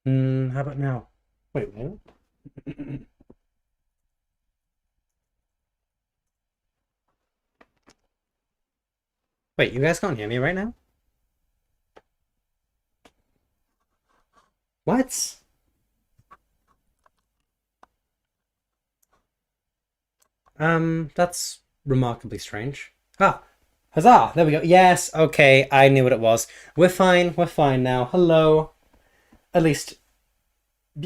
How about now? Wait, what? Wait, you guys can't hear me right now? What? That's remarkably strange. Ah, huzzah! There we go. Yes, okay, I knew what it was. We're fine now. Hello. At least,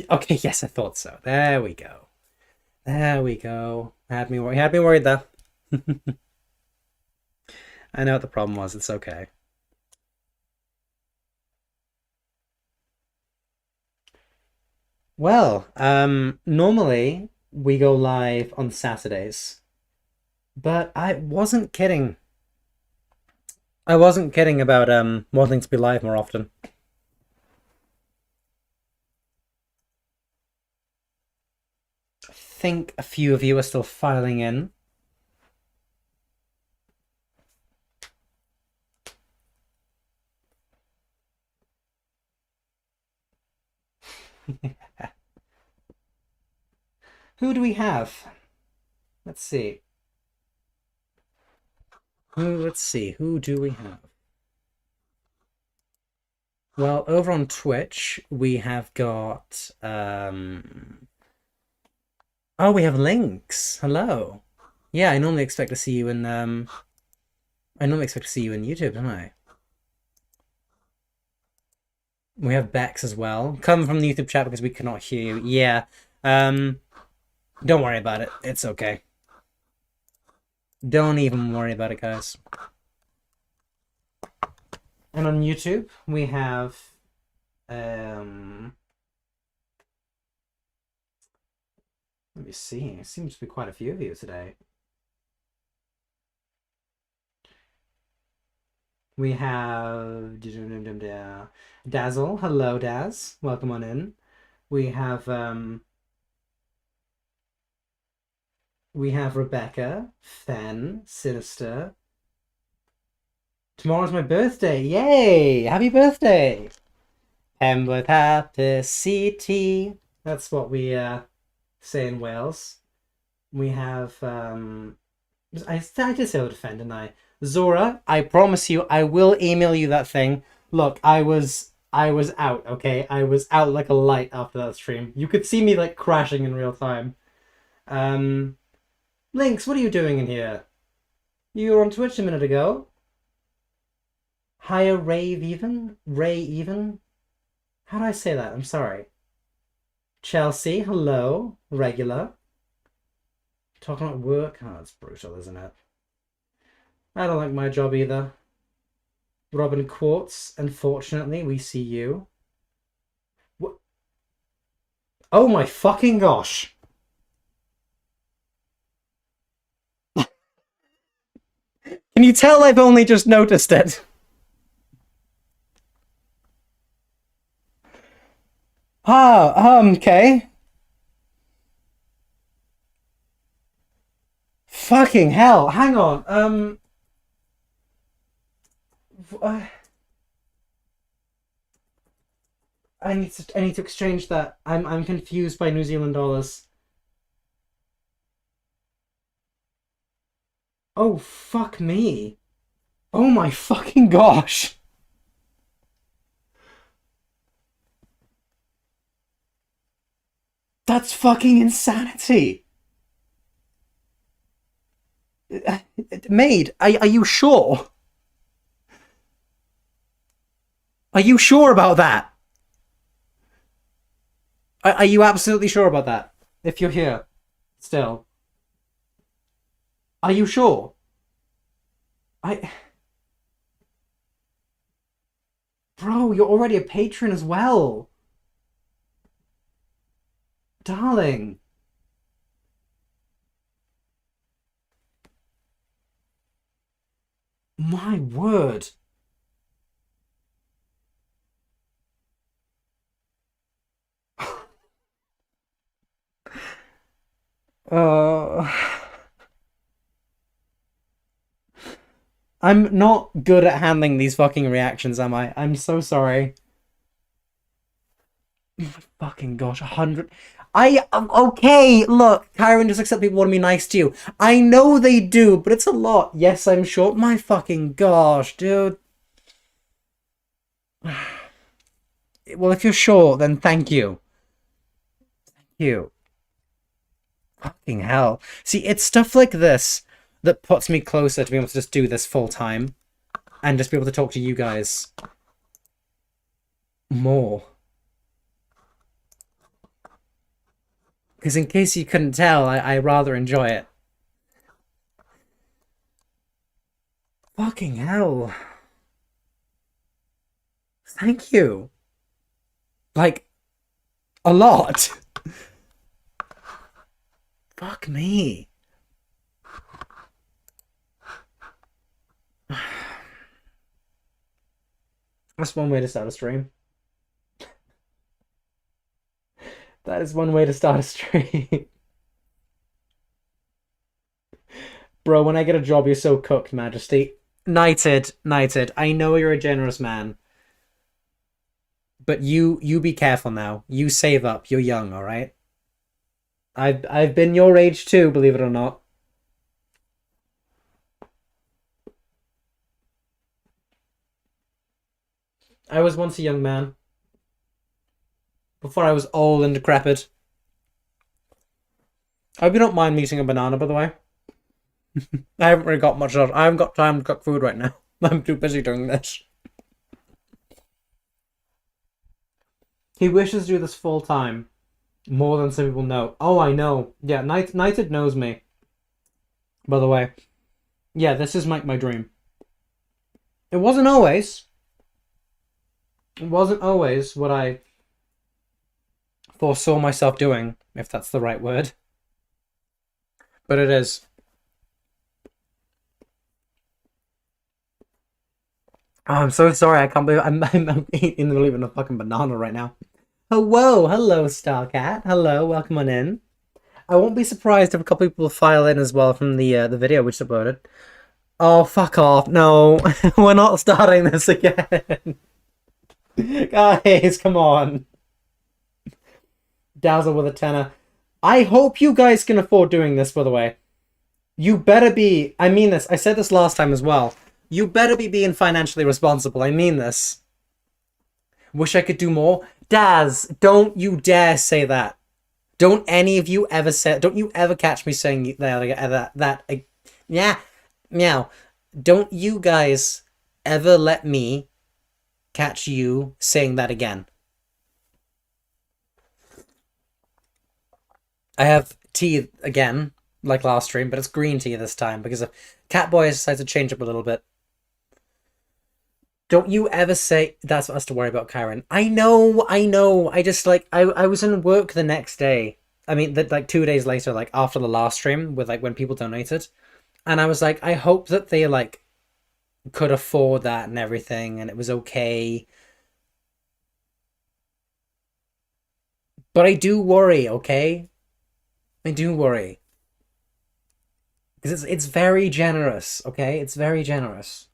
okay, yes, I thought so. There we go. There we go. Had me worried though. I know what the problem was. It's okay. Well, normally we go live on Saturdays, but I wasn't kidding. I wasn't kidding about wanting to be live more often. I think a few of you are still filing in. Who do we have? Let's see. Let's see. Who do we have? Well, over on Twitch, we have got oh, we have links. Hello. Yeah, I normally expect to see you in I normally expect to see you in YouTube, don't I? We have Bex as well. Come from the YouTube chat because we cannot hear you. Yeah. Um don't worry about it. It's okay. Don't even worry about it, guys. And on YouTube, we have let me see. It seems to be quite a few of you today. We have Dazzle. Hello, Daz. Welcome on in. We have Rebecca, Fen, Sinister. Tomorrow's my birthday. Yay! Happy birthday! And with happy CT. That's what we say in Wales. We have I did say defend, didn't I? Zora, I promise you I will email you that thing. Look, I was out, okay? I was out like a light after that stream. You could see me like crashing in real time. Um Lynx, what are you doing in here? You were on Twitch a minute ago. Higher Rave even? Ray even? How do I say that? I'm sorry. Chelsea, hello. Regular. Talking about work. Oh, it's brutal, isn't it? I don't like my job either. Robin Quartz, unfortunately, we see you. What? Oh my fucking gosh. Can you tell I've only just noticed it? Okay. Fucking hell. Hang on. I I need to exchange that. I'm confused by New Zealand dollars. Oh fuck me. Oh my fucking gosh. That's fucking insanity. Maid, are you sure? Are you sure about that? Are you absolutely sure about that? If you're here, still, are you sure? I, bro, you're already a patron as well, darling. My word. Uh, I'm not good at handling these fucking reactions, am I? I'm so sorry. Fucking gosh, 100. Okay, look, Kyran, just accept people want to be nice to you. I know they do, but it's a lot. Yes, I'm sure. My fucking gosh, dude. Well, if you're sure, then thank you. Thank you. Fucking hell. See, it's stuff like this that puts me closer to being able to just do this full time and just be able to talk to you guys more. Because in case you couldn't tell, I rather enjoy it. Fucking hell. Thank you. Like, a lot. Fuck me. That's one way to start a stream. That is one way to start a stream. Bro, when I get a job, you're so cooked, Majesty. Knighted, knighted. I know you're a generous man. But you be careful now. You save up. You're young, alright? I've been your age too, believe it or not. I was once a young man. Before I was old and decrepit. I hope you don't mind me eating a banana, by the way. I haven't really got much else. I haven't got time to cook food right now. I'm too busy doing this. He wishes to do this full time. More than some people know. Oh, I know. Yeah, Knighted knows me. By the way. Yeah, this is my dream. It wasn't always. It wasn't always what I foresaw myself doing, if that's the right word. But it is. Oh, I'm so sorry. I can't believe I'm in the middle of a fucking banana right now. Hello, Starcat. Hello, welcome on in. I won't be surprised if a couple people file in as well from the video which uploaded. Oh, fuck off! No, we're not starting this again. Guys, come on. Dazzle with a tenner. I hope you guys can afford doing this, by the way. You better be... I mean this. I said this last time as well. You better be being financially responsible. I mean this. Wish I could do more? Daz, don't you dare say that. Don't any of you ever say... Don't you ever catch me saying that. Yeah. Meow. Don't you guys ever let me catch you saying that again. I have tea again, like last stream, but it's green tea this time because Catboy decided to change up a little bit. Don't you ever say that's us to worry about, Kyran. I know. I just like I was in work the next day. I mean, like 2 days later, like after the last stream with like when people donated, and I was like, I hope that they like could afford that and everything, and it was okay. But I do worry, okay? I do worry. Because it's very generous, okay? It's very generous.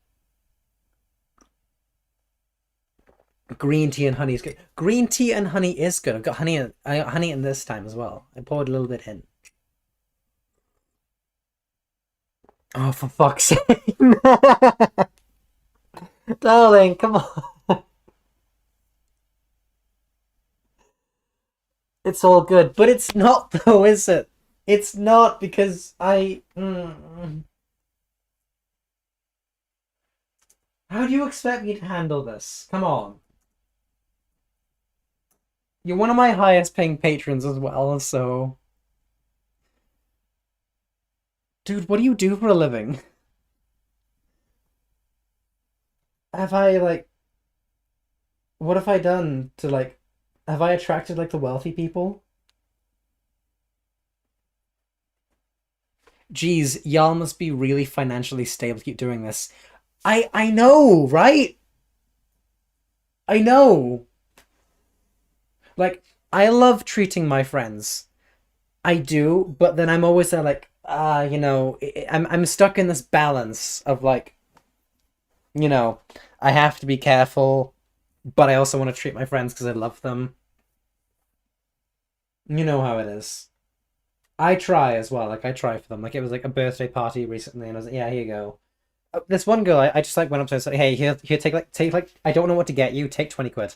Green tea and honey is good. Green tea and honey is good. I've got honey in this time as well. I poured a little bit in. Oh, for fuck's sake. Darling, come on. It's all good. But it's not, though, is it? It's not because I... How do you expect me to handle this? Come on. You're one of my highest paying patrons as well, so... Dude, what do you do for a living? Have I, like... What have I done to, like... Have I attracted, like, the wealthy people? Geez, y'all must be really financially stable to keep doing this. I know, right? I know. Like, I love treating my friends. I do, but then I'm always there like, you know, I'm stuck in this balance of like, you know, I have to be careful, but I also want to treat my friends because I love them. You know how it is. I try as well. Like I try for them. Like it was like a birthday party recently, and I was like, yeah, here you go. This one girl, I just like went up to her and said, hey, here, take like, I don't know what to get you. Take 20 quid.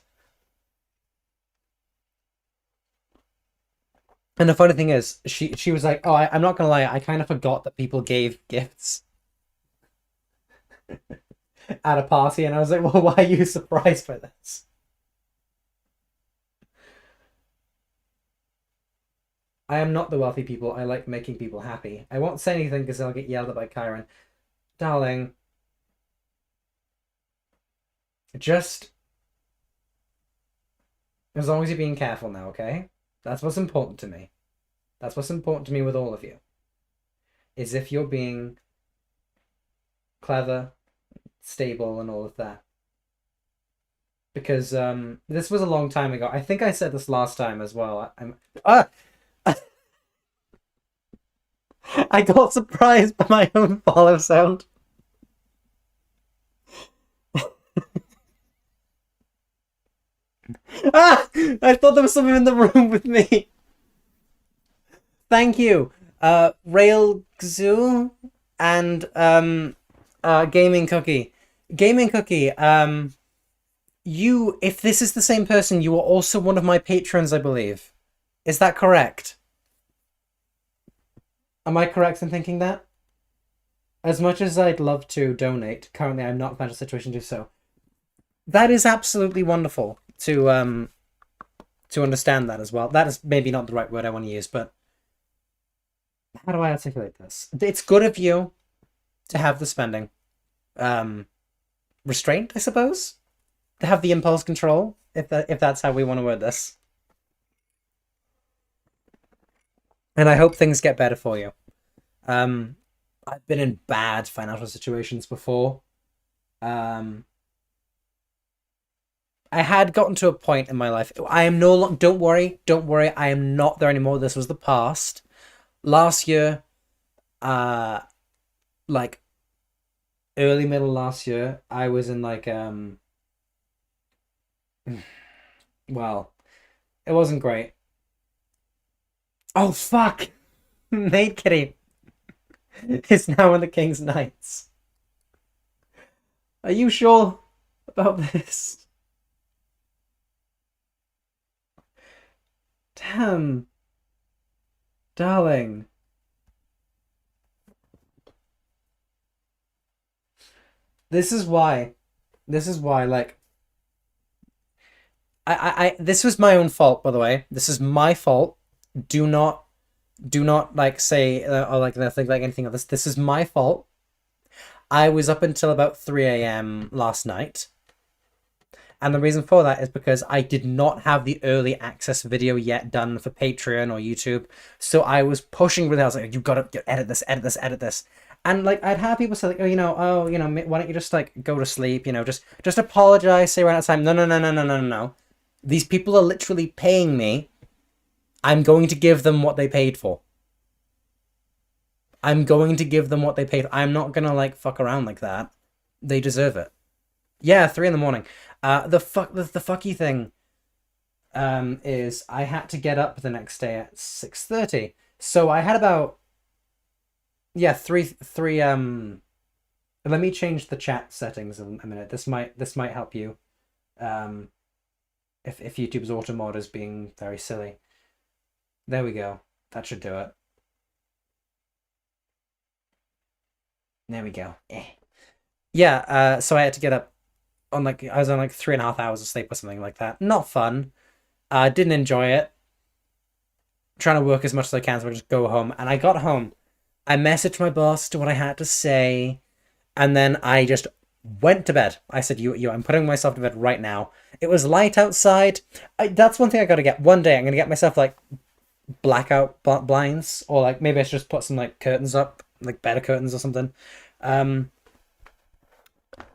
And the funny thing is, she was like, oh, I'm not gonna lie, I kind of forgot that people gave gifts at a party, and I was like, well, why are you surprised by this? I am not the wealthy people. I like making people happy. I won't say anything because I'll get yelled at by Kyran. Darling, just as long as you're being careful now, okay? That's what's important to me. That's what's important to me with all of you. Is if you're being clever, stable, and all of that. Because this was a long time ago. I think I said this last time as well. Ah I got surprised by my own follow sound. Ah! I thought there was someone in the room with me. Thank you. Railgzoo and Gaming Cookie. Gaming Cookie, you, if this is the same person, you are also one of my patrons, I believe. Is that correct? Am I correct in thinking that? As much as I'd love to donate, currently I'm not in a financial situation to do so. That is absolutely wonderful to understand that as well. That is maybe not the right word I want to use, but how do I articulate this? It's good of you to have the spending. Restraint, I suppose? To have the impulse control, if that's how we want to word this. And I hope things get better for you. Um, I've been in bad financial situations before. Um, I had gotten to a point in my life. I am no longer. Don't worry. I am not there anymore. This was the past. Last year, uh, like early middle last year, I was in like well, it wasn't great. Oh fuck! Maid Kitty is now in the King's Knights. Are you sure about this? Damn, darling. This is why. This is why. Like, this was my own fault, by the way. This is my fault. Do not, do not like say or like think like anything of this. This is my fault. I was up until about 3 a.m. last night. And the reason for that is because I did not have the early access video yet done for Patreon or YouTube. So I was pushing really hard. I was like, you gotta edit this, edit this, edit this. And like I'd have people say like, why don't you just like go to sleep? Just apologize, say right at time. No, no, no, no, no, no, no, no. These people are literally paying me. I'm going to give them what they paid for. I'm going to give them what they paid for. I'm not gonna like fuck around like that. They deserve it. Yeah, 3 in the morning. The fucky thing is I had to get up the next day at 6:30. So I had about, yeah, three let me change the chat settings in a minute. This might help you. Um if YouTube's auto mod is being very silly. There we go. That should do it. There we go. Yeah, so I had to get up on like I was on like 3.5 hours of sleep or something like that. Not fun. Didn't enjoy it. Trying to work as much as I can, so I just go home. And I got home. I messaged my boss to what I had to say, and then I just went to bed. I said, I'm putting myself to bed right now. It was light outside. That's one thing I gotta get. One day I'm gonna get myself like blackout blinds, or like maybe I should just put some like curtains up, like better curtains or something. Um,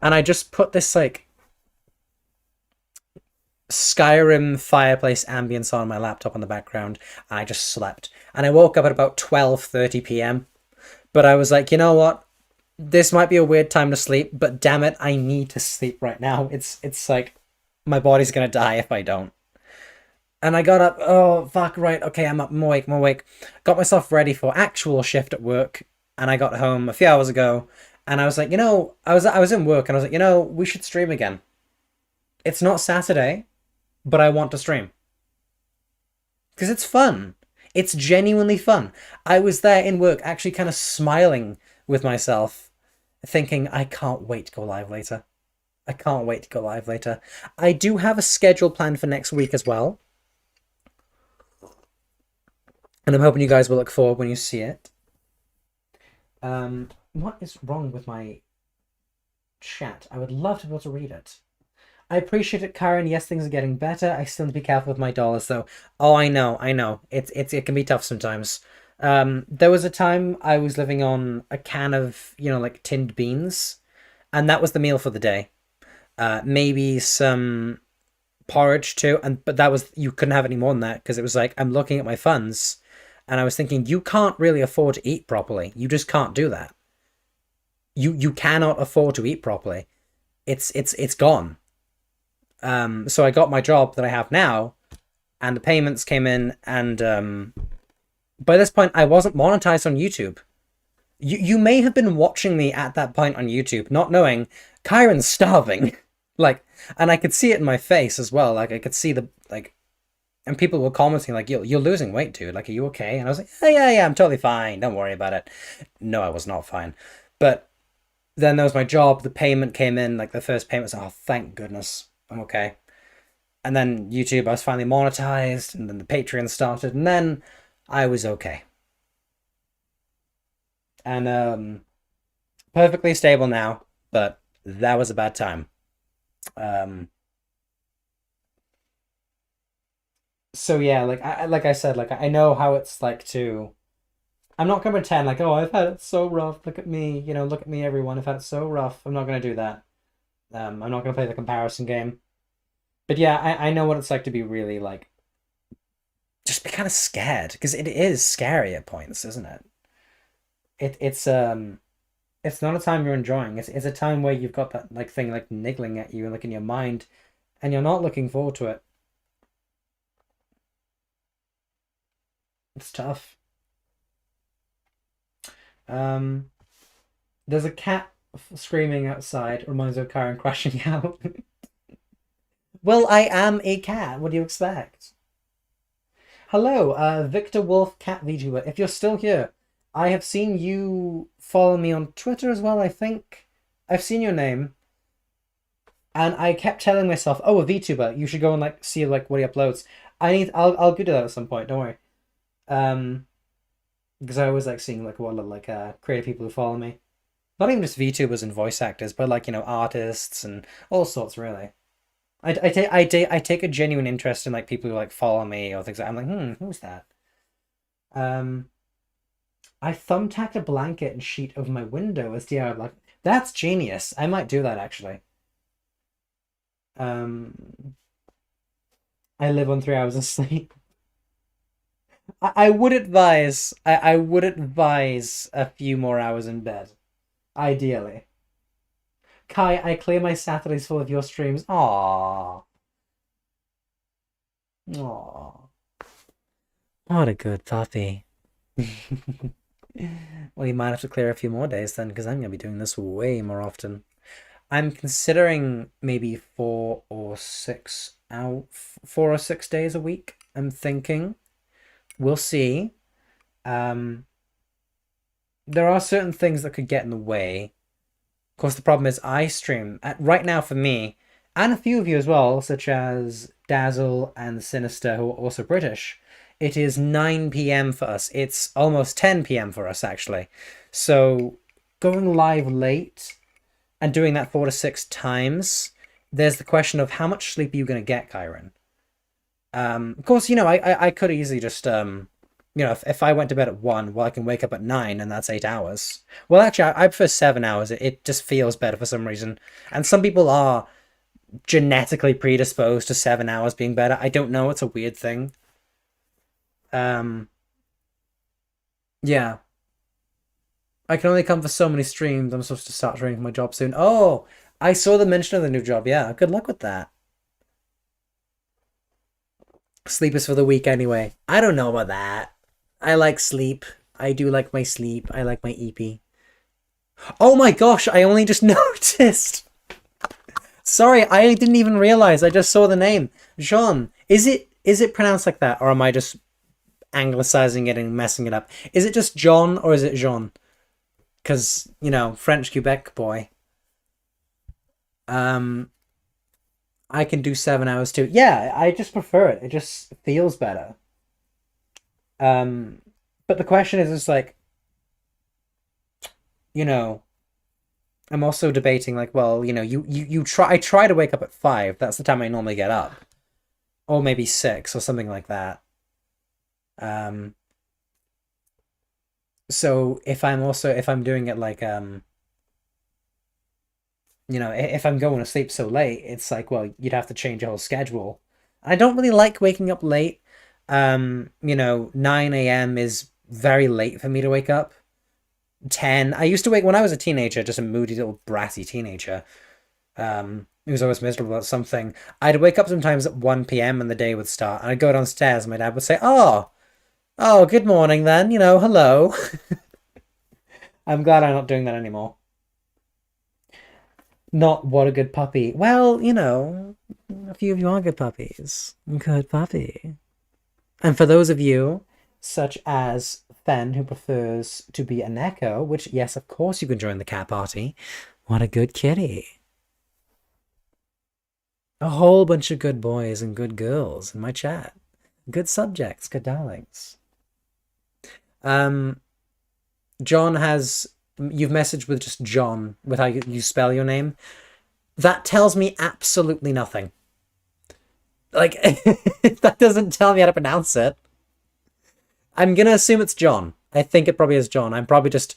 and I just put this like Skyrim fireplace ambience on my laptop on the background, and I just slept. And I woke up at about 12:30 p.m. But I was like, you know what? This might be a weird time to sleep, but damn it, I need to sleep right now. It's like my body's gonna die if I don't. And I got up, oh fuck, right, okay, I'm up, I'm awake, I'm awake. Got myself ready for actual shift at work, and I got home a few hours ago, and I was like, I was in work, and I was like, we should stream again. It's not Saturday, but I want to stream because it's fun. It's genuinely fun. I was there in work, actually kind of smiling with myself, thinking, I can't wait to go live later. I can't wait to go live later. I do have a schedule planned for next week as well, and I'm hoping you guys will look forward when you see it. What is wrong with my chat? I would love to be able to read it. I appreciate it, Kyran. Yes, things are getting better. I still need to be careful with my dollars, though. Oh, I know, I know. It can be tough sometimes. There was a time I was living on a can of, like tinned beans, and that was the meal for the day. Maybe some porridge too, but that was you couldn't have any more than that because it was like I'm looking at my funds, and I was thinking you can't really afford to eat properly. You just can't do that. You cannot afford to eat properly. It's gone. So I got my job that I have now, and the payments came in, and by this point I wasn't monetized on YouTube. You may have been watching me at that point on YouTube, not knowing Kyran's starving. Like, and I could see it in my face as well. Like I could see the like, and people were commenting like, you're losing weight, dude. Like, are you okay?" And I was like, "Oh, yeah, I'm totally fine. Don't worry about it." No, I was not fine. But then there was my job. The payment came in, like the first payment was, oh, thank goodness, I'm okay. And then YouTube, I was finally monetized, and then the Patreon started, and then I was okay. And perfectly stable now, but that was a bad time. Um, so yeah, like I said, like I know how it's like to. I'm not gonna pretend like, oh, I've had it so rough. Look at me, look at me, everyone. I've had it so rough. I'm not gonna do that. I'm not gonna play the comparison game. But yeah, I know what it's like to be really like just be kind of scared because it is scary at points, isn't it? It's not a time you're enjoying. It's a time where you've got that like thing like niggling at you and like in your mind, and you're not looking forward to it. It's tough. Um, there's a cat screaming outside. Reminds me of Karen crashing out. Well, I am a cat. What do you expect? Hello, Victor Wolf Cat VTuber. If you're still here, I have seen you follow me on Twitter as well, I think. I've seen your name. And I kept telling myself, oh, a VTuber, you should go and like see like what he uploads. I'll go do that at some point, don't worry. Um because I always like seeing like what like creative people who follow me. Not even just VTubers and voice actors, but like, artists and all sorts really. I take a genuine interest in like people who like follow me or things like I'm like, who's that? Um I thumbtacked a blanket and sheet over my window as the like that's genius. I might do that actually. Um I live on 3 hours of sleep. I would advise a few more hours in bed. Ideally. Kai, I clear my Saturdays full of your streams. Aww. Aww. What a good puppy. Well, you might have to clear a few more days then, because I'm going to be doing this way more often. I'm considering maybe 4 or 6 days a week. I'm thinking. We'll see. Um, there are certain things that could get in the way. Of course, the problem is I stream right now for me, and a few of you as well, such as Dazzle and Sinister, who are also British. It is 9 p.m. for us. It's almost 10 p.m. for us, actually. So going live late and doing that 4 to 6 times, there's the question of how much sleep are you going to get, Kyran? Of course, I could easily just if I went to bed at 1, well, I can wake up at 9, and that's 8 hours. Well, actually, I prefer 7 hours. It just feels better for some reason. And some people are genetically predisposed to 7 hours being better. I don't know. It's a weird thing. Um, yeah. I can only come for so many streams. I'm supposed to start training for my job soon. Oh, I saw the mention of the new job. Yeah, good luck with that. Sleep is for the weak anyway. I don't know about that. I like sleep. I do like my sleep. I like my EP. Oh my gosh, I only just noticed. Sorry, I didn't even realize. I just saw the name. Jean. Is it pronounced like that, or am I just anglicizing it and messing it up? Is it just John or is it Jean? Because, French Quebec boy. Um I can do 7 hours too. Yeah, I just prefer it. It just feels better. Um but the question is like, you know, I'm also debating like, well, you try I try to wake up at 5. That's the time I normally get up. Or maybe 6 or something like that. Um so if I'm doing it like if I'm going to sleep so late, it's like, well, you'd have to change your whole schedule. I don't really like waking up late. 9 a.m. is very late for me to wake up. 10. I used to wake when I was a teenager, just a moody little bratty teenager. Who was always miserable about something. I'd wake up sometimes at 1 p.m. and the day would start, and I'd go downstairs, and my dad would say, oh, good morning then, hello. I'm glad I'm not doing that anymore. Not what a good puppy. Well, a few of you are good puppies. Good puppy. And for those of you, such as Fen, who prefers to be an echo, which, yes, of course you can join the cat party. What a good kitty. A whole bunch of good boys and good girls in my chat. Good subjects, good darlings. Um, John has. You've messaged with just John, with how you spell your name. That tells me absolutely nothing. Like, that doesn't tell me how to pronounce it. I'm gonna assume it's John. I think it probably is John. I'm probably just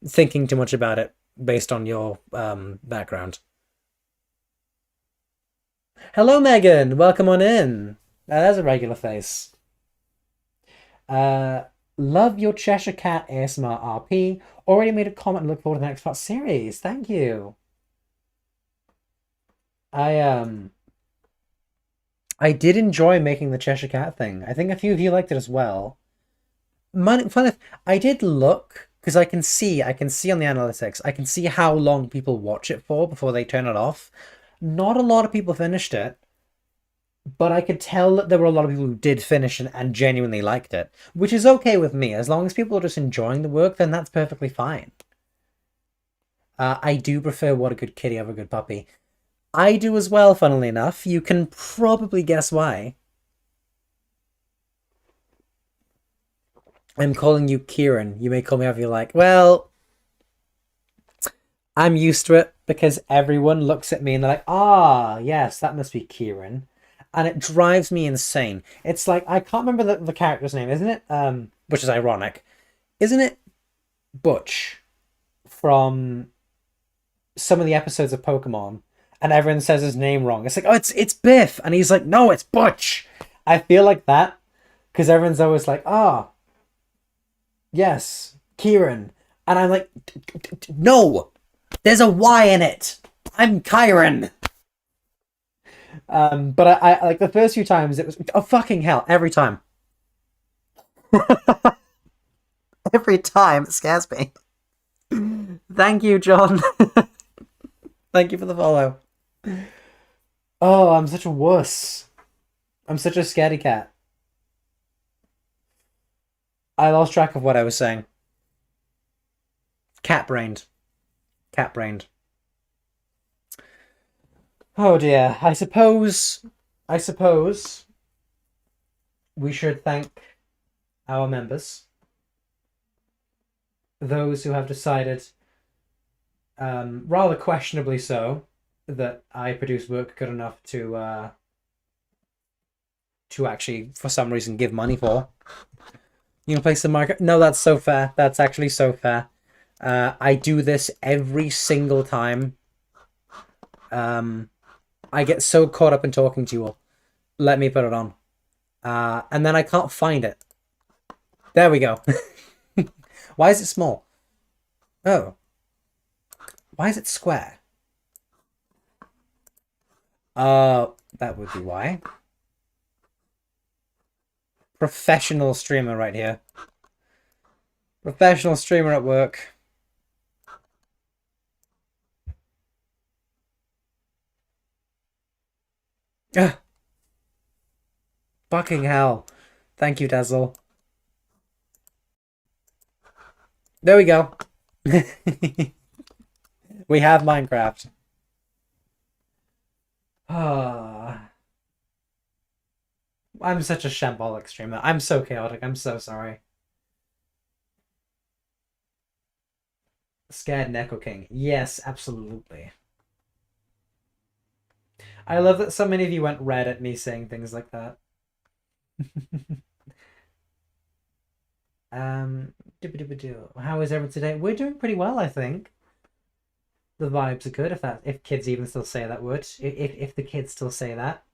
thinking too much about it based on your background. Hello, Megan. Welcome on in. There's a regular face. Uh, love your Cheshire Cat ASMR RP. Already made a comment and look forward to the next part series. Thank you. I I did enjoy making the Cheshire Cat thing. I think a few of you liked it as well. Fun if I did look because I can see on the analytics, I can see how long people watch it for before they turn it off. Not a lot of people finished it, but I could tell that there were a lot of people who did finish and genuinely liked it, which is okay with me. As long as people are just enjoying the work, then that's perfectly fine. I do prefer What a Good Kitty over a Good Puppy. I do as well, funnily enough. You can probably guess why. I'm calling you Kyran. You may call me however you like. Well, I'm used to it because everyone looks at me and they're like, ah, yes, that must be Kyran. And it drives me insane. It's like, I can't remember the character's name, isn't it? Which is ironic. Isn't it Butch from some of the episodes of Pokemon? And everyone says his name wrong. It's like, oh, it's Biff. And he's like, no, it's Butch. I feel like that because everyone's always like, ah, oh, yes, Kyran. And I'm like, no, there's a Y in it. I'm Kyran. But I like the first few times it was oh fucking hell every time. Every time it scares me. Thank you, John. Thank you for the follow. Oh, I'm such a wuss. I'm such a scaredy cat. I lost track of what I was saying. Cat brained. Cat brained. Oh dear. I suppose we should thank our members, those who have decided, rather questionably so, that I produce work good enough to actually, for some reason, give money for. You can place the market. No, that's so fair. That's actually so fair. I do this every single time. Um, I get so caught up in talking to you all. Let me put it on. And then I can't find it. There we go. Why is it small? Oh. Why is it square? That would be why. Professional streamer right here. Professional streamer at work. Ugh. Fucking hell. Thank you, Dazzle. There we go. We have Minecraft. Ah, I'm such a shambolic streamer. I'm so chaotic. I'm so sorry. Scared Neko King. Yes, absolutely. I love that so many of you went red at me saying things like that. How is everyone today? We're doing pretty well, I think. The vibes are good. If kids even still say that word, if the kids still say that,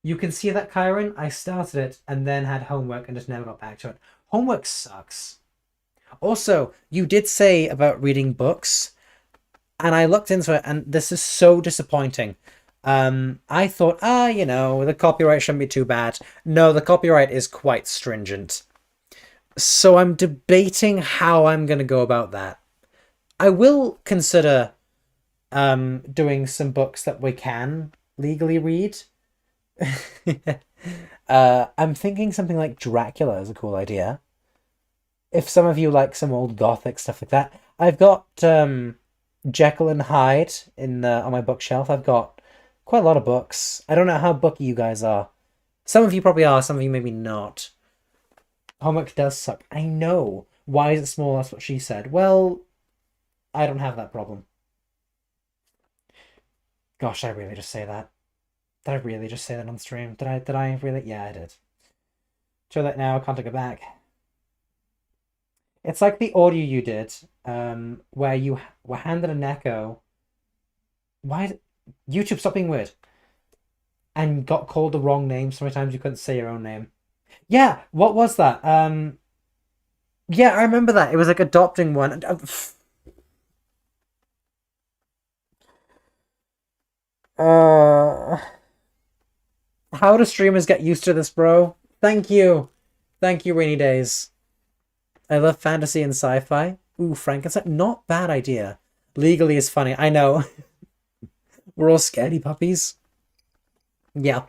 you can see that, Kyran. I started it and then had homework and just never got back to it. Homework sucks. Also, you did say about reading books, and I looked into it, and this is so disappointing. I thought, the copyright shouldn't be too bad. No, the copyright is quite stringent. So I'm debating how I'm going to go about that. I will consider doing some books that we can legally read. I'm thinking something like Dracula is a cool idea. If some of you like some old gothic stuff like that, I've got Jekyll and Hyde on my bookshelf. I've got quite a lot of books. I don't know how booky you guys are. Some of you probably are, some of you maybe not. Homework does suck. I know. Why is it small? That's what she said. Well, I don't have that problem. Gosh, did I really just say that? Did I really just say that on stream? Did I really? Yeah, I did. Show that now, can't take it back. It's like the audio you did, where you were handed an echo. Why? YouTube, stop being weird. And got called the wrong name so many times you couldn't say your own name. Yeah, what was that? Yeah, I remember that. It was like adopting one. How do streamers get used to this, bro? Thank you. Thank you, Rainy Days. I love fantasy and sci-fi. Ooh, Frankenstein. Not bad idea. Legally is funny. I know. We're all scaredy puppies. Yeah.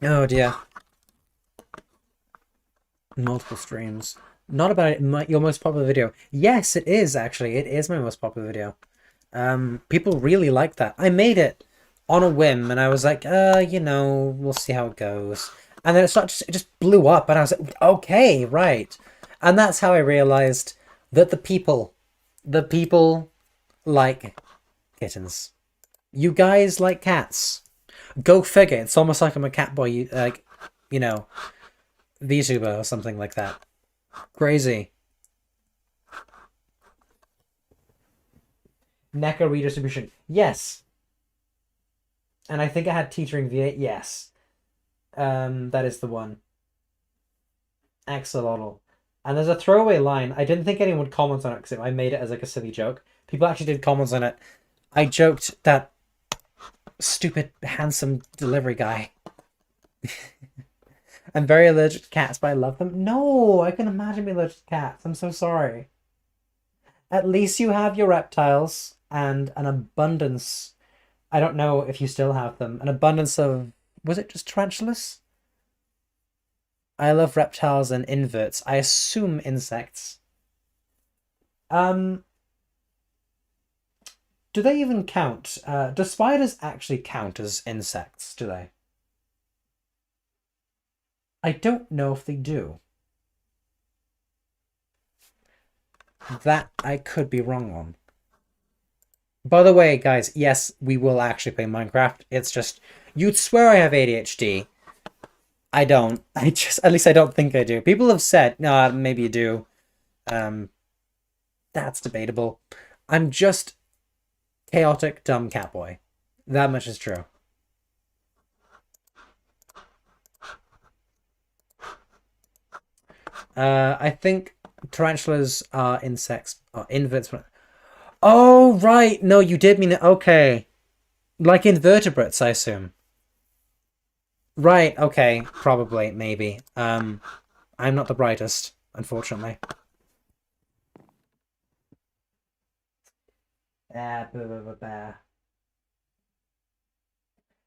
Oh dear. Multiple streams. Not about it, your most popular video. Yes, it is actually. It is my most popular video. People really like that. I made it on a whim, and I was like, we'll see how it goes. And then it just blew up, and I was like, okay, right. And that's how I realized that the people like kittens. You guys like cats. Go figure. It's almost like I'm a cat boy, VTuber or something like that. Crazy. NECA redistribution. Yes. And I think I had teetering V8. Yes. That is the one. Axolotl. And there's a throwaway line. I didn't think anyone would comment on it because I made it as like a silly joke. People actually did comments on it. I joked that stupid, handsome delivery guy. I'm very allergic to cats, but I love them. No, I can imagine being allergic to cats. I'm so sorry. At least you have your reptiles and an abundance. I don't know if you still have them. An abundance of... Was it just tarantulas? I love reptiles and inverts. I assume insects. Do they even count? Do spiders actually count as insects, do they? I don't know if they do. That I could be wrong on. By the way, guys, yes, we will actually play Minecraft. It's just, you'd swear I have ADHD. I don't. At least I don't think I do. People have said, no, maybe you do. That's debatable. I'm just chaotic, dumb catboy. That much is true. I think tarantulas are insects, or inverts. Oh, right. No, you did mean it. Okay. Like invertebrates, I assume. Right, okay, probably, maybe. I'm not the brightest, unfortunately. Blah, blah, blah, blah.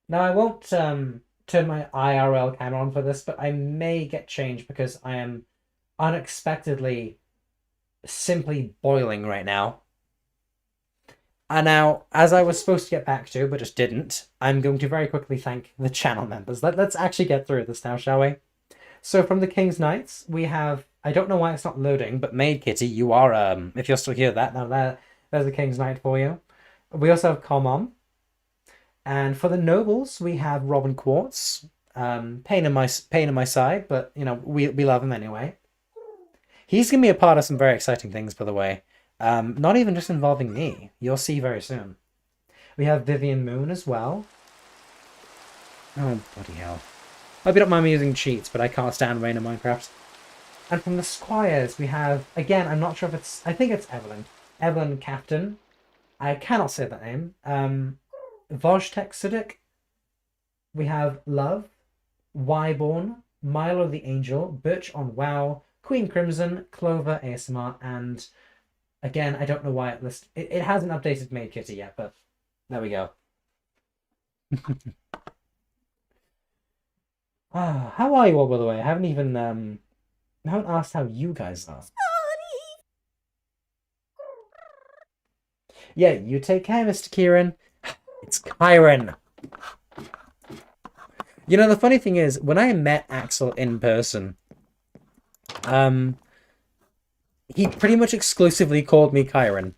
Now I won't turn my IRL camera on for this, but I may get changed because I am unexpectedly simply boiling right now. And now, as I was supposed to get back to, but just didn't, I'm going to very quickly thank the channel members. Let's actually get through this now, shall we? So from the King's Knights, we have, I don't know why it's not loading, but Maid Kitty, you are, if you're still here, there's the King's Knight for you. We also have Common. And for the nobles, we have Robin Quartz. Pain in my side, but you know we love him anyway. He's gonna be a part of some very exciting things, by the way. Not even just involving me. You'll see very soon. We have Vivian Moon as well. Oh bloody hell! I hope you don't mind me using cheats, but I can't stand rain in Minecraft. And from the squires, we have again. I'm not sure if it's. I think it's Evelyn. Evelyn Captain. I cannot say that name. Vojtek Sudik. We have Love, Wyborn, Milo the Angel, Birch on WoW, Queen Crimson, Clover ASMR, and again, I don't know why it hasn't updated Maid Kitty yet, but there we go. How are you all, by the way? I haven't asked how you guys are. Yeah, you take care, Mr. Kyran. It's Kyran. You know, the funny thing is, when I met Axel in person, he pretty much exclusively called me Kyran.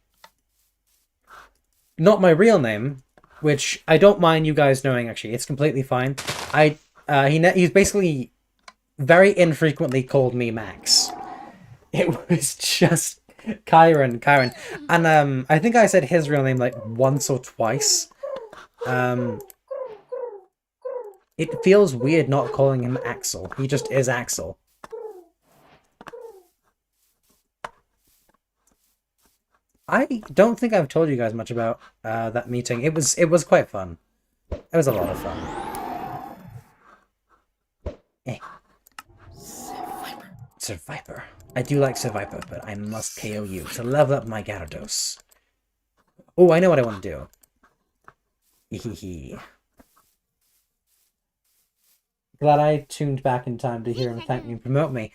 Not my real name, which I don't mind you guys knowing, actually. It's completely fine. He's basically very infrequently called me Max. It was just Kyran. And I think I said his real name like once or twice. It feels weird not calling him Axel. He just is Axel. I don't think I've told you guys much about that meeting. It was quite fun. It was a lot of fun. Eh. Sir Viper. I do like Sir Viper, but I must KO you to level up my Gyarados. Oh, I know what I want to do. Hehehe. Glad I tuned back in time to hear him thank me and promote me.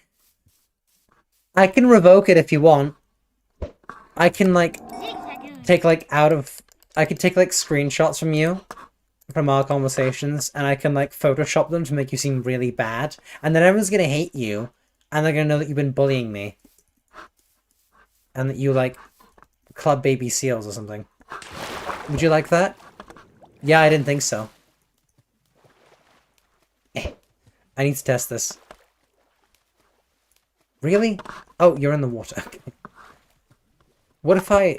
I can revoke it if you want. I can take screenshots from you from our conversations, and I can Photoshop them to make you seem really bad, and then everyone's gonna hate you, and they're gonna know that you've been bullying me, and that you club baby seals or something. Would you like that? Yeah, I didn't think so. I need to test this. Really? Oh, you're in the water. What if I...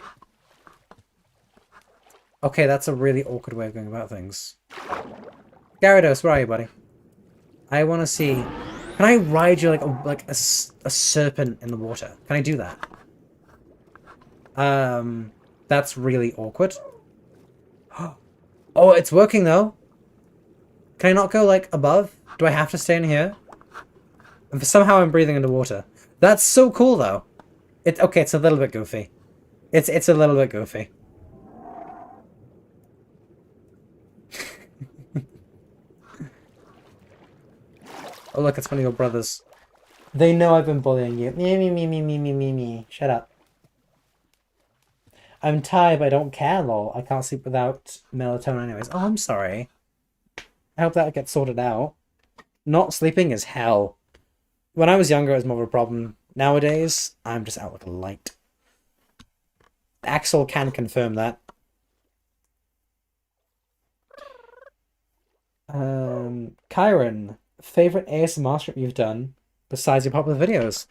Okay, that's a really awkward way of going about things. Gyarados, where are you, buddy? I want to see... Can I ride you like a serpent in the water? Can I do that? That's really awkward. Oh, it's working though. Can I not go above? Do I have to stay in here? And somehow I'm breathing underwater. That's so cool though. Okay, it's a little bit goofy. It's a little bit goofy. Oh look, it's one of your brothers. They know I've been bullying you. Me. Shut up. I'm tired, but I don't care, lol. I can't sleep without melatonin anyways. Oh, I'm sorry. I hope that gets sorted out. Not sleeping is hell. When I was younger, it was more of a problem. Nowadays, I'm just out like a light. Axel can confirm that. Kyran, favorite ASMR strip you've done besides your popular videos?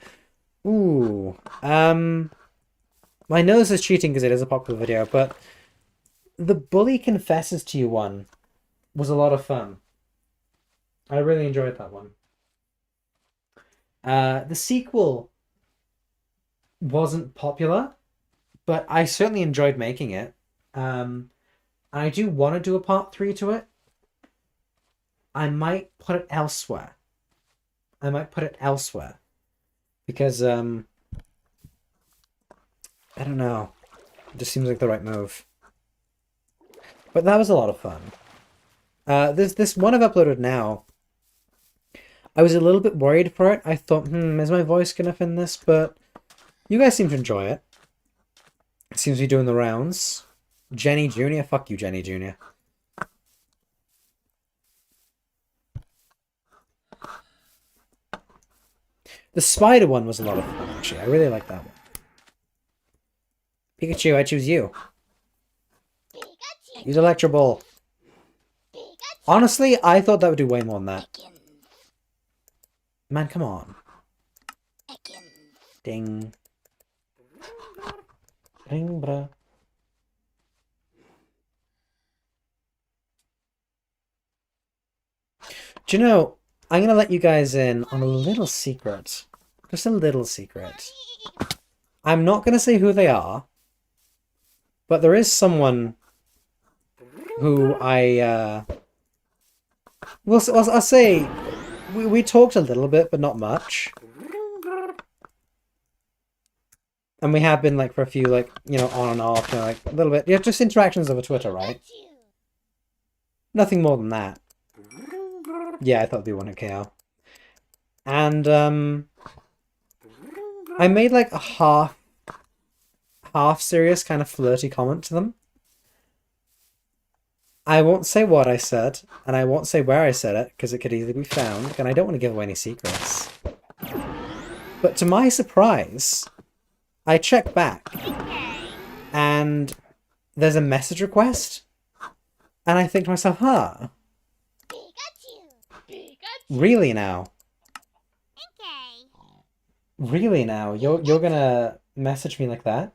Ooh, I know this is cheating because it is a popular video, but the Bully Confesses to You one was a lot of fun. I really enjoyed that one. The sequel wasn't popular, but I certainly enjoyed making it. And I do want to do a part 3 to it. I might put it elsewhere. Because, I don't know. It just seems like the right move. But that was a lot of fun. This one I've uploaded now, I was a little bit worried for it. I thought, is my voice gonna fit in this? But you guys seem to enjoy it. It seems to be doing the rounds. Jenny Jr. Fuck you, Jenny Jr. The spider one was a lot of fun, actually. I really like that one. Pikachu, I choose you. Use Electro Ball. Honestly, I thought that would do way more than that. Man, come on. Ding. Ding, bruh. Do you know, I'm gonna let you guys in on a little secret. Just a little secret. I'm not gonna say who they are, but there is someone who I'll say we talked a little bit, but not much. And we have been like for a few like, on and off, like a little bit. Yeah, just interactions over Twitter, right? Nothing more than that. Yeah, I thought it'd be 1 KO. And I made like a half serious kind of flirty comment to them. I won't say what I said, and I won't say where I said it, because it could easily be found, and I don't want to give away any secrets. But to my surprise, I check back, and there's a message request, and I think to myself, really now? Really now? You're gonna message me like that?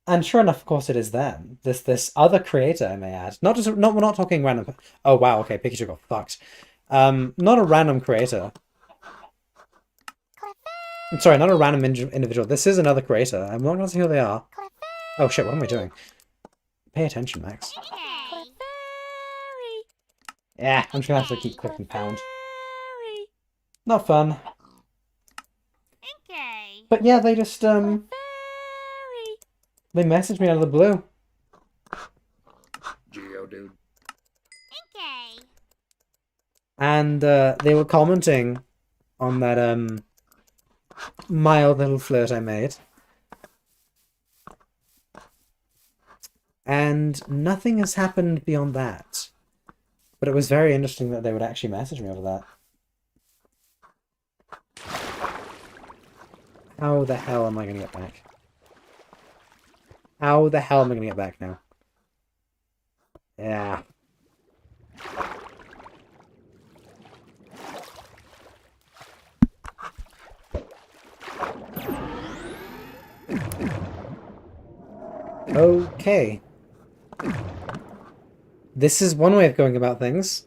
And sure enough, of course, it is them. This other creator, I may add. We're not talking random. Oh wow, okay, Pikachu got fucked. Not a random creator. I'm sorry, not a random individual. This is another creator. I'm not gonna see who they are. Oh shit, what am I doing? Pay attention, Max. Yeah, I'm just gonna have to keep clicking pound. Not fun. But yeah, they just they messaged me out of the blue. Geodude. And they were commenting on that mild little flirt I made. And nothing has happened beyond that. But it was very interesting that they would actually message me over that. How the hell am I going to get back? How the hell am I going to get back now? Yeah. Okay. This is one way of going about things.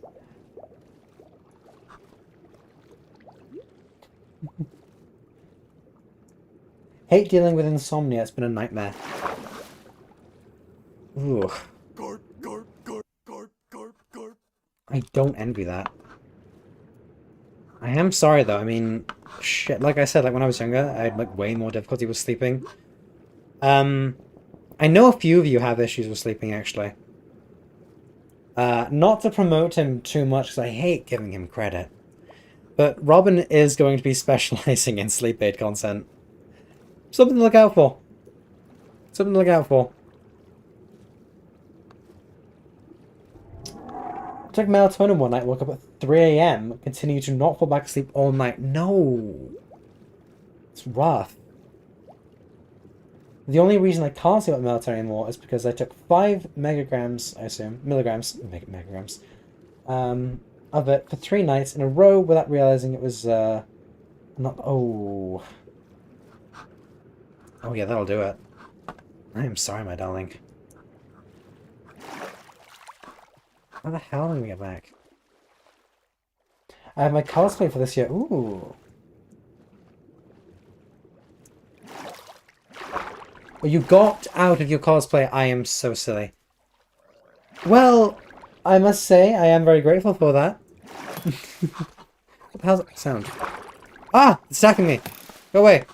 Hate dealing with insomnia. It's been a nightmare. Ooh. I don't envy that. I am sorry though. I mean, shit. Like I said, like when I was younger, I had like way more difficulty with sleeping. I know a few of you have issues with sleeping actually. Not to promote him too much because I hate giving him credit. But Robin is going to be specializing in sleep aid content. Something to look out for. Something to look out for. Took melatonin one night, woke up at 3 AM, continued to not fall back asleep all night. No! It's rough. The only reason I can't sleep with melatonin anymore is because I took 5 megagrams, I assume, megagrams, of it for 3 nights in a row without realizing it was, not, oh. Oh yeah, that'll do it. I am sorry, my darling. How the hell am I gonna get back? I have my cosplay for this year. Ooh. Oh, you got out of your cosplay. I am so silly. Well, I must say, I am very grateful for that. What the hell's that sound? Ah! It's attacking me! Go away!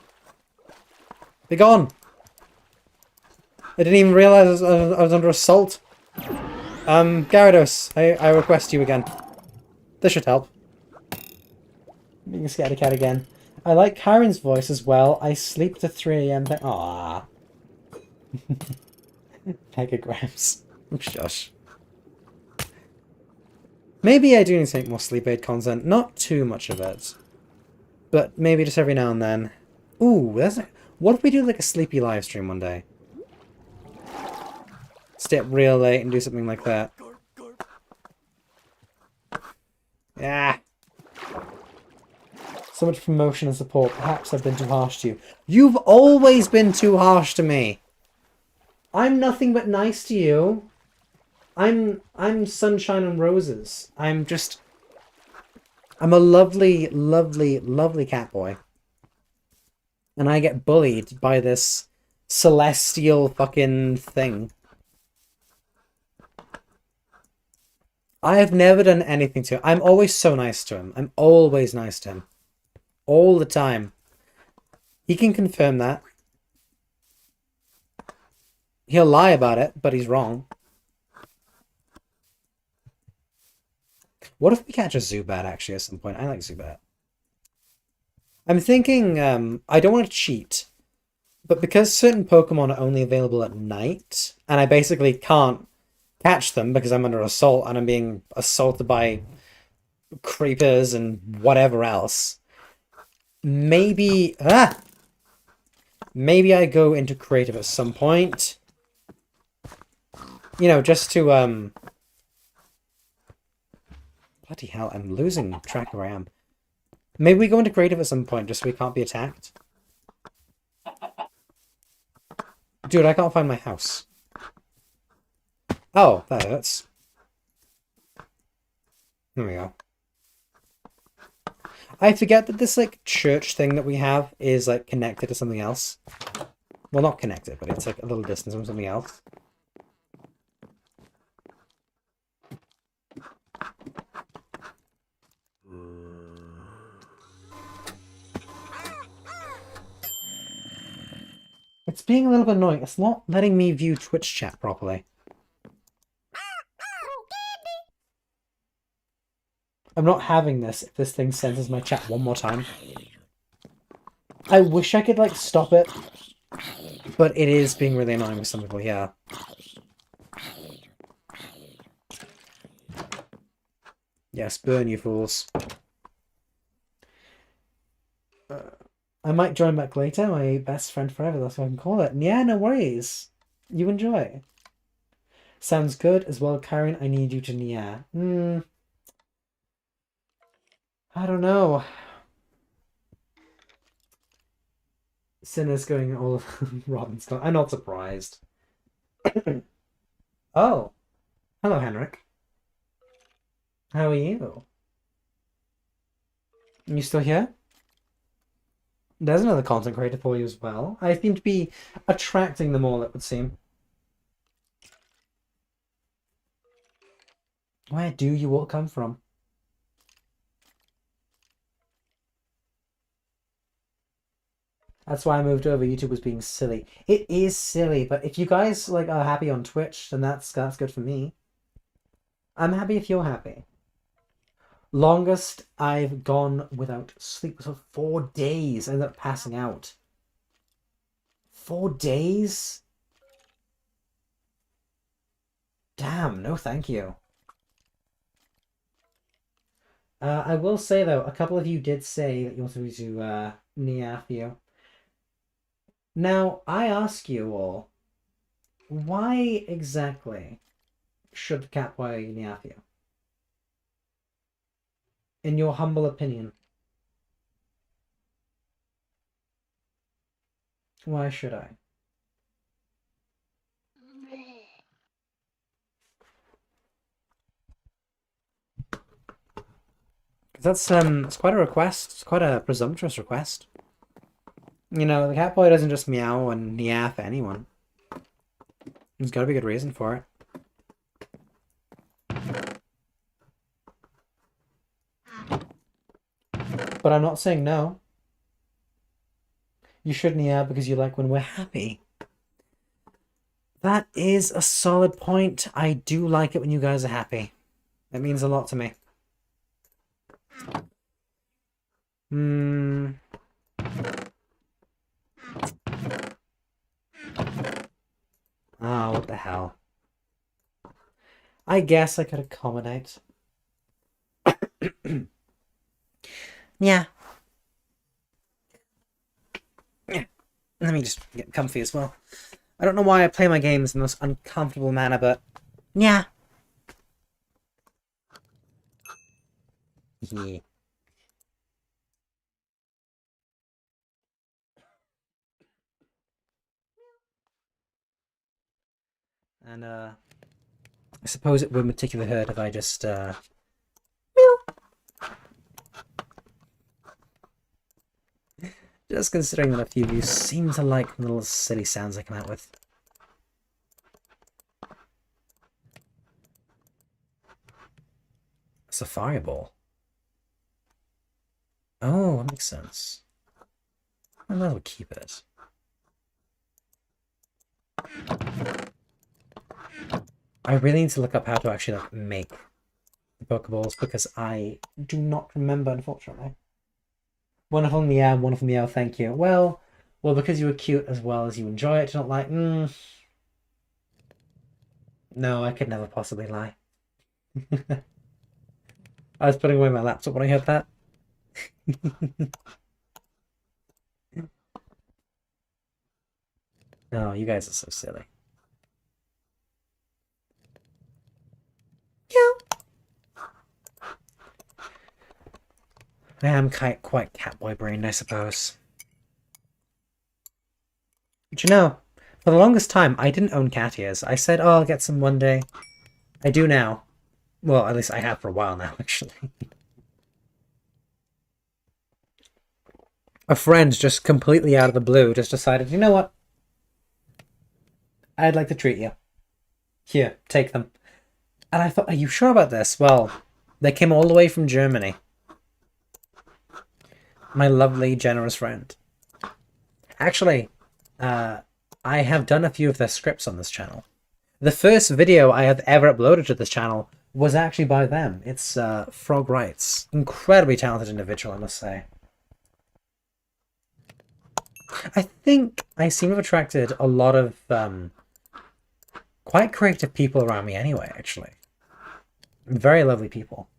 Be gone! I didn't even realize I was under assault. Gyarados, I request you again. This should help. Being a scaredy cat again. I like Kyran's voice as well. I sleep to 3 a.m. Aww. Pegagrams. Shush. Maybe I do need to make more sleep aid content. Not too much of it. But maybe just every now and then. Ooh, what if we do like a sleepy live stream one day? Stay up real late and do something like that. Yeah. So much promotion and support. Perhaps I've been too harsh to you. You've always been too harsh to me. I'm nothing but nice to you. I'm sunshine and roses. I'm a lovely, lovely, lovely cat boy. And I get bullied by this celestial fucking thing. I have never done anything to him. I'm always so nice to him. I'm always nice to him. All the time. He can confirm that. He'll lie about it, but he's wrong. What if we catch a Zubat, actually, at some point? I like Zubat. I'm thinking, I don't want to cheat, but because certain Pokemon are only available at night, and I basically can't catch them because I'm under assault and I'm being assaulted by creepers and whatever else, maybe I go into creative at some point. You know, just to, bloody hell, I'm losing track of where I am. Maybe we go into creative at some point just so we can't be attacked. Dude, I can't find my house. Oh, that hurts. There we go. I forget that this, like, church thing that we have is, like, connected to something else. Well, not connected, but it's, like, a little distance from something else. It's being a little bit annoying. It's not letting me view Twitch chat properly. I'm not having this if this thing censors my chat one more time. I wish I could, like, stop it. But it is being really annoying with some people, yeah. Yes, burn you fools. I might join back later, my best friend forever, that's what I can call it. Yeah, no worries. You enjoy. Sounds good as well, Kyran. I need you to Nia. I don't know. Sinner's going all rotten stuff. I'm not surprised. Oh. Hello, Henrik. How are you? You still here? There's another content creator for you as well. I seem to be attracting them all, it would seem. Where do you all come from? That's why I moved over. YouTube was being silly. It is silly, but if you guys like are happy on Twitch, then that's good for me. I'm happy if you're happy. Longest I've gone without sleep was for 4 days. I ended up passing out. 4 days? Damn, no thank you. I will say, though, a couple of you did say that you wanted me to Niaf you. Now, I ask you all, why exactly should the Catboy Niaf you? In your humble opinion. Why should I? That's it's quite a request. It's quite a presumptuous request. You know, the cat boy doesn't just meow and yeah for anyone. There's got to be a good reason for it. But I'm not saying no. You shouldn't yeah because you like when we're happy. That is a solid point. I do like it when you guys are happy. It means a lot to me. Oh, what the hell. I guess I could accommodate. Yeah. Yeah. Let me just get comfy as well. I don't know why I play my games in the most uncomfortable manner, but yeah. Yeah. And I suppose it wouldn't particularly hurt if I just just considering that a few of you seem to like the little silly sounds I come out with. A safari ball. Oh, that makes sense. I might as well keep it. I really need to look up how to actually like make the Pokeballs because I do not remember, unfortunately. Wonderful meow, wonderful meow, thank you. Well, because you were cute as well as you enjoy it, you're not like, No, I could never possibly lie. I was putting away my laptop when I heard that. Oh, you guys are so silly. I am quite catboy brained, I suppose. But you know, for the longest time, I didn't own cat ears. I said, oh, I'll get some one day. I do now. Well, at least I have for a while now, actually. A friend just completely out of the blue just decided, you know what? I'd like to treat you. Here, take them. And I thought, are you sure about this? Well, they came all the way from Germany. My lovely, generous friend. Actually, I have done a few of their scripts on this channel. The first video I have ever uploaded to this channel was actually by them. It's Frog Rights. Incredibly talented individual, I must say. I think I seem to have attracted a lot of quite creative people around me anyway, actually. Very lovely people.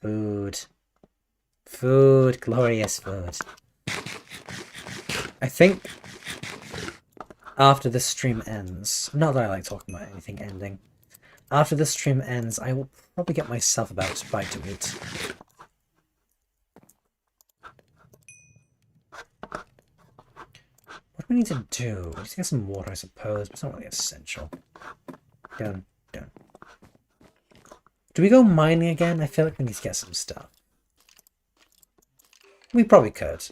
Food. Food. Glorious food. I think after this stream ends, not that I like talking about anything ending, after this stream ends, I will probably get myself a bite to eat. What do we need to do? We need to get some water, I suppose, but it's not really essential. Done. Do we go mining again? I feel like we need to get some stuff. We probably could.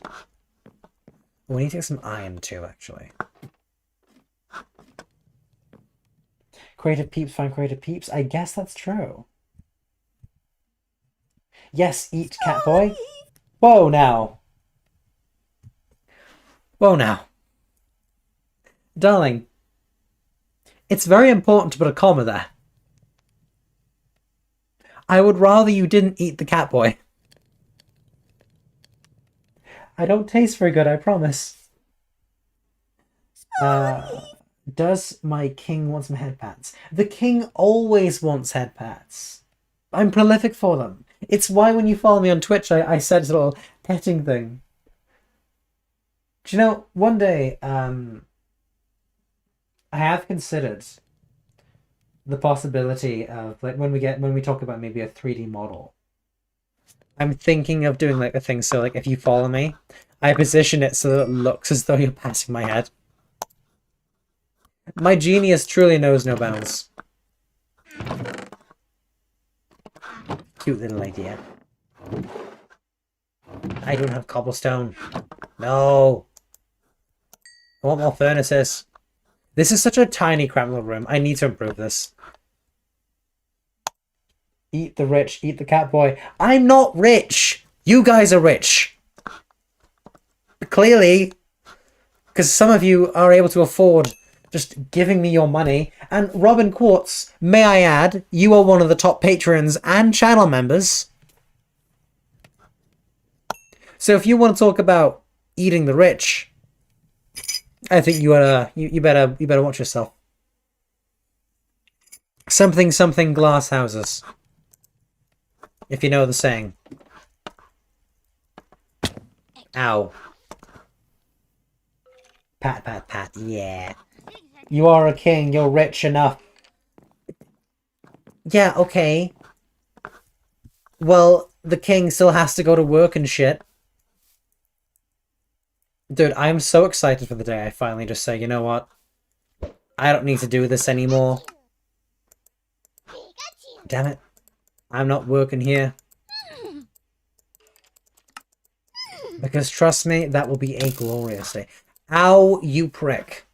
We need to get some iron too, actually. Creative peeps find creative peeps. I guess that's true. Yes, eat cat boy. Whoa now. Whoa now. Darling, it's very important to put a comma there. I would rather you didn't eat the cat boy. I don't taste very good, I promise. Does my king want some head pats? The king always wants head pats. I'm prolific for them. It's why when you follow me on Twitch, I said this little petting thing. Do you know, one day, I have considered the possibility of like when we talk about maybe a 3D model. I'm thinking of doing like a thing so like if you follow me, I position it so that it looks as though you're passing my head. My genius truly knows no bounds. Cute little idea. I don't have cobblestone. No. I want more furnaces. This is such a tiny, cramped little room. I need to improve this. Eat the rich, eat the cat boy. I'm not rich! You guys are rich! Clearly. Because some of you are able to afford just giving me your money. And Robin Quartz, may I add, you are one of the top patrons and channel members. So if you want to talk about eating the rich, I think you better watch yourself. Something glass houses. If you know the saying. Ow. Pat, pat, pat, yeah. You are a king, you're rich enough. Yeah, okay. Well, the king still has to go to work and shit. Dude, I'm so excited for the day I finally just say, you know what? I don't need to do this anymore. Damn it. I'm not working here. Because trust me, that will be a glorious day. Ow, you prick.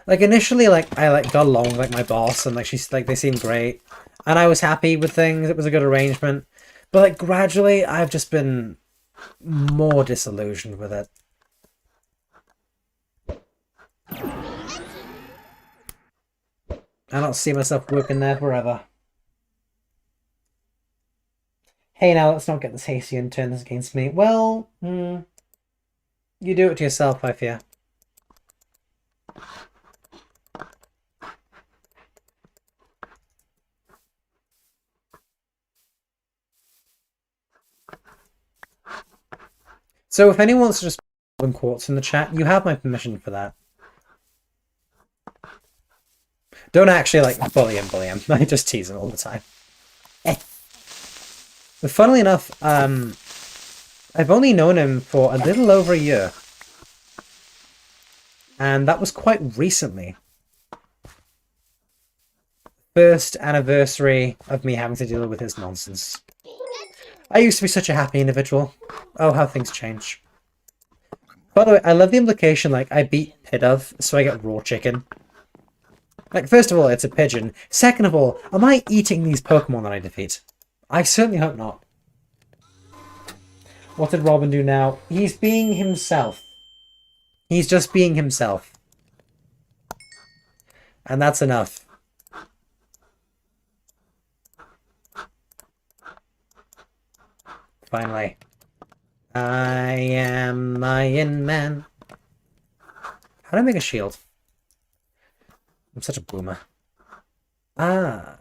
Like, initially, like, I, like, got along with, like, my boss, and, like, she's, like, they seemed great. And I was happy with things, it was a good arrangement. But, like, gradually, I've just been more disillusioned with it. I don't see myself working there forever. Hey, now, let's not get this hasty and turn this against me. Well, you do it to yourself, I fear. So if anyone wants to just put quotes in the chat, you have my permission for that. Don't actually, like, bully him. I just tease him all the time. But funnily enough, I've only known him for a little over a year. And that was quite recently. First anniversary of me having to deal with his nonsense. I used to be such a happy individual. Oh, how things change. By the way, I love the implication, like, I beat Pidove, so I get raw chicken. Like, first of all, it's a pigeon. Second of all, am I eating these Pokemon that I defeat? I certainly hope not. What did Robin do now? He's being himself. He's just being himself. And that's enough. Finally. I am Iron Man. How do I make a shield? I'm such a boomer. Ah.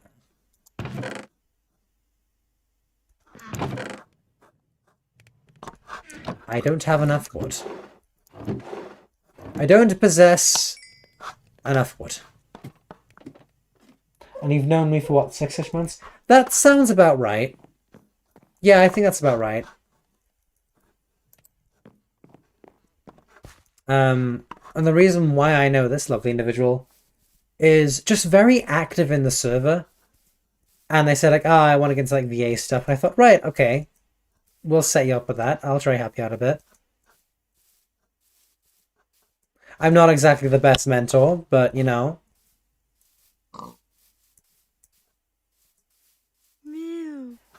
I don't have enough wood. I don't possess enough wood. And you've known me for what, 6-ish months? That sounds about right. Yeah, I think that's about right. And the reason why I know this lovely individual is just very active in the server. And they said, like, I want to get into, like, VA stuff. And I thought, right, okay. We'll set you up with that. I'll try to help you out a bit. I'm not exactly the best mentor, but, you know.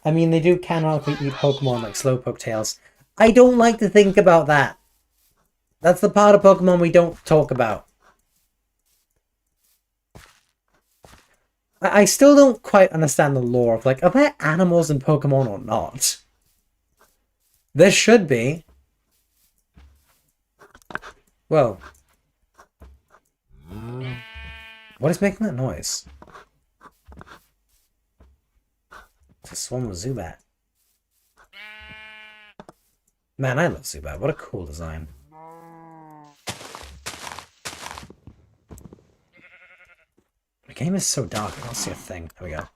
I mean, they do canonically eat Pokemon like Slowpoke tails. I don't like to think about that. That's the part of Pokemon we don't talk about. I still don't quite understand the lore of, like, are there animals in Pokemon or not? There should be. Whoa. What is making that noise? It's a swarm of Zubat. Man, I love Zubat. What a cool design. The game is so dark, I can't see a thing. There we go.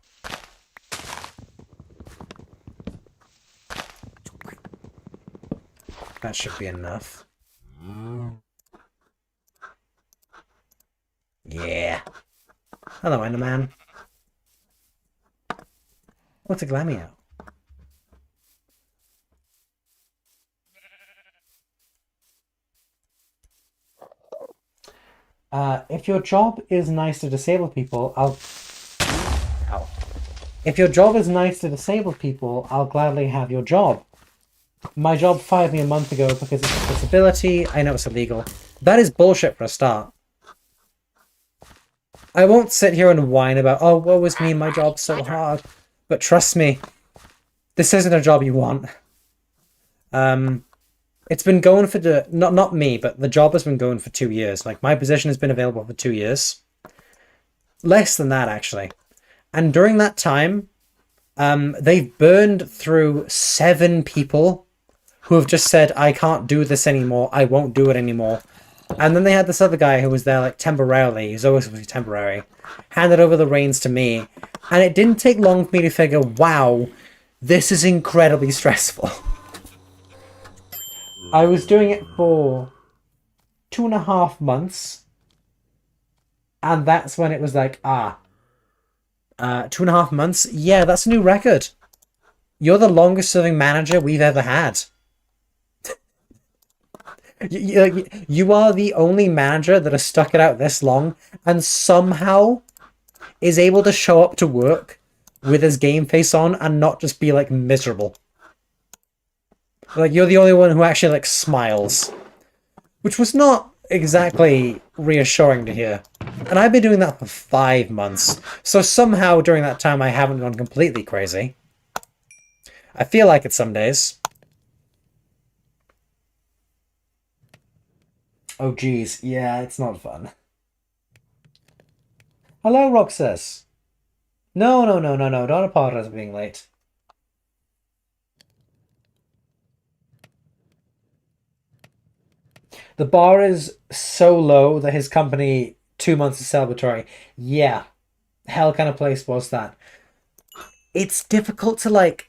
That should be enough. Yeah. Hello, Enderman. What's a Glameow? If your job is nice to disabled people, I'll... Ow. If your job is nice to disabled people, I'll gladly have your job. My job fired me a month ago because it's a disability. I know it's illegal. That is bullshit for a start. I won't sit here and whine about, oh, woe is me, my job's so hard. But trust me, this isn't a job you want. It's been going for not me, but the job has been going for 2 years. Like, my position has been available for 2 years. Less than that, actually. And during that time, they've burned through 7 people who have just said, I can't do this anymore, I won't do it anymore. And then they had this other guy who was there, like, temporarily, he's always supposed to be temporary, handed over the reins to me, and it didn't take long for me to figure, wow, this is incredibly stressful. I was doing it for 2.5 months, and that's when it was like, 2.5 months? Yeah, that's a new record. You're the longest serving manager we've ever had. You are the only manager that has stuck it out this long and somehow is able to show up to work with his game face on and not just be, like, miserable. Like, you're the only one who actually, like, smiles. Which was not exactly reassuring to hear. And I've been doing that for 5 months. So somehow during that time I haven't gone completely crazy. I feel like it some days. Oh geez, yeah, it's not fun. Hello, Roxas. No, don't apologize for being late. The bar is so low that his company, 2 months is celebratory. Yeah. Hell kind of place was that. It's difficult to, like...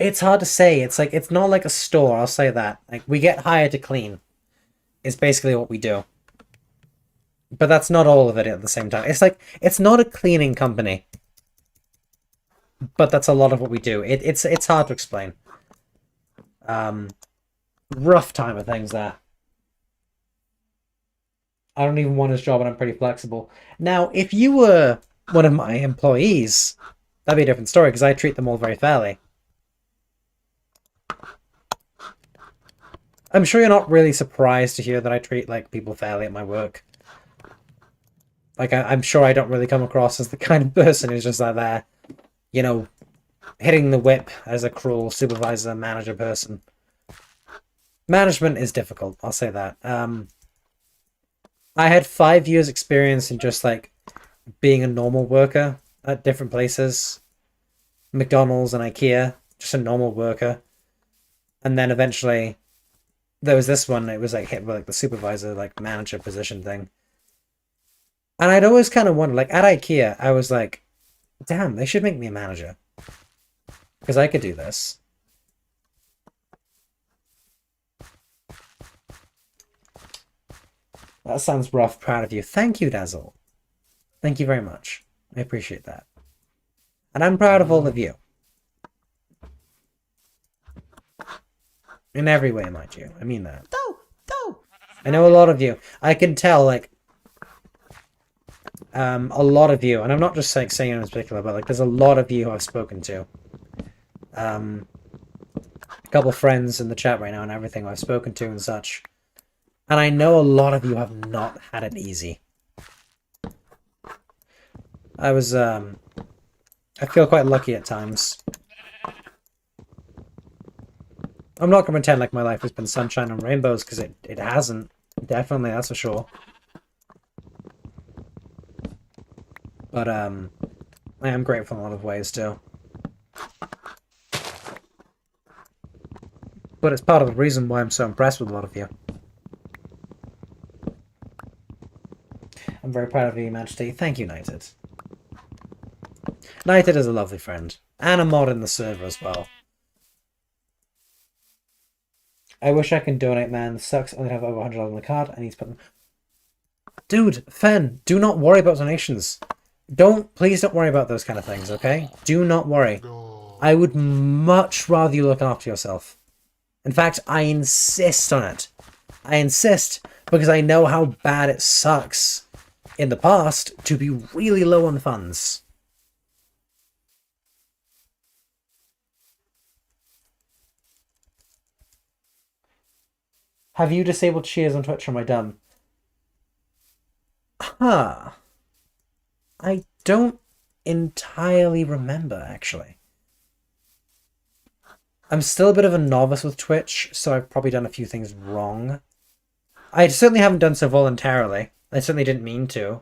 It's hard to say. It's like, it's not like a store, I'll say that. Like, we get hired to clean. Is basically what we do. But that's not all of it at the same time. It's like, it's not a cleaning company. But that's a lot of what we do. It's hard to explain. Rough time of things there. I don't even want his job and I'm pretty flexible. Now, if you were one of my employees, that'd be a different story because I treat them all very fairly. I'm sure you're not really surprised to hear that I treat, like, people fairly at my work. Like, I'm sure I don't really come across as the kind of person who's just like there, you know, hitting the whip as a cruel supervisor, manager person. Management is difficult, I'll say that. I had 5 years experience in just, like, being a normal worker at different places. McDonald's and IKEA, just a normal worker. And then eventually, there was this one, it was, like, hit with, like, the supervisor, like, manager position thing. And I'd always kind of wondered, like, at IKEA, I was like, damn, they should make me a manager. Because I could do this. That sounds rough. Proud of you. Thank you, Dazzle. Thank you very much. I appreciate that. And I'm proud of all of you. In every way, mind you. I mean that. I know a lot of you. I can tell, like, a lot of you, and I'm not just, like, saying it in particular, but, like, there's a lot of you who I've spoken to. A couple friends in the chat right now and everything I've spoken to and such. And I know a lot of you have not had it easy. I feel quite lucky at times. I'm not going to pretend like my life has been sunshine and rainbows, because it hasn't. Definitely, that's for sure. But, I am grateful in a lot of ways, too. But it's part of the reason why I'm so impressed with a lot of you. I'm very proud of you, Majesty. Thank you, Knighted. Knighted is a lovely friend. And a mod in the server as well. I wish I can donate, man. It sucks. I only have over $100 on the card. I need to put them... Dude, Fen, do not worry about donations. Please don't worry about those kind of things, okay? Do not worry. I would much rather you look after yourself. In fact, I insist on it. I insist because I know how bad it sucks in the past to be really low on funds. Have you disabled cheers on Twitch or am I dumb? Huh. I don't entirely remember, actually. I'm still a bit of a novice with Twitch, so I've probably done a few things wrong. I certainly haven't done so voluntarily. I certainly didn't mean to.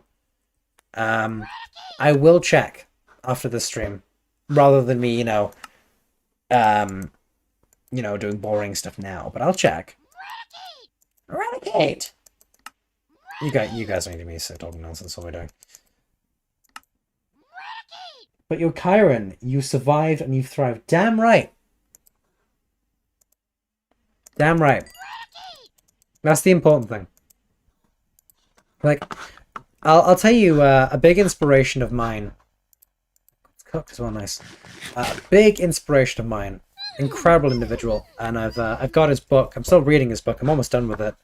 I will check after the stream, rather than me, doing boring stuff now. But I'll check. Eradicate! You guys don't need to be so talking nonsense. What we're doing. But you're Kyran. You survived and you thrived. Damn right. Damn right. That's the important thing. Like, I'll tell you a big inspiration of mine. It's cooked as well, nice. A big inspiration of mine. Incredible individual, and I've got his book. I'm still reading his book. I'm almost done with it.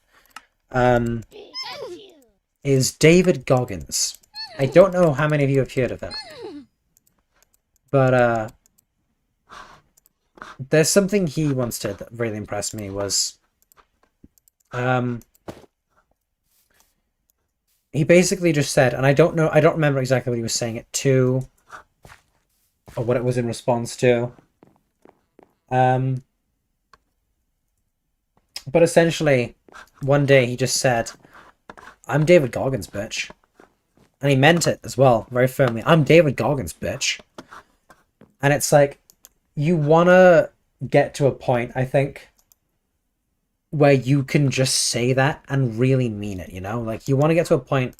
Is David Goggins. I don't know how many of you have heard of him, but there's something he once did that really impressed me. Was he basically just said, and I don't remember exactly what he was saying it to, or what it was in response to. But essentially, one day he just said, "I'm David Goggins, bitch." And he meant it as well, very firmly. "I'm David Goggins, bitch." And it's like, you want to get to a point, I think, where you can just say that and really mean it, Like, you want to get to a point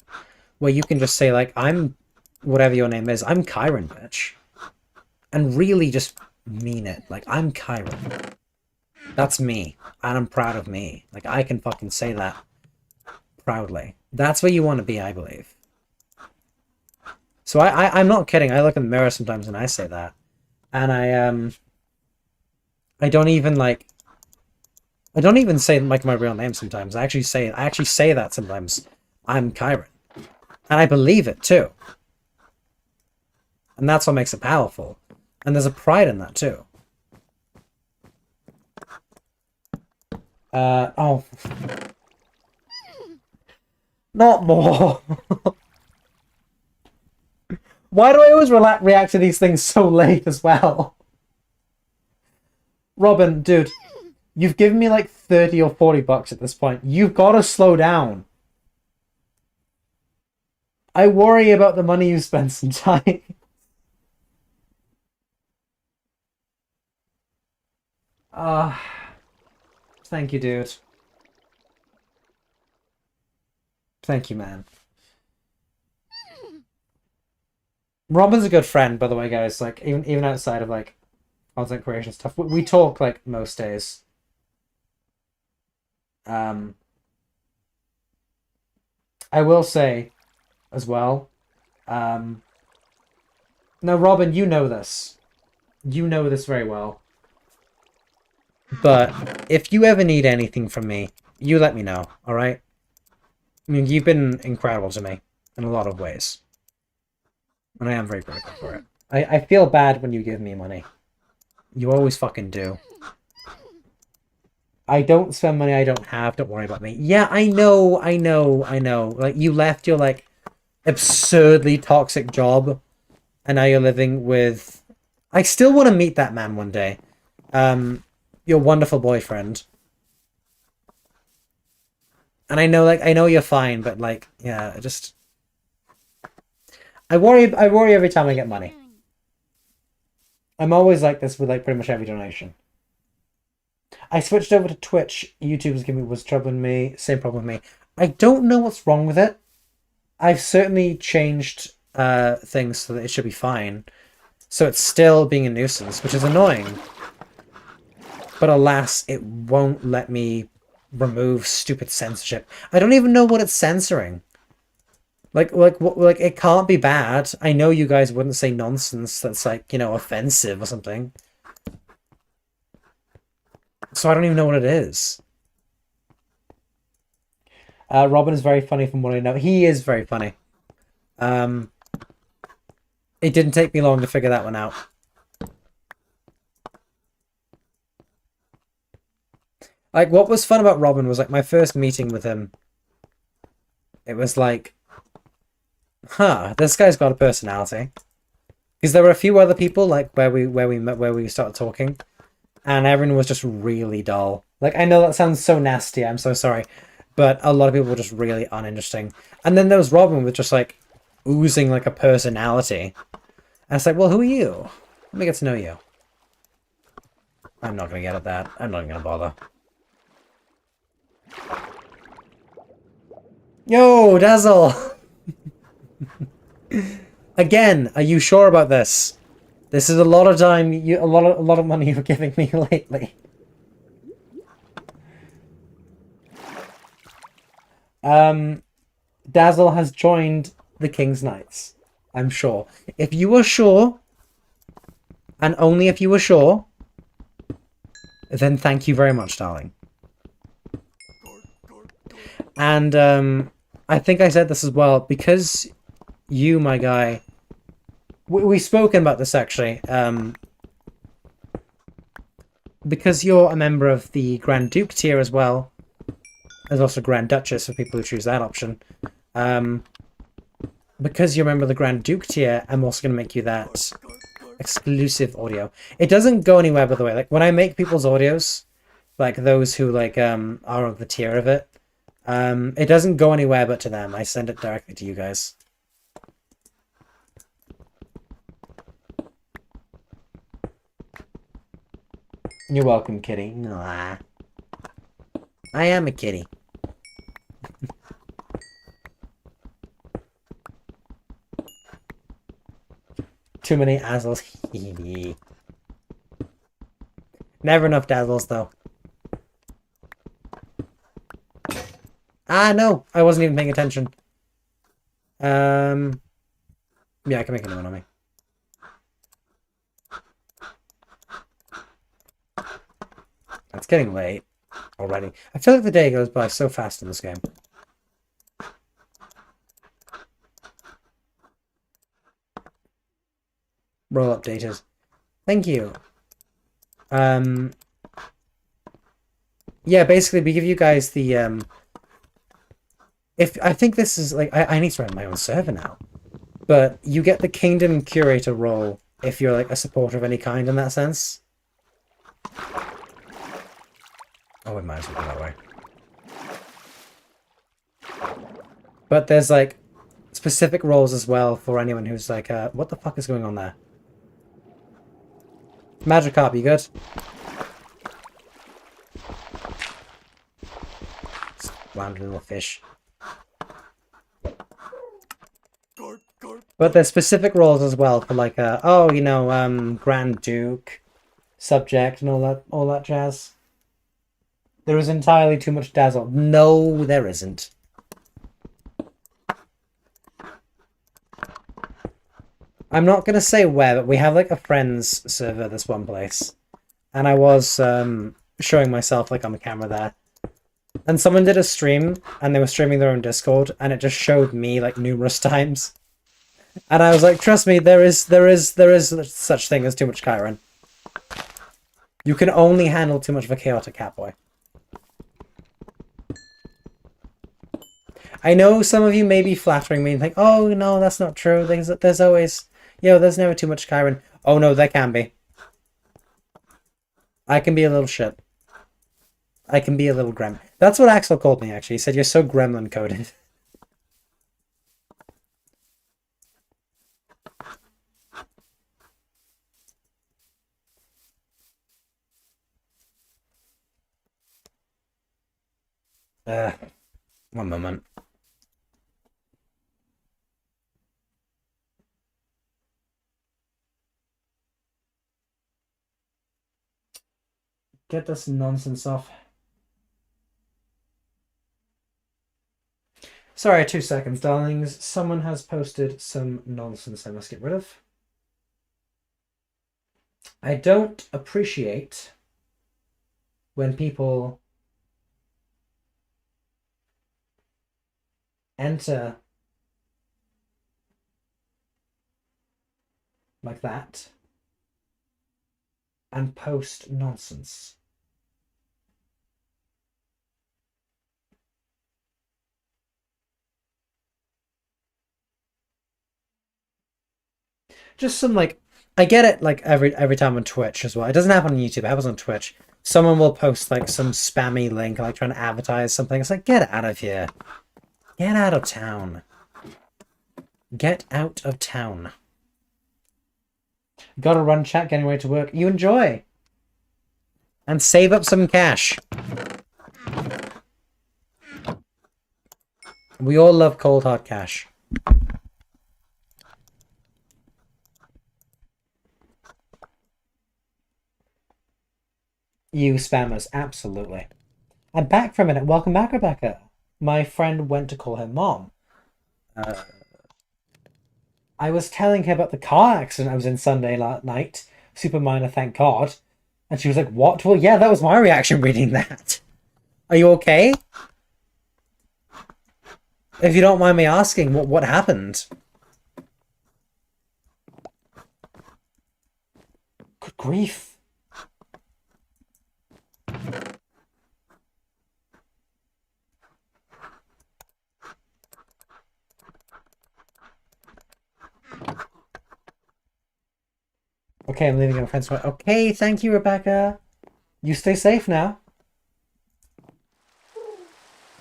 where you can just say, like, "I'm whatever your name is, I'm Kyran, bitch." And really just mean it. Like, "I'm Kyran. That's me. And I'm proud of me." Like, I can fucking say that proudly. That's where you want to be, I believe. So I'm not kidding. I look in the mirror sometimes and I say that. And I don't even say like my real name sometimes. I actually say that sometimes. "I'm Kyran." And I believe it too. And that's what makes it powerful. And there's a pride in that too. Oh. Not more. Why do I always react to these things so late as well? Robin, dude, you've given me like 30 or 40 bucks at this point. You've got to slow down. I worry about the money you spend sometimes. Thank you, dude. Thank you, man. Robin's a good friend, by the way, guys. Like, even outside of like content creation stuff, we talk like most days. I will say, as well. Now, Robin, you know this. You know this very well. But if you ever need anything from me, you let me know, alright? I mean, you've been incredible to me in a lot of ways. And I am very grateful for it. I feel bad when you give me money. You always fucking do. I don't spend money I don't have, don't worry about me. Yeah, I know. Like, you left your, like, absurdly toxic job, and now you're living with... I still want to meet that man one day. Your wonderful boyfriend. And I know you're fine, but like, yeah, I worry every time I get money. I'm always like this with like pretty much every donation. I switched over to Twitch. YouTube was troubling me. Same problem with me. I don't know what's wrong with it. I've certainly changed things so that it should be fine. So it's still being a nuisance, which is annoying. But alas, it won't let me remove stupid censorship. I don't even know what it's censoring. Like it can't be bad. I know you guys wouldn't say nonsense that's like, offensive or something. So I don't even know what it is. Robin is very funny from what I know. He is very funny. Um, it didn't take me long to figure that one out. Like, what was fun about Robin was, like, my first meeting with him. It was like, huh, this guy's got a personality. Because there were a few other people, like, where we met, where we started talking, and everyone was just really dull. Like, I know that sounds so nasty, I'm so sorry, but a lot of people were just really uninteresting. And then there was Robin with just, like, oozing, like, a personality. And it's like, well, who are you? Let me get to know you. I'm not gonna get at that. I'm not gonna bother. Yo, Dazzle! Again, are you sure about this? This is a lot of time, a lot of money you're giving me lately. Dazzle has joined the King's Knights. I'm sure. If you were sure, and only if you were sure, then thank you very much, darling. And I think I said this as well, because you, my guy, we've spoken about this actually. Because you're a member of the Grand Duke tier as well. There's also Grand Duchess for people who choose that option. Because you're a member of the Grand Duke tier, I'm also going to make you that exclusive audio. It doesn't go anywhere, by the way. Like, when I make people's audios, like those who like are of the tier of it, it doesn't go anywhere but to them. I send it directly to you guys. You're welcome, kitty. Nah. I am a kitty. Too many Dazzles. Never enough Dazzles, though. Ah, no! I wasn't even paying attention. Yeah, I can make a new one on me. It's getting late already. I feel like the day goes by so fast in this game. Roll updated. Thank you. Yeah, basically we give you guys the if I think this is like I need to run my own server now. But you get the Kingdom Curator role if you're like a supporter of any kind in that sense. Oh, it might as well go that way. But there's like specific roles as well for anyone who's like, what the fuck is going on there? Magikarp, you good? Round little fish. But there's specific roles as well for like, oh, you know, Grand Duke, subject, and all that jazz. There is entirely too much Dazzle. No, there isn't. I'm not gonna say where, but we have like a friends server, this one place, and I was showing myself like on the camera there, and someone did a stream, and they were streaming their own Discord, and it just showed me like numerous times, and I was like, trust me, there is such thing as too much Kyran. You can only handle too much of a chaotic Catboy. I know some of you may be flattering me and think, oh, no, that's not true. There's always, there's never too much Kyran. Oh, no, there can be. I can be a little shit. I can be a little grem. That's what Axel called me, actually. He said, you're so gremlin-coded. One moment. Get this nonsense off. Sorry, 2 seconds, darlings. Someone has posted some nonsense I must get rid of. I don't appreciate when people enter like that and post nonsense. Just some like, I get it like every time on Twitch as well. It doesn't happen on YouTube, it happens on Twitch. Someone will post like some spammy link like trying to advertise something. It's like, get out of here. Get out of town. Get out of town. Gotta run, chat, getting ready to work. You enjoy. And save up some cash. We all love cold hard cash. You spammers, absolutely. I'm back for a minute. Welcome back, Rebecca. My friend went to call her mom. I was telling her about the car accident I was in Sunday night. Super minor, thank God. And she was like, what? Well, yeah, that was my reaction reading that. Are you okay? If you don't mind me asking, what happened? Good grief. Okay, I'm leaving my friends. Okay, thank you, Rebecca. You stay safe now.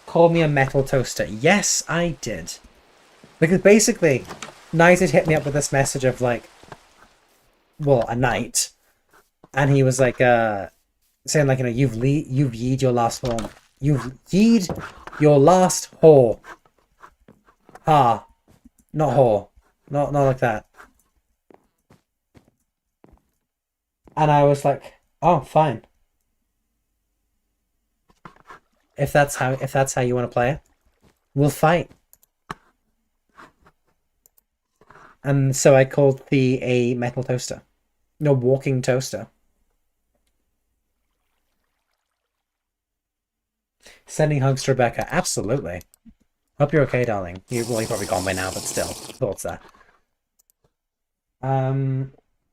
Call me a metal toaster. Yes, I did. Because basically, Knight had hit me up with this message of like, well, a knight, and he was like, saying like, you know, you've yeed your last whore. You've yeed your last whore. Ha, not whore, not like that. And I was like, oh, fine. If that's how you want to play it, we'll fight. And so I called the a metal toaster. No, walking toaster. Sending hugs to Rebecca. Absolutely. Hope you're okay, darling. You're probably gone by now, but still. Thoughts there.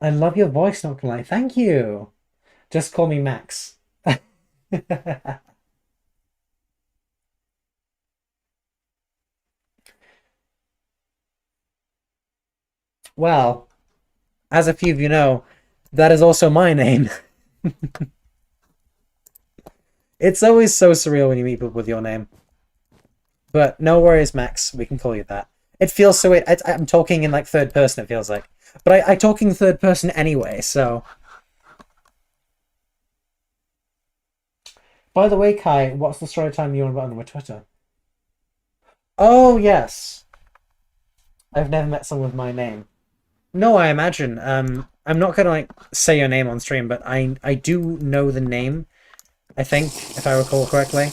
I love your voice, not gonna lie. Thank you. Just call me Max. Well, as a few of you know, that is also my name. It's always so surreal when you meet people with your name. But no worries, Max. We can call you that. It feels so weird. I'm talking in like third person, it feels like. But I talk in third person anyway, so... By the way, Kai, what's the story time you want about on my Twitter? Oh, yes. I've never met someone with my name. No, I imagine. I'm not gonna like say your name on stream, but I do know the name. I think, if I recall correctly.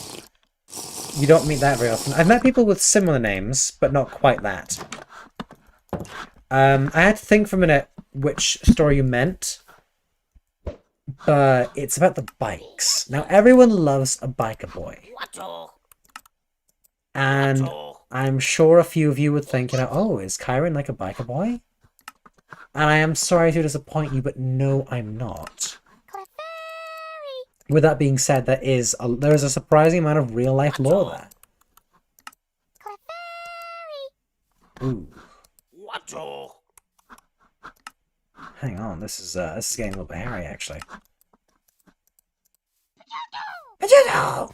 You don't meet that very often. I've met people with similar names, but not quite that. I had to think for a minute which story you meant, but it's about the bikes. Now, everyone loves a biker boy. And I'm sure a few of you would think, you know, oh, is Kyran like a biker boy? And I am sorry to disappoint you, but no, I'm not. With that being said, there is a surprising amount of real-life lore there. Ooh. Hang on, this is getting a little bit hairy, actually. Potato!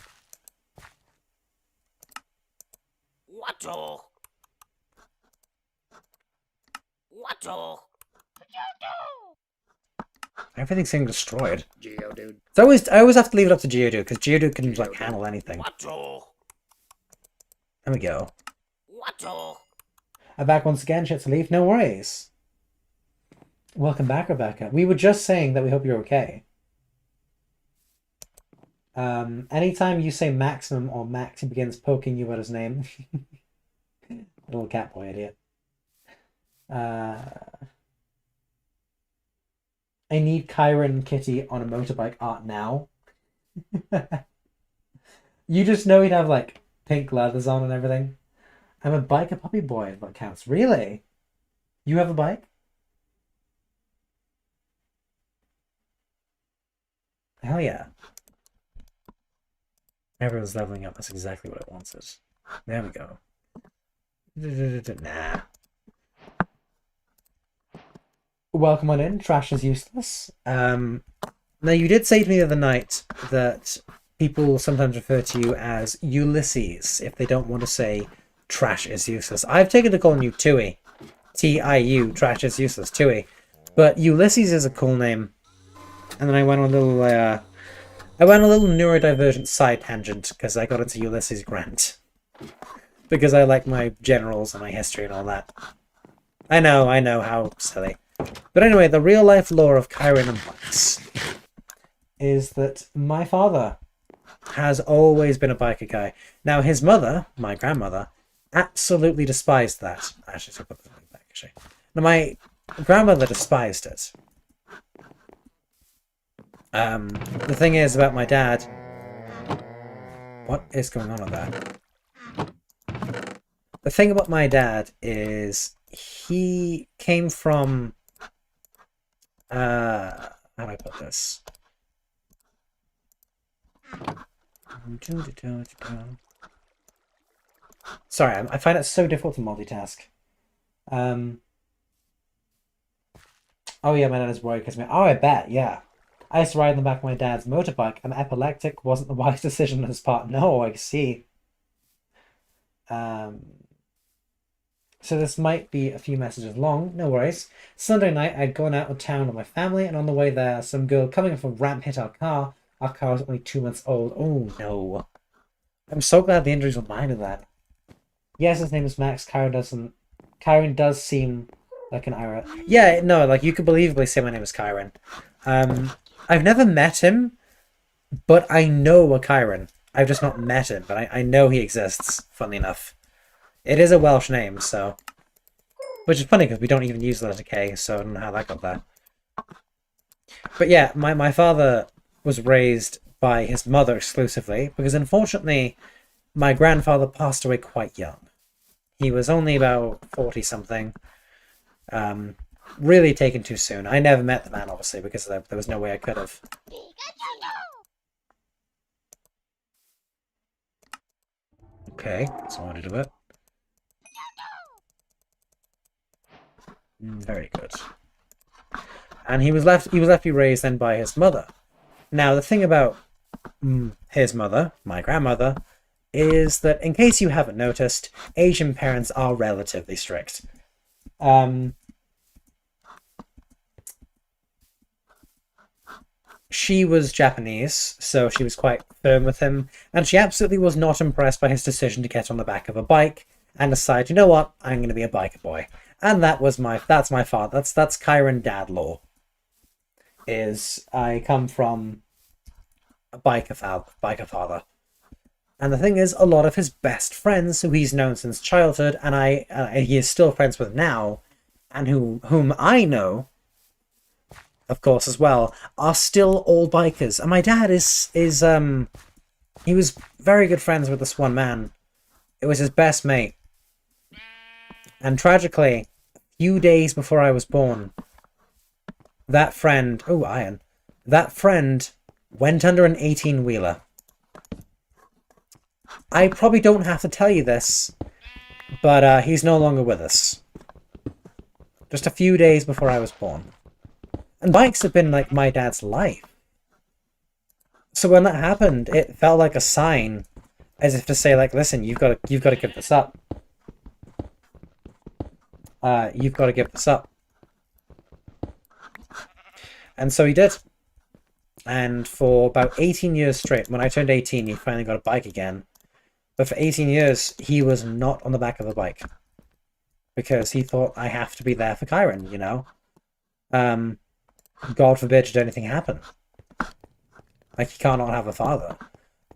Everything's getting destroyed. Geodude. I always have to leave it up to Geodude, because Geodude can like handle anything. There we go. I'm back once again, shit to leave. No worries. Welcome back, Rebecca. We were just saying that we hope you're okay. Anytime you say maximum or Max, he begins poking you at his name. Little cat boy idiot. I need Kyran Kitty on a motorbike art now. You just know he'd have like pink leathers on and everything. I'm a biker puppy boy, if that counts. Really? You have a bike? Hell yeah. Everyone's leveling up. That's exactly what I wanted. There we go. Nah. Welcome on in. Trash is useless. Now, you did say to me the other night that people sometimes refer to you as Ulysses if they don't want to say trash is useless. I've taken to calling you Tui. T-I-U, trash is useless, Tui. But Ulysses is a cool name. And then I went on a little, neurodivergent side tangent because I got into Ulysses Grant. Because I like my generals and my history and all that. I know, how silly. But anyway, the real-life lore of Kyran and bikes is that my father has always been a biker guy. Now, his mother, my grandmother, absolutely despised that. Actually, so put that back, actually. Now, my grandmother despised it. The thing is about my dad... What is going on with that? The thing about my dad is he came from... how do I put this? Sorry, I find it so difficult to multitask. Oh yeah, my dad is worried because I bet, yeah. I used to ride in the back of my dad's motorbike. I'm epileptic. Wasn't the wise decision on his part. No, I see. So this might be a few messages long. No worries. Sunday night, I'd gone out of town with my family, and on the way there, some girl coming off a ramp hit our car. Our car was only 2 months old. Oh no. I'm so glad the injuries were minor then. Yes, his name is Max. Kyran does seem like an Ira. Yeah, no, like you could believably say my name is Kyran. I've never met him, but I know a Kyran. I've just not met him, but I know he exists, funnily enough. It is a Welsh name, so... Which is funny, because we don't even use the letter K, so I don't know how that got there. But yeah, my father was raised by his mother exclusively, because unfortunately, my grandfather passed away quite young. He was only about 40-something. Really taken too soon. I never met the man, obviously, because there was no way I could have. Okay, that's all I do it. Very good. And he was left to be raised then by his mother. Now, the thing about his mother, my grandmother, is that, in case you haven't noticed, Asian parents are relatively strict. She was Japanese, so she was quite firm with him, and she absolutely was not impressed by his decision to get on the back of a bike and decide, you know what, I'm going to be a biker boy. And that's my father. That's Kyran dad law. I come from a biker father. And the thing is, a lot of his best friends, who he's known since childhood, and he is still friends with now, and whom I know, of course, as well, are still all bikers. And my dad he was very good friends with this one man. It was his best mate. And tragically, a few days before I was born, that friend went under an 18-wheeler. I probably don't have to tell you this, but he's no longer with us. Just a few days before I was born. And bikes have been like my dad's life. So when that happened, it felt like a sign, as if to say, like, listen, you've got to give this up. You've got to give this up. And so he did. And for about 18 years straight, when I turned 18, he finally got a bike again. But for 18 years, he was not on the back of a bike. Because he thought, I have to be there for Kyran, you know? God forbid should anything happen. Like, he can't not have a father.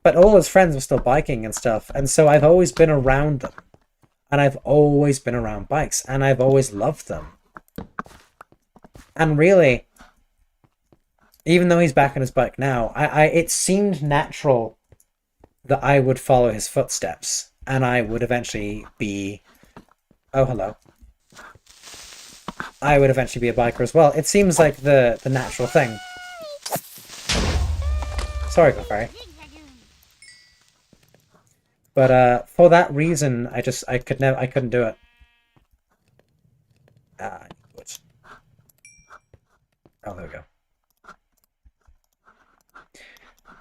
But all his friends were still biking and stuff, and so I've always been around them. And I've always been around bikes, and I've always loved them. And really, even though he's back on his bike now, it seemed natural that I would follow his footsteps. and I would eventually be... Oh, hello. I would eventually be a biker as well. It seems like the natural thing. Sorry, Clefairy. But for that reason, I couldn't do it. Oh, there we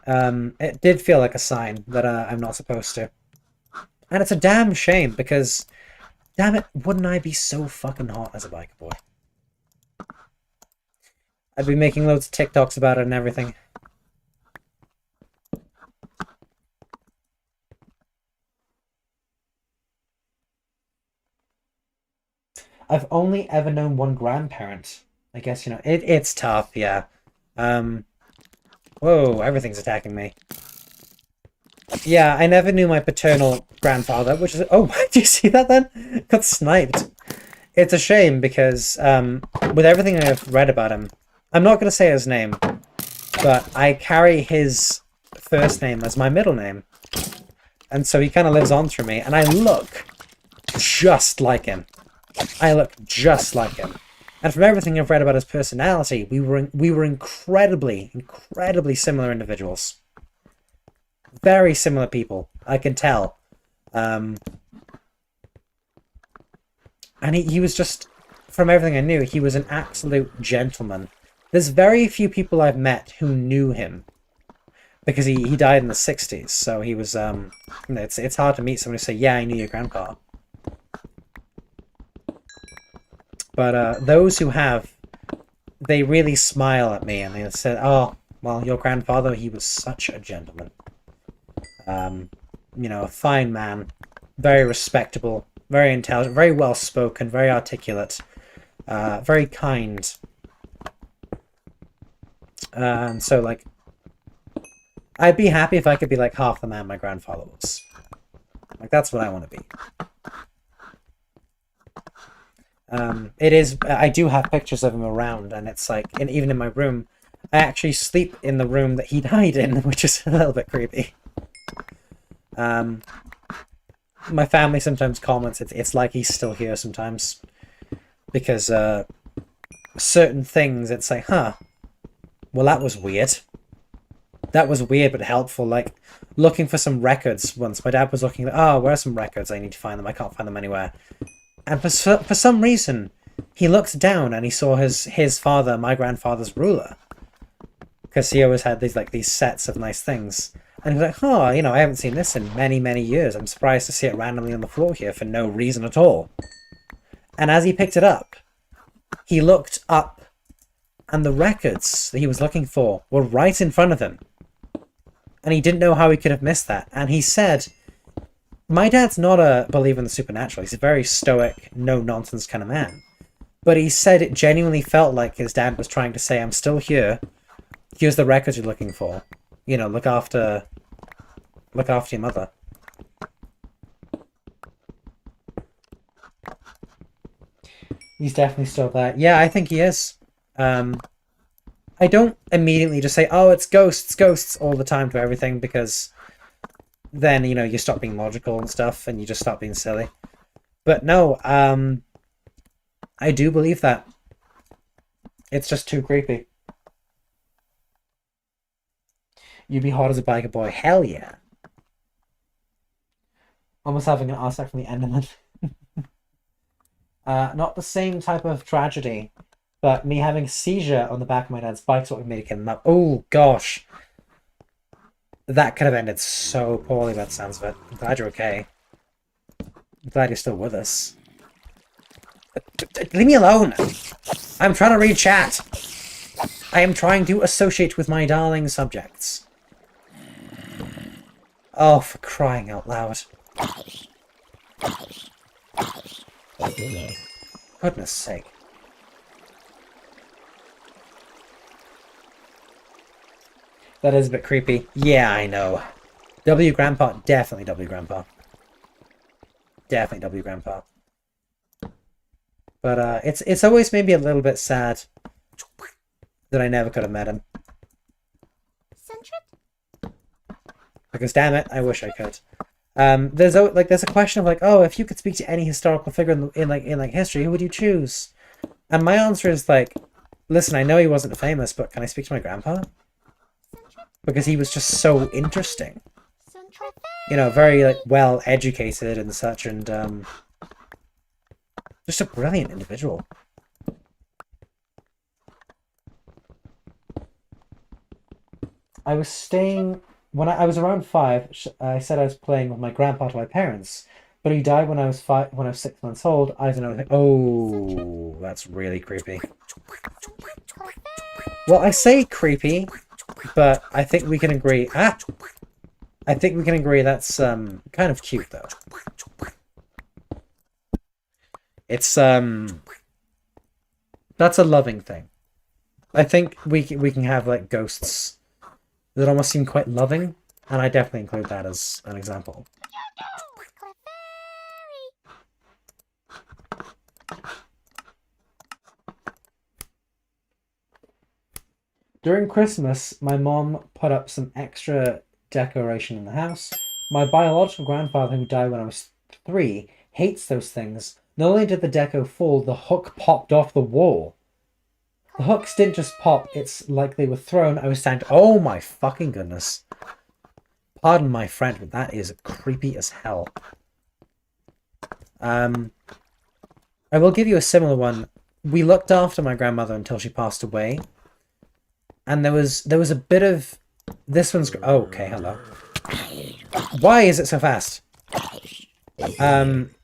go. It did feel like a sign that I'm not supposed to. And it's a damn shame, because, damn it, wouldn't I be so fucking hot as a biker boy? I'd be making loads of TikToks about it and everything. I've only ever known one grandparent. I guess, you know, it's tough, yeah. Whoa, everything's attacking me. Yeah, I never knew my paternal grandfather, which is... Oh, do you see that then? Got sniped. It's a shame because, with everything I've read about him, I'm not going to say his name, but I carry his first name as my middle name. And so he kind of lives on through me, and I look just like him. I look just like him. And from everything I've read about his personality, we were incredibly similar individuals. Very similar people, I can tell. And he was just, from everything I knew, he was an absolute gentleman. There's very few people I've met who knew him. Because he died in the 60s, so he was, you know, it's hard to meet someone who say, yeah, I knew your grandpa. But those who have, they really smile at me and they said, oh, well, your grandfather, he was such a gentleman. You know, a fine man, very respectable, very intelligent, very well spoken, very articulate, very kind. So, like, I'd be happy if I could be like half the man my grandfather was. Like, that's what I want to be. I do have pictures of him around, and it's like, and even in my room, I actually sleep in the room that he died in, which is a little bit creepy. My family sometimes comments it's like he's still here sometimes, because certain things, it's like, huh, well, that was weird. That was weird but helpful. Like, looking for some records once. My dad was looking at, oh, where are some records? I need to find them. I can't find them anywhere. And for some reason, he looked down and he saw his father, my grandfather's ruler. Because he always had these sets of nice things. And he was like, oh, you know, I haven't seen this in many, many years. I'm surprised to see it randomly on the floor here for no reason at all. And as he picked it up, he looked up, and the records that he was looking for were right in front of him. And he didn't know how he could have missed that. And he said, my dad's not a believer in the supernatural. He's a very stoic, no-nonsense kind of man. But he said it genuinely felt like his dad was trying to say, I'm still here. Here's the records you're looking for. You know, look after your mother. He's definitely still there. Yeah, I think he is. I don't immediately just say, oh, it's ghosts all the time to everything, because then, you know, you stop being logical and stuff, and you just stop being silly. But no, I do believe that. It's just too creepy. You'd be hot as a biker boy. Hell yeah. Almost having an Arsac from the Enderman. Not the same type of tragedy, but me having a seizure on the back of my dad's bike is what made it kill him up. Oh, gosh. That could have ended so poorly by the sounds of it. I'm glad you're okay. I'm glad you're still with us. Leave me alone! I'm trying to read chat! I am trying to associate with my darling subjects. Oh, for crying out loud. Goodness sake. That is a bit creepy. Yeah, I know. W Grandpa. Definitely W Grandpa. Definitely W Grandpa. But it's always made me a little bit sad that I never could have met him. Because damn it, I wish I could. There's a question of like, oh, if you could speak to any historical figure in history, who would you choose? And my answer is like, listen, I know he wasn't famous, but can I speak to my grandpa? Because he was just so interesting. You know, very like well educated and such, and just a brilliant individual. I was staying when I was around 5. I said I was playing with my grandpa to my parents, but he died when I was 5. When I was 6 months old. I don't know. Like, oh, that's really creepy. Well, I say creepy, but I think we can agree. I think we can agree that's kind of cute though. It's that's a loving thing. I think we can have like ghosts that almost seem quite loving, and I definitely include that as an example. During Christmas, my mom put up some extra decoration in the house. My biological grandfather, who died when I was 3, hates those things. Not only did the deco fall, the hook popped off the wall. The hooks didn't just pop, it's like they were thrown. I was saying, oh my fucking goodness. Pardon my French, but that is creepy as hell. I will give you a similar one. We looked after my grandmother until she passed away. And there was a bit of... This one's... Oh, okay, hello. Why is it so fast? I'm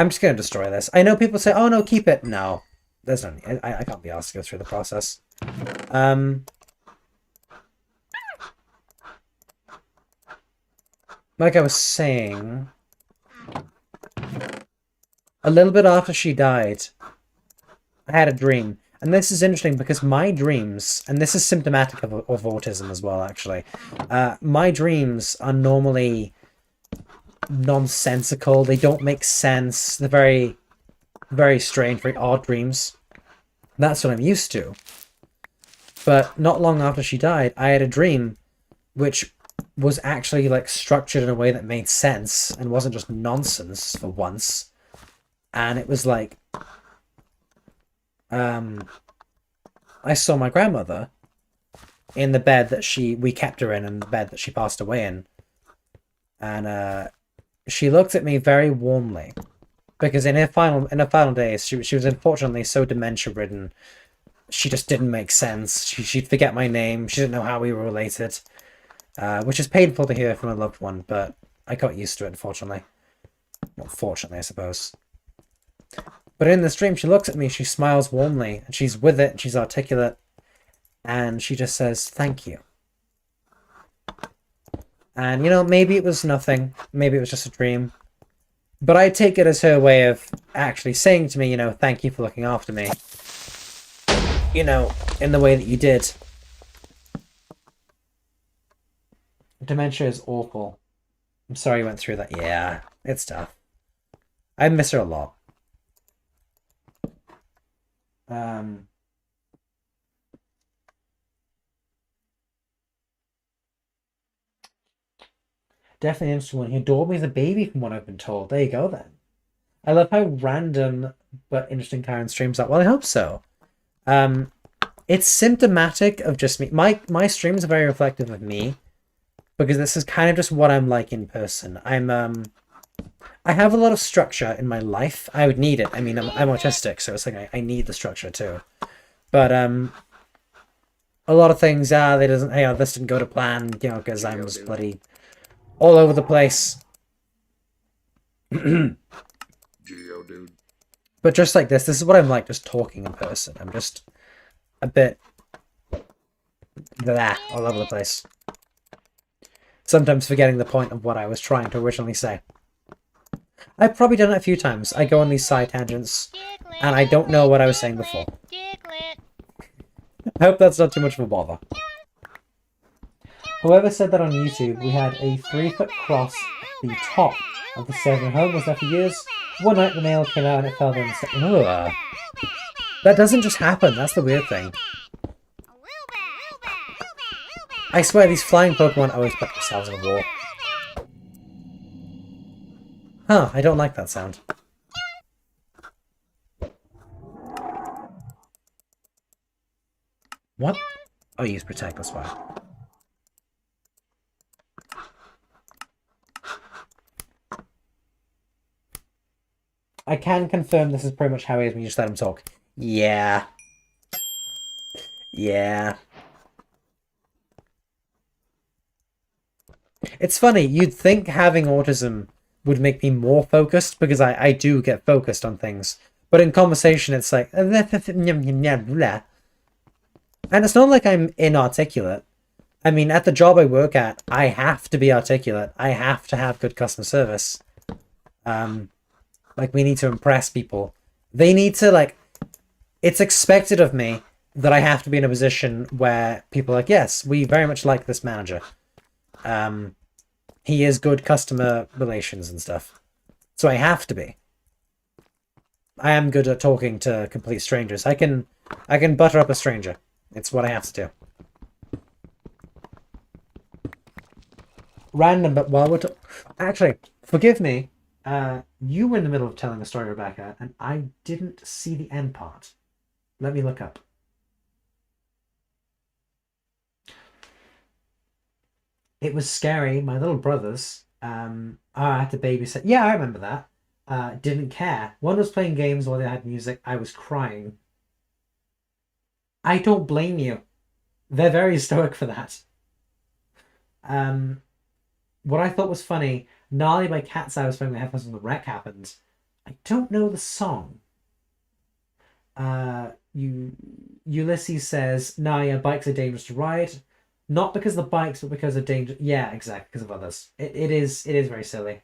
just going to destroy this. I know people say, oh no, keep it. No. There's no need. I can't be asked to go through the process. Like I was saying... A little bit after she died, I had a dream. And this is interesting because my dreams, and this is symptomatic of autism as well, actually. My dreams are normally nonsensical. They don't make sense. They're very, very strange, very odd dreams. That's what I'm used to. But not long after she died, I had a dream which was actually like structured in a way that made sense and wasn't just nonsense for once. And it was like, I saw my grandmother in the bed that we kept her in, and the bed that she passed away in. And she looked at me very warmly, because in her final days, she was unfortunately so dementia-ridden. She just didn't make sense. She'd forget my name. She didn't know how we were related, which is painful to hear from a loved one, but I got used to it, unfortunately. Well, fortunately, I suppose. But in this dream, she looks at me, she smiles warmly, and she's with it, and she's articulate, and she just says, thank you. And, you know, maybe it was nothing, maybe it was just a dream, but I take it as her way of actually saying to me, you know, thank you for looking after me, you know, in the way that you did. Dementia is awful. I'm sorry you went through that. Yeah, it's tough. I miss her a lot. Definitely an interesting one. He adored me as a baby, from what I've been told. There you go, then. I love how random but interesting Kyran streams are. Well, I hope so. It's symptomatic of just me. My streams are very reflective of me, because this is kind of just what I'm like in person. I have a lot of structure in my life. I would need it. I mean, I'm autistic, so it's like I need the structure too. But a lot of things they doesn't. Hey, this didn't go to plan, you know, because I'm just bloody all over the place. But just like this is what I'm like, just talking in person. I'm just a bit all over the place. Sometimes forgetting the point of what I was trying to originally say. I've probably done it a few times. I go on these side tangents, and I don't know what I was saying before. I hope that's not too much of a bother. Whoever said that on YouTube, we had a 3-foot cross at the top of the stairs in home, was there for years. One night the nail came out and it fell down the stairs. That doesn't just happen, that's the weird thing. I swear these flying Pokemon always put themselves in a war. Huh, I don't like that sound. What? Oh, use Protect, that's why. I can confirm this is pretty much how he is when you just let him talk. Yeah. Yeah. It's funny, you'd think having autism would make me more focused, because I do get focused on things. But in conversation, it's like... And it's not like I'm inarticulate. I mean, at the job I work at, I have to be articulate. I have to have good customer service. Like, we need to impress people. They need to, like... It's expected of me that I have to be in a position where people are like, yes, we very much like this manager. He is good customer relations and stuff. So I have to be. I am good at talking to complete strangers. I can butter up a stranger. It's what I have to do. Random, but while we're actually, forgive me. You were in the middle of telling a story, Rebecca, and I didn't see the end part. Let me look up. It was scary. My little brothers, I had to babysit. Yeah, I remember that. Didn't care. One was playing games while they had music. I was crying. I don't blame you. They're very stoic for that. What I thought was funny, Gnarly by Cat's Eye was playing my headphones when the wreck happened. I don't know the song. Ulysses says, nah, yeah, bikes are dangerous to ride. Not because of the bikes, but because of danger. Yeah, exactly, because of others. It is very silly.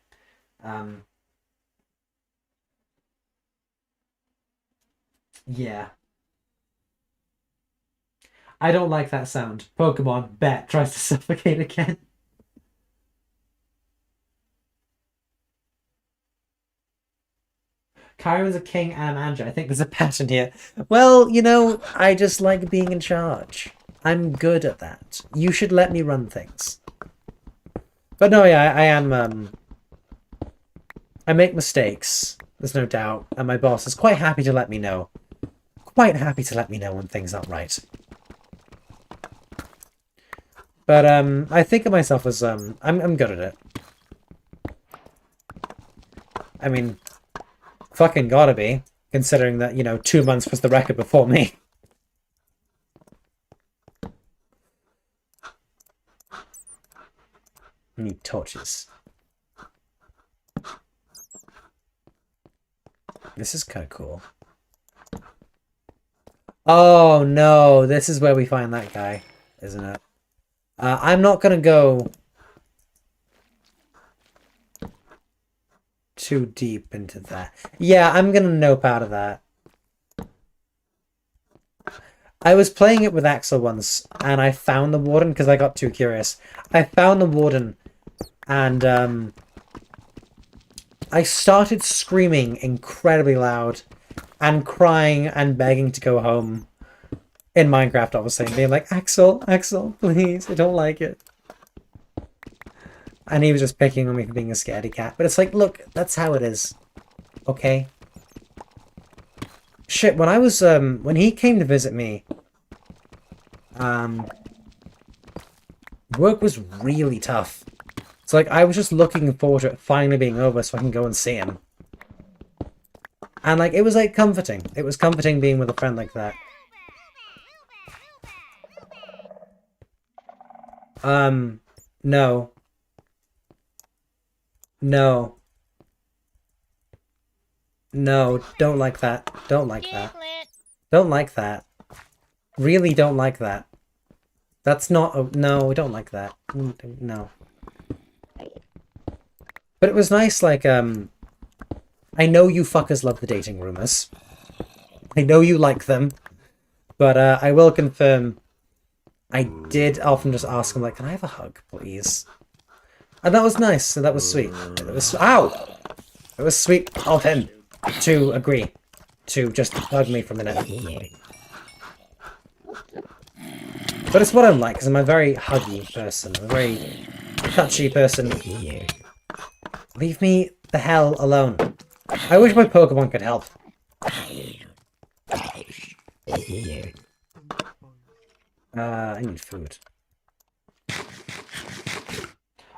Yeah. I don't like that sound. Pokemon, bet, tries to suffocate again. Kyran's a king and a manager. I think there's a pattern here. Well, you know, I just like being in charge. I'm good at that. You should let me run things. But no, yeah, I am, I make mistakes, there's no doubt, and my boss is quite happy to let me know. Quite happy to let me know when things aren't right. But, I think of myself as, I'm good at it. I mean, fucking gotta be, considering that, you know, 2 months was the record before me. I need torches. This is kind of cool. Oh no, this is where we find that guy, isn't it? I'm not gonna go too deep into that. Yeah, I'm gonna nope out of that. I was playing it with Axel once, and I found the warden because I got too curious. I found the warden, and I started screaming incredibly loud, and crying and begging to go home. In Minecraft, obviously, and being like, Axel, Axel, please, I don't like it. And he was just picking on me for being a scaredy cat. But it's like, look, that's how it is. Okay? Shit, when I was, when he came to visit me, work was really tough. So, like, I was just looking forward to it finally being over so I can go and see him. And, like, it was, like, comforting. It was comforting being with a friend like that. No. No. No, don't like that. Don't like that. Don't like that. Really don't like that. That's not a... No, don't like that. No. But it was nice, like, I know you fuckers love the dating rumors. I know you like them. But, I will confirm... I did often just ask him, like, can I have a hug, please? And that was nice, and that was sweet. It was, ow! It was sweet of him to agree to just hug me for a minute. But it's what I'm like, because I'm a very huggy person. I'm a very touchy person. Leave me the hell alone. I wish my Pokemon could help. I need food.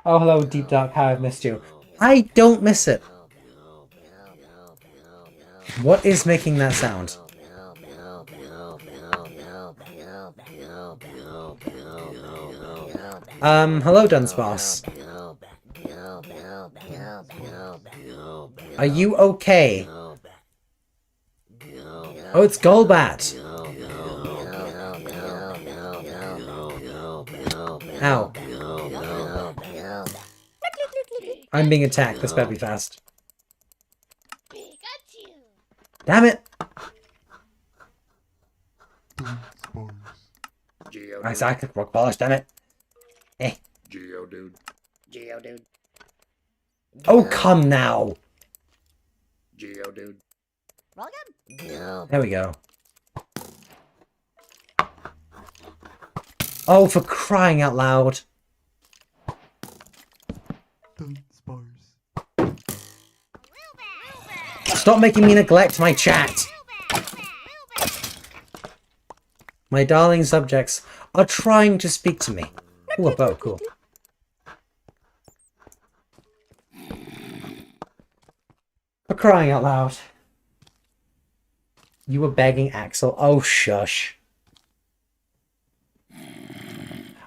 Oh, hello, Deep Dark. How I've missed you. I don't miss it. What is making that sound? Hello, Dunsparce. Are you okay? Oh, it's Golbat. Ow. I'm being attacked. This better be fast. Damn it! I sacked rock polish, damn it. Eh. Geodude. Oh, come now! Geodude. There we go. Oh, for crying out loud. Stop making me neglect my chat! My darling subjects are trying to speak to me. Ooh, a bow, cool. For crying out loud. You were begging Axel. Oh, shush.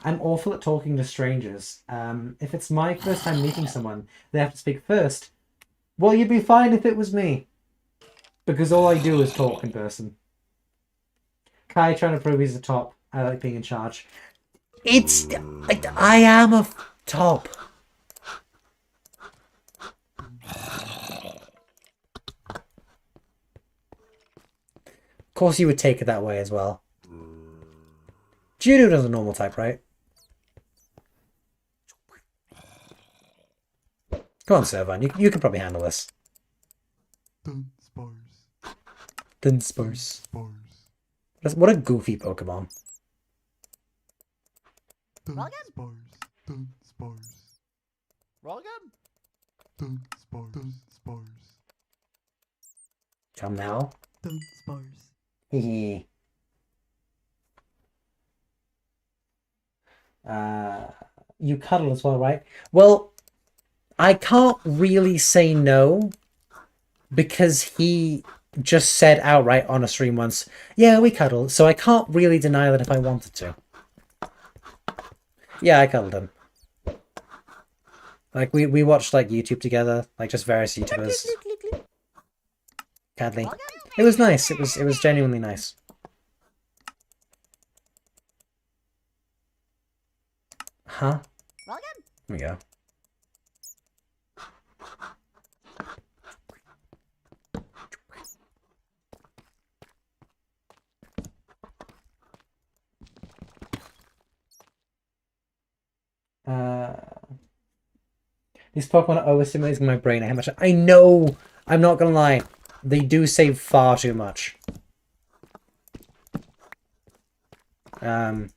I'm awful at talking to strangers. If it's my first time meeting someone, they have to speak first. Well, you'd be fine if it was me. Because all I do is talk in person. Kai trying to prove he's a top. I like being in charge. I am a top. Of course you would take it that way as well. Geodude is a normal type, right? Come on, Servan. You can probably handle this. Dunsparce. What a goofy Pokemon. Come now. Hehe. You cuddle as well, right? Well, I can't really say no because he just said outright on a stream once, yeah, we cuddle, so I can't really deny that if I wanted to. Yeah, I cuddled him. Like, we watched, like, YouTube together, like, just various YouTubers. Cuddly. It was nice, it was genuinely nice. Huh? Here we go. These Pokemon are overstimulating my brain. How much I know. I'm not gonna lie. They do say far too much. I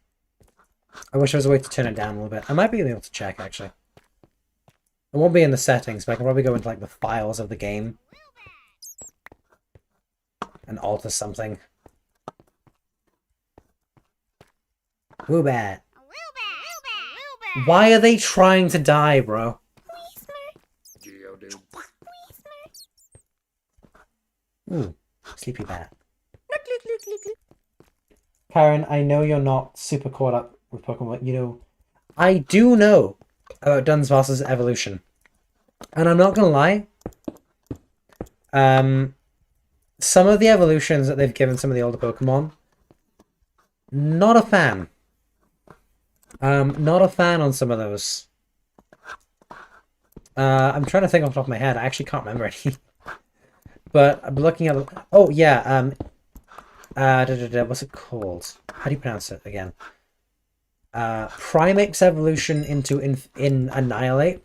wish there was a way to turn it down a little bit. I might be able to check actually. It won't be in the settings, but I can probably go into like the files of the game and alter something. Woobat. Why are they trying to die, bro? Ooh, sleepy bat. Karen, I know you're not super caught up with Pokemon, but you know, I do know about Dunsparce's evolution. And I'm not gonna lie, some of the evolutions that they've given some of the older Pokemon, not a fan. Not a fan on some of those. I'm trying to think off the top of my head. I actually can't remember any. But I'm looking at... Oh, yeah, what's it called? How do you pronounce it again? Primate's evolution into Annihilate.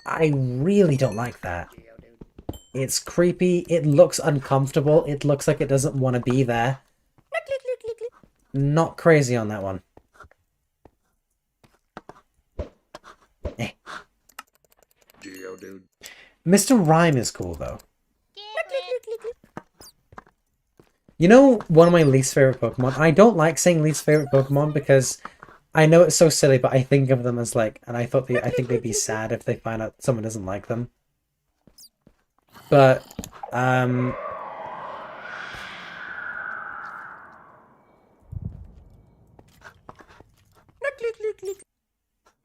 I really don't like that. It's creepy. It looks uncomfortable. It looks like it doesn't want to be there. not crazy on that one. Eh. Geodude. Mr. Rhyme is cool, though. You know, one of my least favorite Pokemon? I don't like saying least favorite Pokemon because I know it's so silly, but I think of them as like, and I think they'd be sad if they find out someone doesn't like them. But,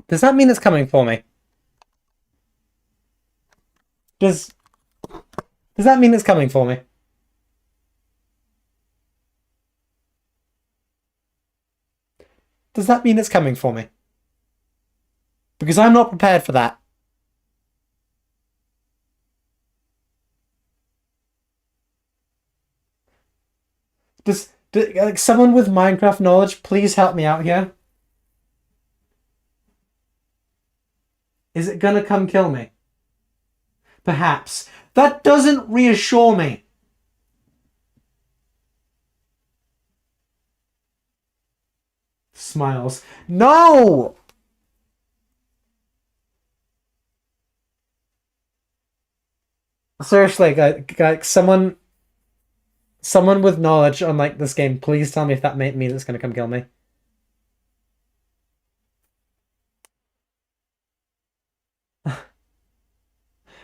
does that mean it's coming for me? Does that mean it's coming for me? Does that mean it's coming for me? Because I'm not prepared for that. Like, someone with Minecraft knowledge, please help me out here. Is it gonna come kill me? Perhaps. That doesn't reassure me. Smiles. No! Seriously, like someone with knowledge on like this game, please tell me if that means it's gonna come kill me.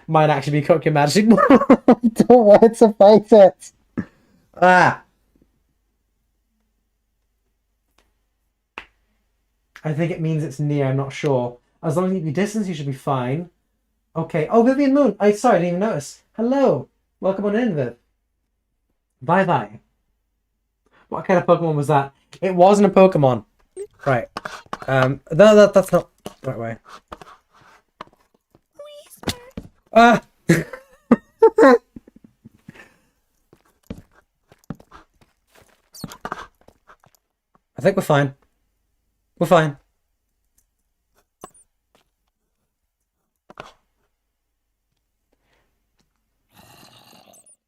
Might actually be Cookie Magic. I don't want to fight it. Ah. I think it means it's near, I'm not sure. As long as you keep your distance, you should be fine. Okay. Oh, Vivian Moon. Sorry, I didn't even notice. Hello. Welcome on in, Viv. Bye-bye. What kind of Pokemon was that? It wasn't a Pokemon. Right. No, that's not the right way. Ah! I think we're fine. We're fine.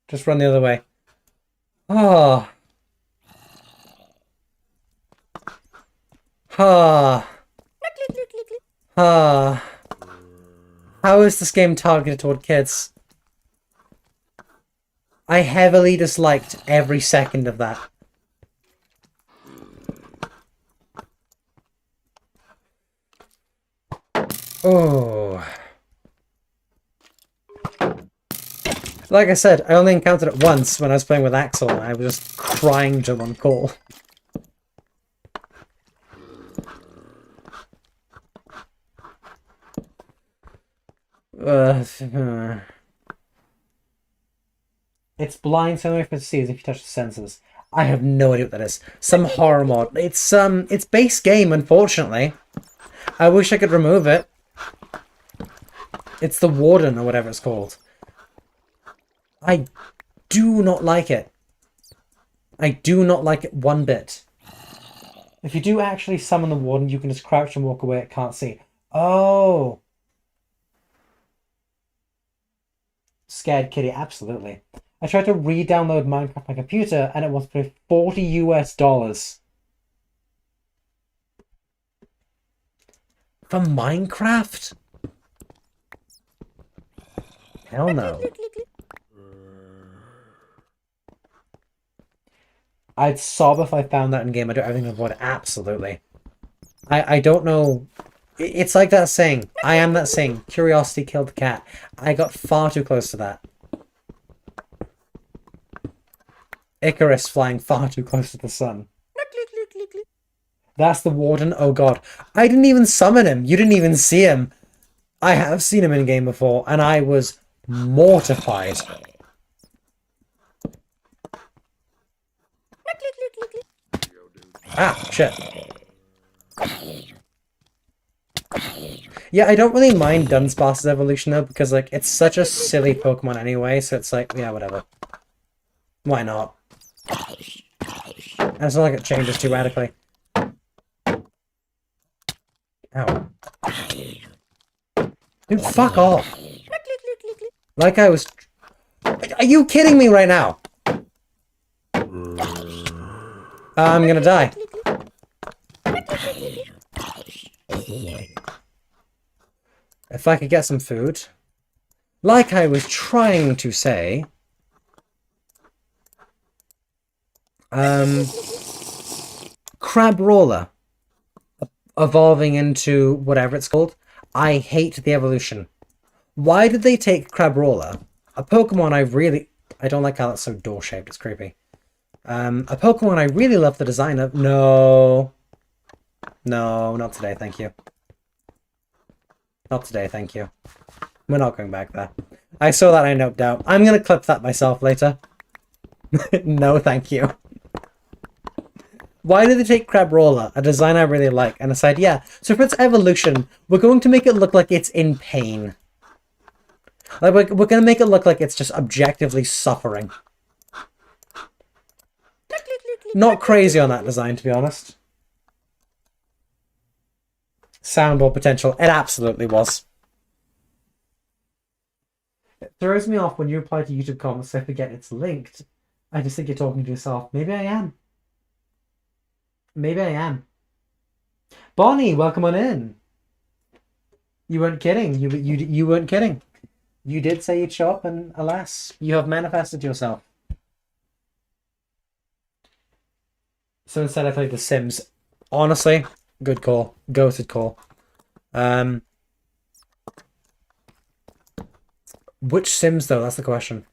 Just run the other way. Oh. Ah. Ah. How is this game targeted toward kids? I heavily disliked every second of that. Oh. Like I said, I only encountered it once when I was playing with Axel, and I was just crying to one call. It's blind, so only if it sees if you touch the sensors. I have no idea what that is. Some horror mod. It's base game, unfortunately. I wish I could remove it. It's the Warden, or whatever it's called. I do not like it. I do not like it one bit. If you do actually summon the Warden, you can just crouch and walk away, it can't see. Oh! Scared Kitty, absolutely. I tried to re-download Minecraft on my computer, and it was for $40 US. For Minecraft? Hell no. I'd sob if I found that in game. I do everything to avoid it. Absolutely. I don't know. It's like that saying. I am that saying. Curiosity killed the cat. I got far too close to that. Icarus flying far too close to the sun. That's the Warden? Oh god. I didn't even summon him. You didn't even see him. I have seen him in game before, and I was mortified. Ah, shit. Yeah, I don't really mind Dunsparce's evolution though, because like it's such a silly Pokemon anyway, so it's like, yeah, whatever. Why not? And it's not like it changes too radically. Ow. Dude, fuck off. Like I was... Are you kidding me right now? I'm gonna die. If I could get some food. Like I was trying to say... Crab Roller. Evolving into whatever it's called. I hate the evolution. Why did they take Crab Roller? A Pokemon I don't like how that's so door-shaped, it's creepy. A Pokemon I really love the design of... No. No, not today, thank you. Not today, thank you. We're not going back there. I saw that, I noped out. I'm gonna clip that myself later. No, thank you. Why did they take Crab Roller, a design I really like, and decide, yeah, so for its evolution, we're going to make it look like it's in pain. Like, we're going to make it look like it's just objectively suffering. Not crazy on that design, to be honest. Soundboard potential. It absolutely was. It throws me off when you reply to YouTube comments, I forget it's linked. I just think you're talking to yourself. Maybe I am. Maybe I am. Bonnie, welcome on in. You weren't kidding. You weren't kidding. You did say you'd show up, and alas, you have manifested yourself. So instead I played The Sims. Honestly, good call. Goated call. Which Sims though? That's the question.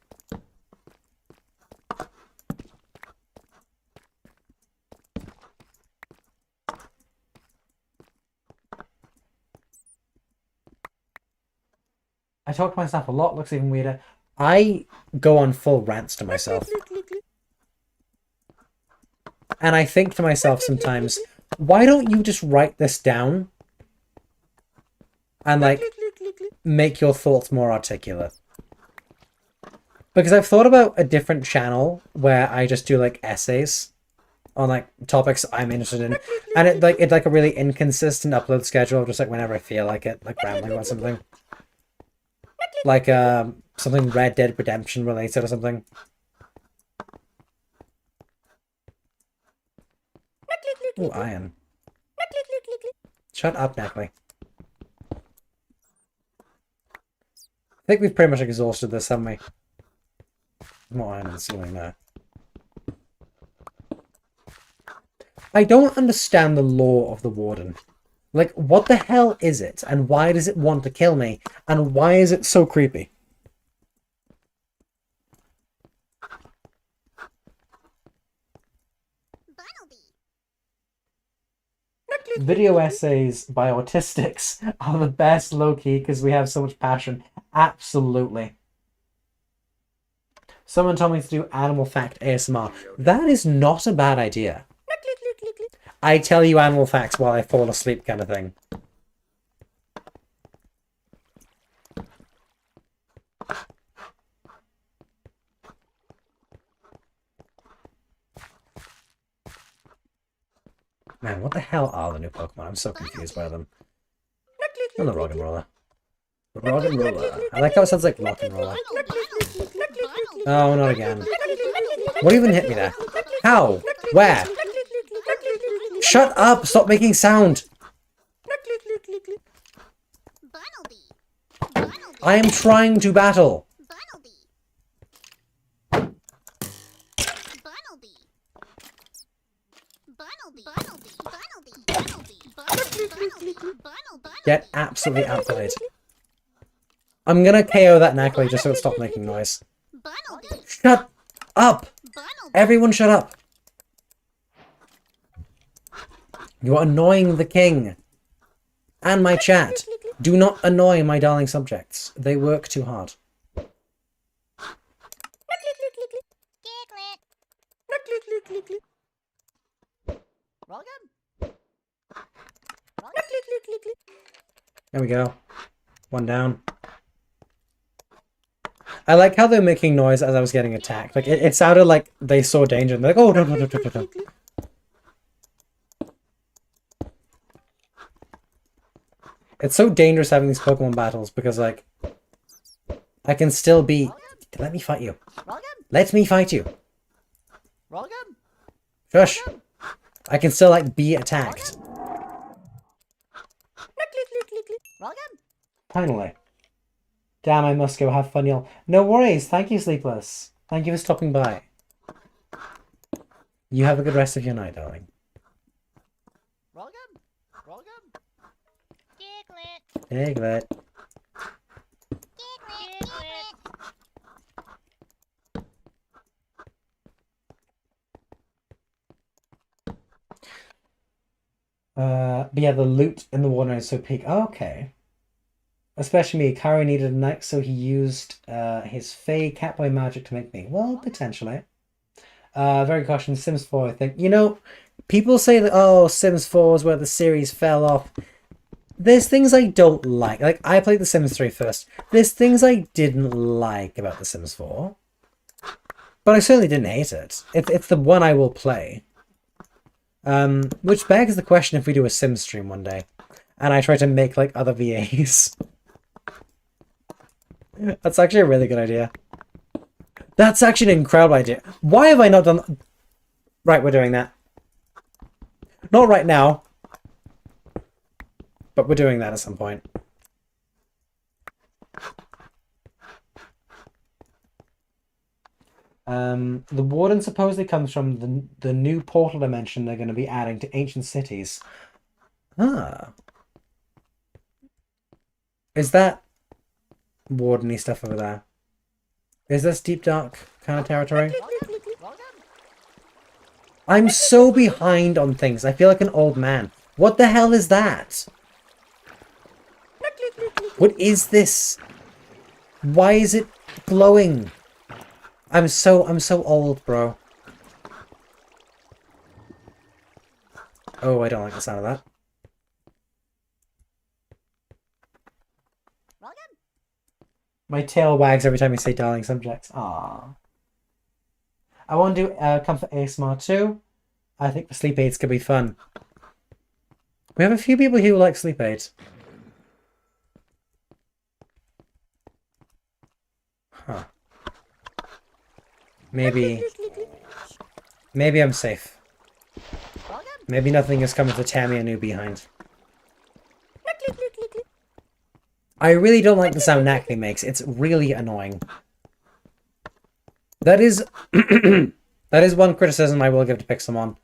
I talk to myself a lot, looks even weirder. I go on full rants to myself. And I think to myself sometimes, why don't you just write this down? And like, make your thoughts more articulate. Because I've thought about a different channel where I just do like essays on like topics I'm interested in. And it's like a really inconsistent upload schedule, just like whenever I feel like it, like rambling about something. Like something Red Dead Redemption related or something. Ooh, iron. Shut up, Neckley. I think we've pretty much exhausted this, haven't we? More iron on the ceiling there. I don't understand the lore of the Warden. Like, what the hell is it? And why does it want to kill me? And why is it so creepy? Video essays by autistics are the best low-key because we have so much passion. Absolutely. Someone told me to do Animal Fact ASMR. That is not a bad idea. I tell you animal facts while I fall asleep kind of thing. Man, what the hell are the new Pokemon? I'm so confused by them. And the Rock and Roller. Rock and Roller. I like how it sounds like Rock and Roller. Oh, not again. What even hit me there? How? Where? Shut up! Stop making sound! I am trying to battle! Get absolutely outplayed. I'm gonna KO that Knackley just so it stops making noise. Shut up! Everyone shut up! You are annoying the king. And my chat. Do not annoy my darling subjects. They work too hard. There we go. One down. I like how they're making noise as I was getting attacked. Like it sounded like they saw danger and they're like, oh, no, no, no, no, no, no. It's so dangerous having these Pokemon battles because, like, I can still be... Let me fight you. Let me fight you. Shush. I can still, like, be attacked. Finally. Damn, I must go. Have fun, y'all. No worries. Thank you, Sleepless. Thank you for stopping by. You have a good rest of your night, darling. Roll again. Roll again. Diglett. But yeah, the loot in the water is so peak. Oh, okay. Especially me. Kyran needed a knight, so he used his Fey Catboy magic to make me. Well, potentially. Very question. Sims 4, I think. You know, people say that, oh, Sims 4 is where the series fell off. There's things I don't like. Like, I played The Sims 3 first. There's things I didn't like about The Sims 4. But I certainly didn't hate it. It's the one I will play. Which begs the question if we do a Sims stream one day. And I try to make, like, other VAs. That's actually a really good idea. That's actually an incredible idea. Why have I not done... Right, we're doing that. Not right now. But we're doing that at some point. The warden supposedly comes from the new portal dimension they're going to be adding to ancient cities. Ah. Is that warden-y stuff over there? Is this deep dark kind of territory? I'm so behind on things. I feel like an old man. What the hell is that? What is this? Why is it glowing? I'm so old, bro. Oh, I don't like the sound of that. My tail wags every time you say darling subjects. Aww. I want to do Comfort ASMR too. I think the sleep aids could be fun. We have a few people who like sleep aids. Huh. Maybe I'm safe. Maybe nothing is coming to tear me a new behind. I really don't like the sound Knackley makes. It's really annoying. That is that is one criticism I will give to Pixelmon,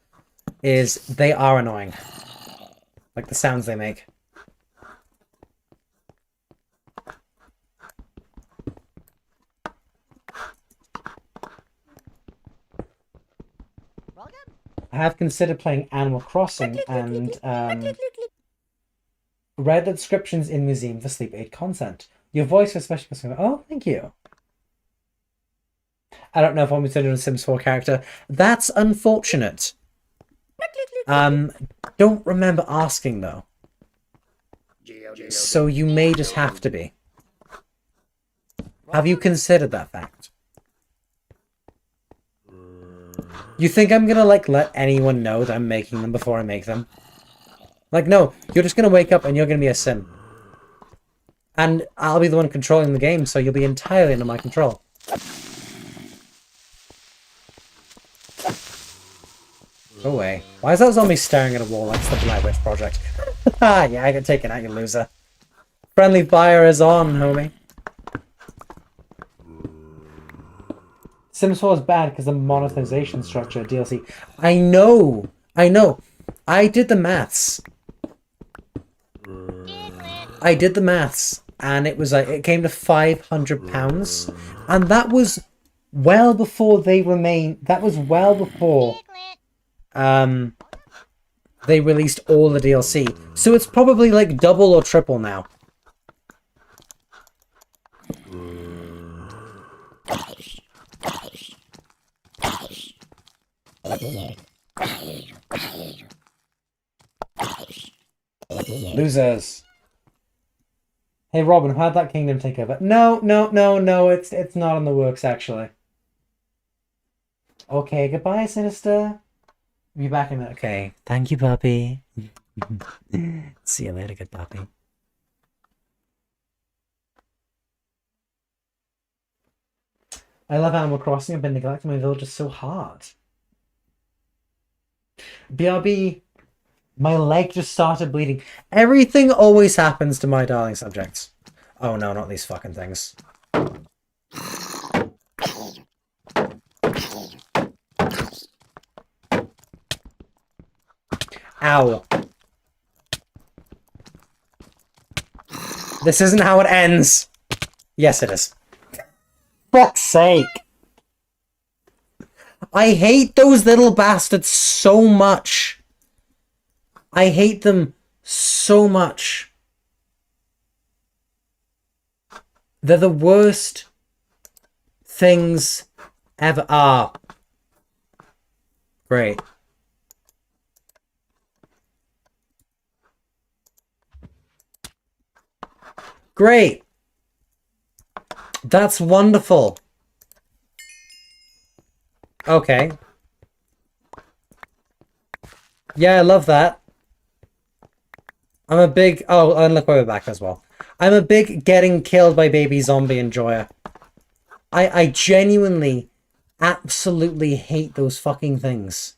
is they are annoying. Like the sounds they make. I have considered playing Animal Crossing and read the descriptions in Museum for sleep aid content. Your voice especially was oh, thank you. I don't know if I'm considered a Sims 4 character. That's unfortunate. Don't remember asking though. So you may just have to be. Have you considered that fact? You think I'm gonna, like, let anyone know that I'm making them before I make them? Like, no. You're just gonna wake up and you're gonna be a sim. And I'll be the one controlling the game, so you'll be entirely under my control. Go away. Why is that zombie staring at a wall? That's the Blair Witch Project. Ah, yeah, I got taken out, you loser. Friendly fire is on, homie. Sims 4 is bad because the monetization structure of DLC. I know! I did the maths. And it was like, it came to £500. And that was well before they they released all the DLC. So it's probably like double or triple now. Losers. Hey Robin, how'd that kingdom take over? No, it's not in the works actually. Okay, goodbye, Sinister. Be back in a minute. Okay, thank you, puppy. See you later, good puppy. I love Animal Crossing. I've been neglecting my village so hard. BRB, my leg just started bleeding. Everything always happens to my darling subjects. Oh no, not these fucking things. Ow. This isn't how it ends. Yes, it is. Fuck's sake. I hate those little bastards so much. I hate them so much. They're the worst things ever. Ah. Great. Great. That's wonderful. Okay. Yeah, I love that. I'm a big... Oh, and look where we're back as well. I'm a big getting killed by baby zombie enjoyer. I genuinely, absolutely hate those fucking things.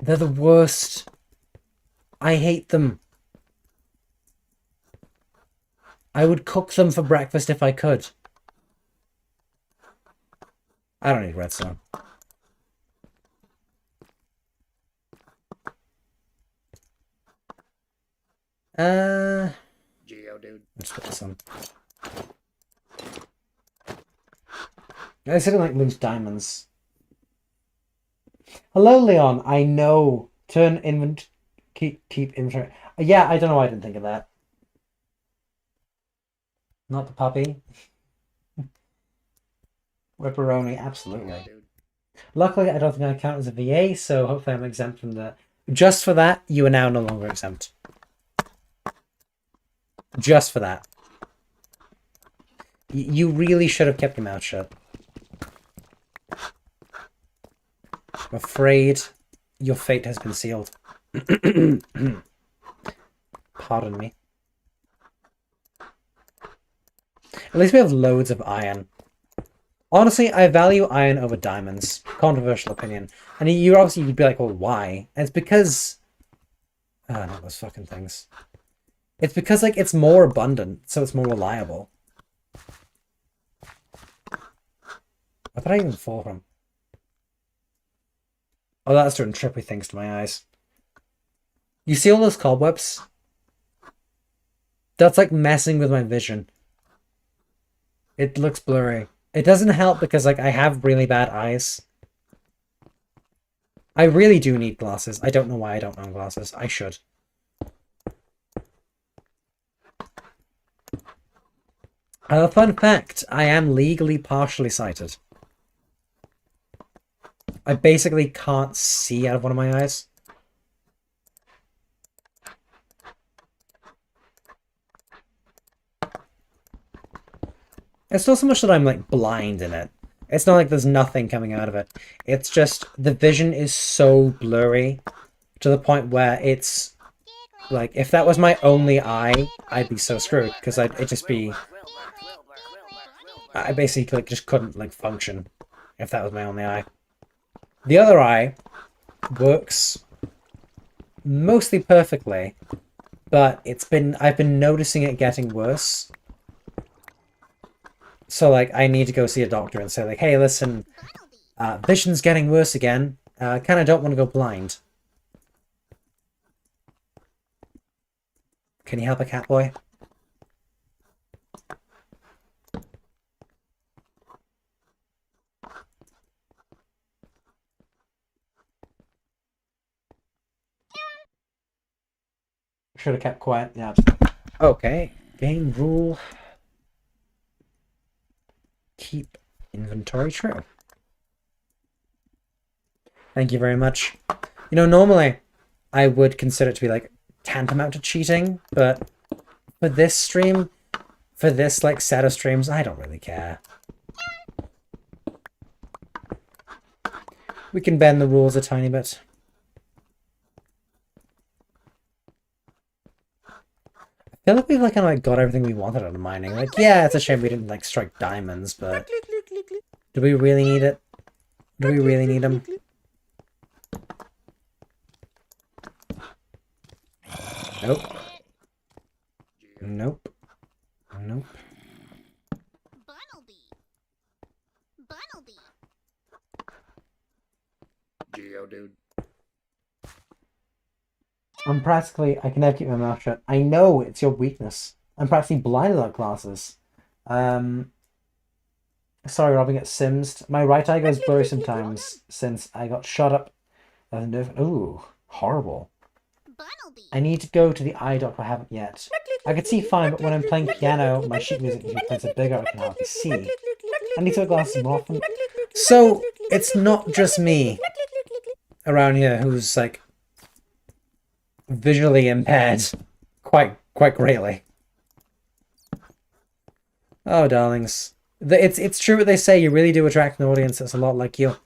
They're the worst. I hate them. I would cook them for breakfast if I could. I don't need redstone. Geodude. Let's put this on. I said like loose diamonds. Hello, Leon. I know. Turn inventory. Keep inventory. Yeah, I don't know why I didn't think of that. Not the puppy. Ripperoni, absolutely. Geodude. Luckily, I don't think I count as a VA, so hopefully I'm exempt from that. Just for that, you are now no longer exempt. Just for that. You really should have kept your mouth shut. I'm afraid your fate has been sealed. Pardon me. At least we have loads of iron. Honestly, I value iron over diamonds. Controversial opinion. And you obviously would be like, well, why? And it's because... Oh, no, those fucking things. It's because, like, it's more abundant, so it's more reliable. Where did I even fall from? Oh, that's doing trippy things to my eyes. You see all those cobwebs? That's, like, messing with my vision. It looks blurry. It doesn't help because, like, I have really bad eyes. I really do need glasses. I don't know why I don't own glasses. I should. A fun fact, I am legally partially sighted. I basically can't see out of one of my eyes. It's not so much that I'm, like, blind in it. It's not like there's nothing coming out of it. It's just the vision is so blurry to the point where it's... Like, if that was my only eye, I'd be so screwed, because it'd just be... I basically like, just couldn't, like, function if that was my only eye. The other eye works mostly perfectly, but I've been noticing it getting worse. So, like, I need to go see a doctor and say, like, hey, listen, vision's getting worse again. Kinda don't want to go blind. Can you help a cat boy? Should have kept quiet. Yeah. Okay. Game rule. Keep inventory true. Thank you very much. You know, normally I would consider it to be like tantamount to cheating, but for this stream, for this like set of streams, I don't really care. We can bend the rules a tiny bit. I feel like we've like kind of like got everything we wanted out of mining. Like, yeah, it's a shame we didn't like strike diamonds, but do we really need it? Do we really need them? Nope. Nope. Nope. Bunnelby. Bunnelby. Geodude. I'm practically... I can never keep my mouth shut. I know it's your weakness. I'm practically blind without glasses. Sorry, Robin gets simsed. My right eye goes blurry sometimes since I got shot up. Ooh, horrible. Bunnelby. I need to go to the eye doctor. I haven't yet. I can see fine, but when I'm playing piano, my sheet music plays it bigger. I can hardly see. I need to wear glasses more often. So it's not just me around here who's like visually impaired quite greatly. Oh, darlings. It's true what they say. You really do attract an audience that's a lot like you.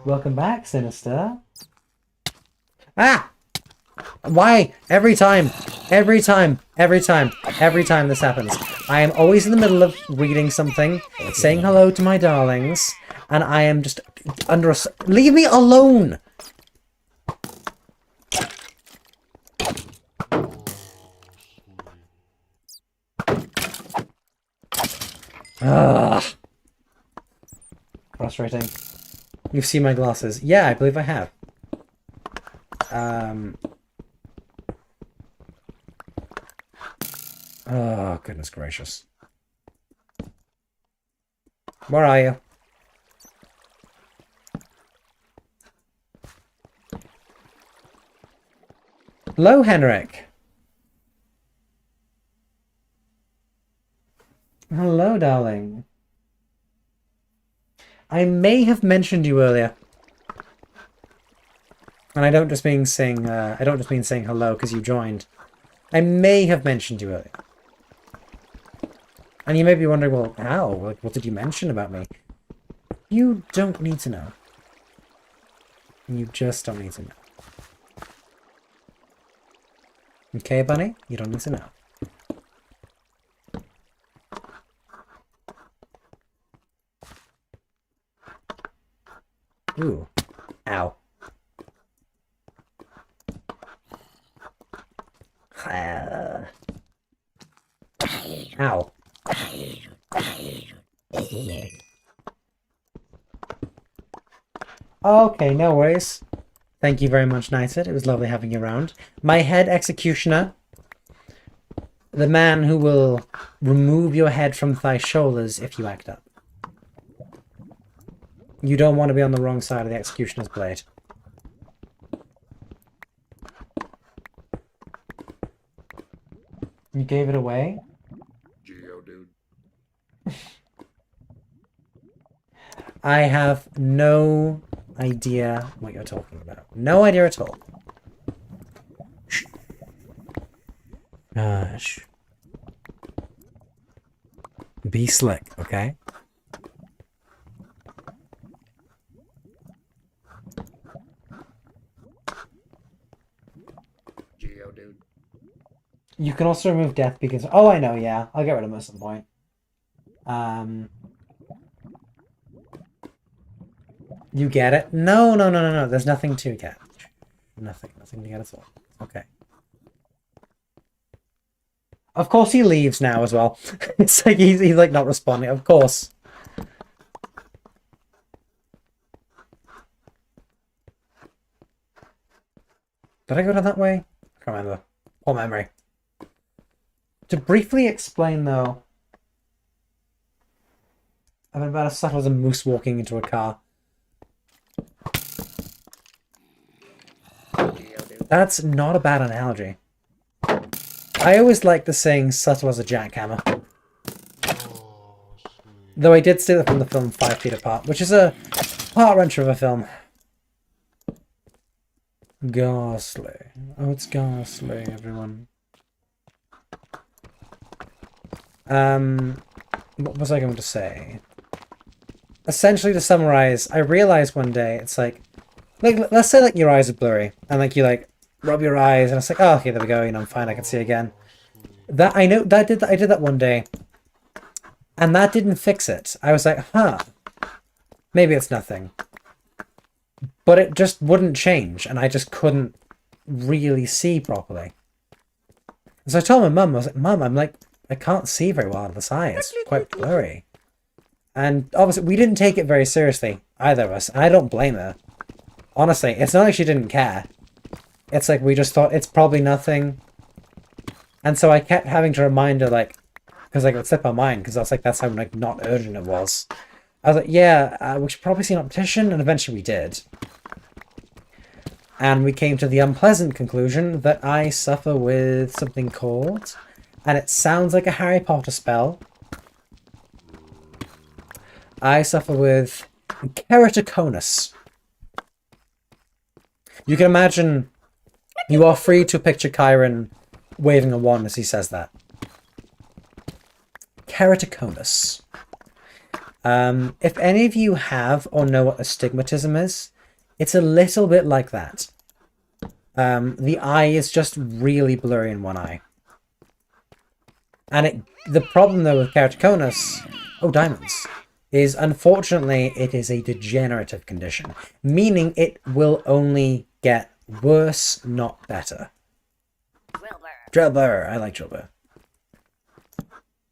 Welcome back, Sinister. Ah! Why? Every time this happens. I am always in the middle of reading something, saying hello to my darlings, and I am just under a... Leave me alone! Ugh. Frustrating. You've seen my glasses. Yeah, I believe I have. Oh, goodness gracious. Where are you? Hello, Henrik. Hello, darling. I may have mentioned you earlier. And I don't just mean saying hello because you joined. I may have mentioned you earlier. And you may be wondering, well, how? What did you mention about me? You don't need to know. You just don't need to know. Okay, bunny? You don't need to know. Ooh. Ow. Ow. Okay, no worries. Thank you very much, Knighted. It was lovely having you around. My head executioner. The man who will remove your head from thy shoulders if you act up. You don't want to be on the wrong side of the executioner's blade. You gave it away? Geodude. I have no idea what you're talking about. No idea at all. Shh. Shh. Be slick, okay? Geodude. You can also remove death because... Oh, I know, yeah. I'll get rid of him at some point. You get it? No. There's nothing to get. Nothing to get at all. Okay. Of course he leaves now as well. It's like he's like not responding. Of course. Did I go down that way? I can't remember. Poor memory. To briefly explain though, I'm about as subtle as a moose walking into a car. That's not a bad analogy. I always like the saying subtle as a jackhammer. Though I did steal it from the film 5 Feet Apart, which is a heart-wrencher of a film. Ghastly. Oh, it's ghastly, everyone. What was I going to say? Essentially, to summarize, I realized one day, it's like let's say, like, your eyes are blurry, and, like, you, like, rub your eyes, and it's like, oh, okay, there we go, you know, I'm fine, I can see again. That, I know, I did that one day, And that didn't fix it. I was like, huh, maybe it's nothing. But it just wouldn't change, and I just couldn't really see properly. So I told my mum, I was like, Mum, I can't see very well out of this eye. It's quite blurry. And obviously, we didn't take it very seriously, either of us. And I don't blame her. Honestly, it's not like she didn't care. It's like we just thought it's probably nothing. And so I kept having to remind her, like, because like, it would slip my mind, because I was like, that's how like not urgent it was. I was like, yeah, we should probably see an optician, and eventually we did. And we came to the unpleasant conclusion that I suffer with something called, and it sounds like a Harry Potter spell, I suffer with keratoconus. You can imagine, you are free to picture Kyran waving a wand as he says that. Keratoconus. If any of you have or know what astigmatism is, it's a little bit like that. The eye is just really blurry in one eye. And the problem though with keratoconus, oh diamonds, is unfortunately it is a degenerative condition, meaning it will only get worse, not better. Drillbur, I like Drillbur.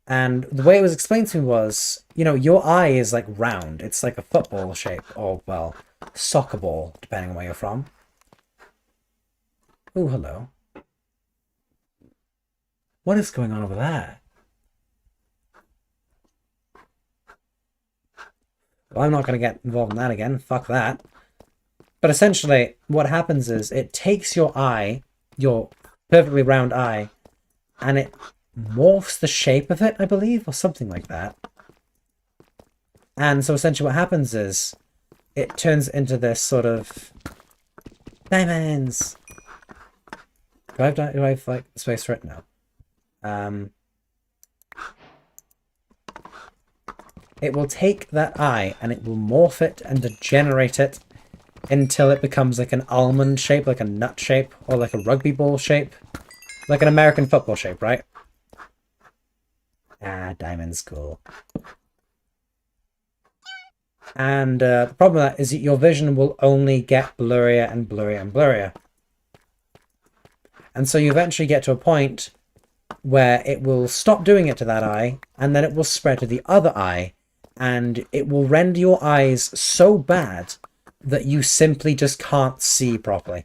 And the way it was explained to me was, you know, your eye is like round. It's like a football shape, or, well, soccer ball, depending on where you're from. Oh, hello. What is going on over there? Well, I'm not going to get involved in that again. Fuck that. But essentially, what happens is it takes your eye, your perfectly round eye, and it morphs the shape of it, I believe, or something like that. And so essentially what happens is it turns into this sort of diamonds. Do I have like space for it? No. It will take that eye and it will morph it and degenerate it until it becomes like an almond shape, like a nut shape, or like a rugby ball shape. Like an American football shape, right? Ah, diamond's cool. And the problem with that is that your vision will only get blurrier and blurrier and blurrier. And so you eventually get to a point where it will stop doing it to that eye, and then it will spread to the other eye, and it will render your eyes so bad that you simply just can't see properly.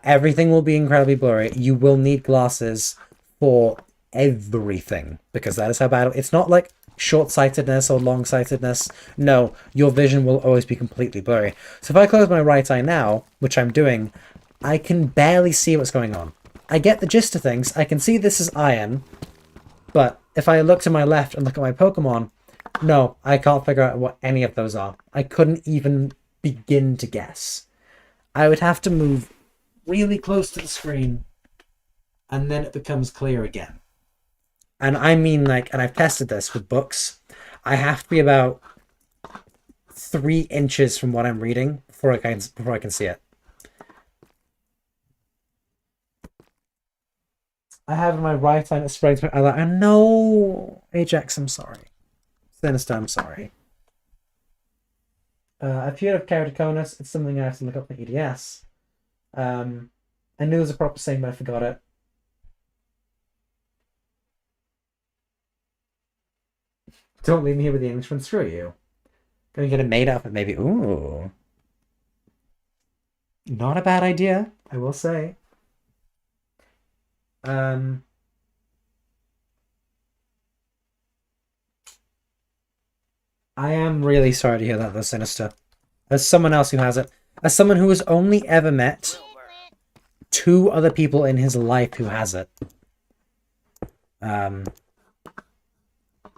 Everything will be incredibly blurry. You will need glasses for everything, because that is how bad it's not like short-sightedness or long-sightedness. No, your vision will always be completely blurry. So if I close my right eye now, which I'm doing, I can barely see what's going on. I get the gist of things. I can see this is iron, but if I look to my left and look at my Pokemon, no, I can't figure out what any of those are. I couldn't even begin to guess. I would have to move really close to the screen, and then it becomes clear again. And I mean, like, and I've tested this with books, I have to be about 3 inches from what I'm reading before I can see it. I have in my right eye and it spreads to my eye. I know, Ajax, I'm sorry. Sinister, I'm sorry. I've heard of keratoconus. It's something I have to look up in the EDS. I knew there was a proper saying, but I forgot it. Don't leave me here with the Englishman. Screw you. Gonna get it made up and maybe... Ooh. Not a bad idea, I will say. I am really sorry to hear that, though, Sinister. As someone else who has it. As someone who has only ever met 2 other people in his life who has it.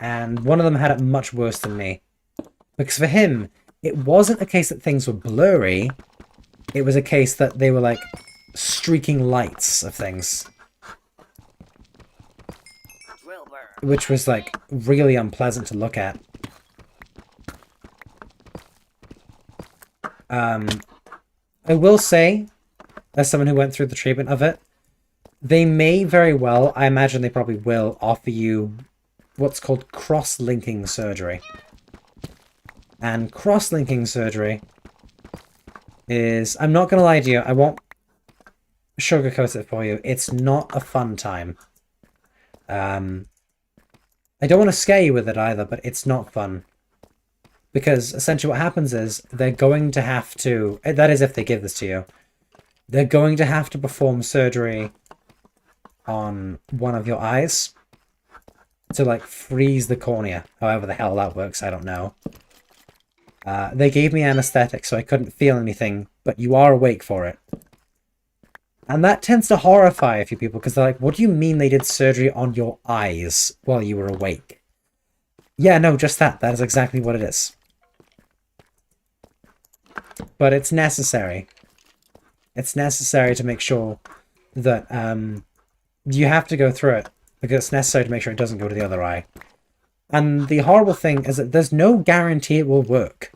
And one of them had it much worse than me. Because for him, it wasn't a case that things were blurry. It was a case that they were like streaking lights of things. Which was like really unpleasant to look at. I will say, as someone who went through the treatment of it, they may very well, I imagine they probably will, offer you what's called cross-linking surgery. And cross-linking surgery is, I'm not going to lie to you, I won't sugarcoat it for you. It's not a fun time. I don't want to scare you with it either, but it's not fun. Because essentially what happens is they're going to have to, that is if they give this to you, they're going to have to perform surgery on one of your eyes to like freeze the cornea. However the hell that works, I don't know. They gave me anesthetic so I couldn't feel anything, but you are awake for it. And that tends to horrify a few people because they're like, what do you mean they did surgery on your eyes while you were awake? Yeah, no, just that. That is exactly what it is. But it's necessary. It's necessary to make sure that you have to go through it because it's necessary to make sure it doesn't go to the other eye. And the horrible thing is that there's no guarantee it will work.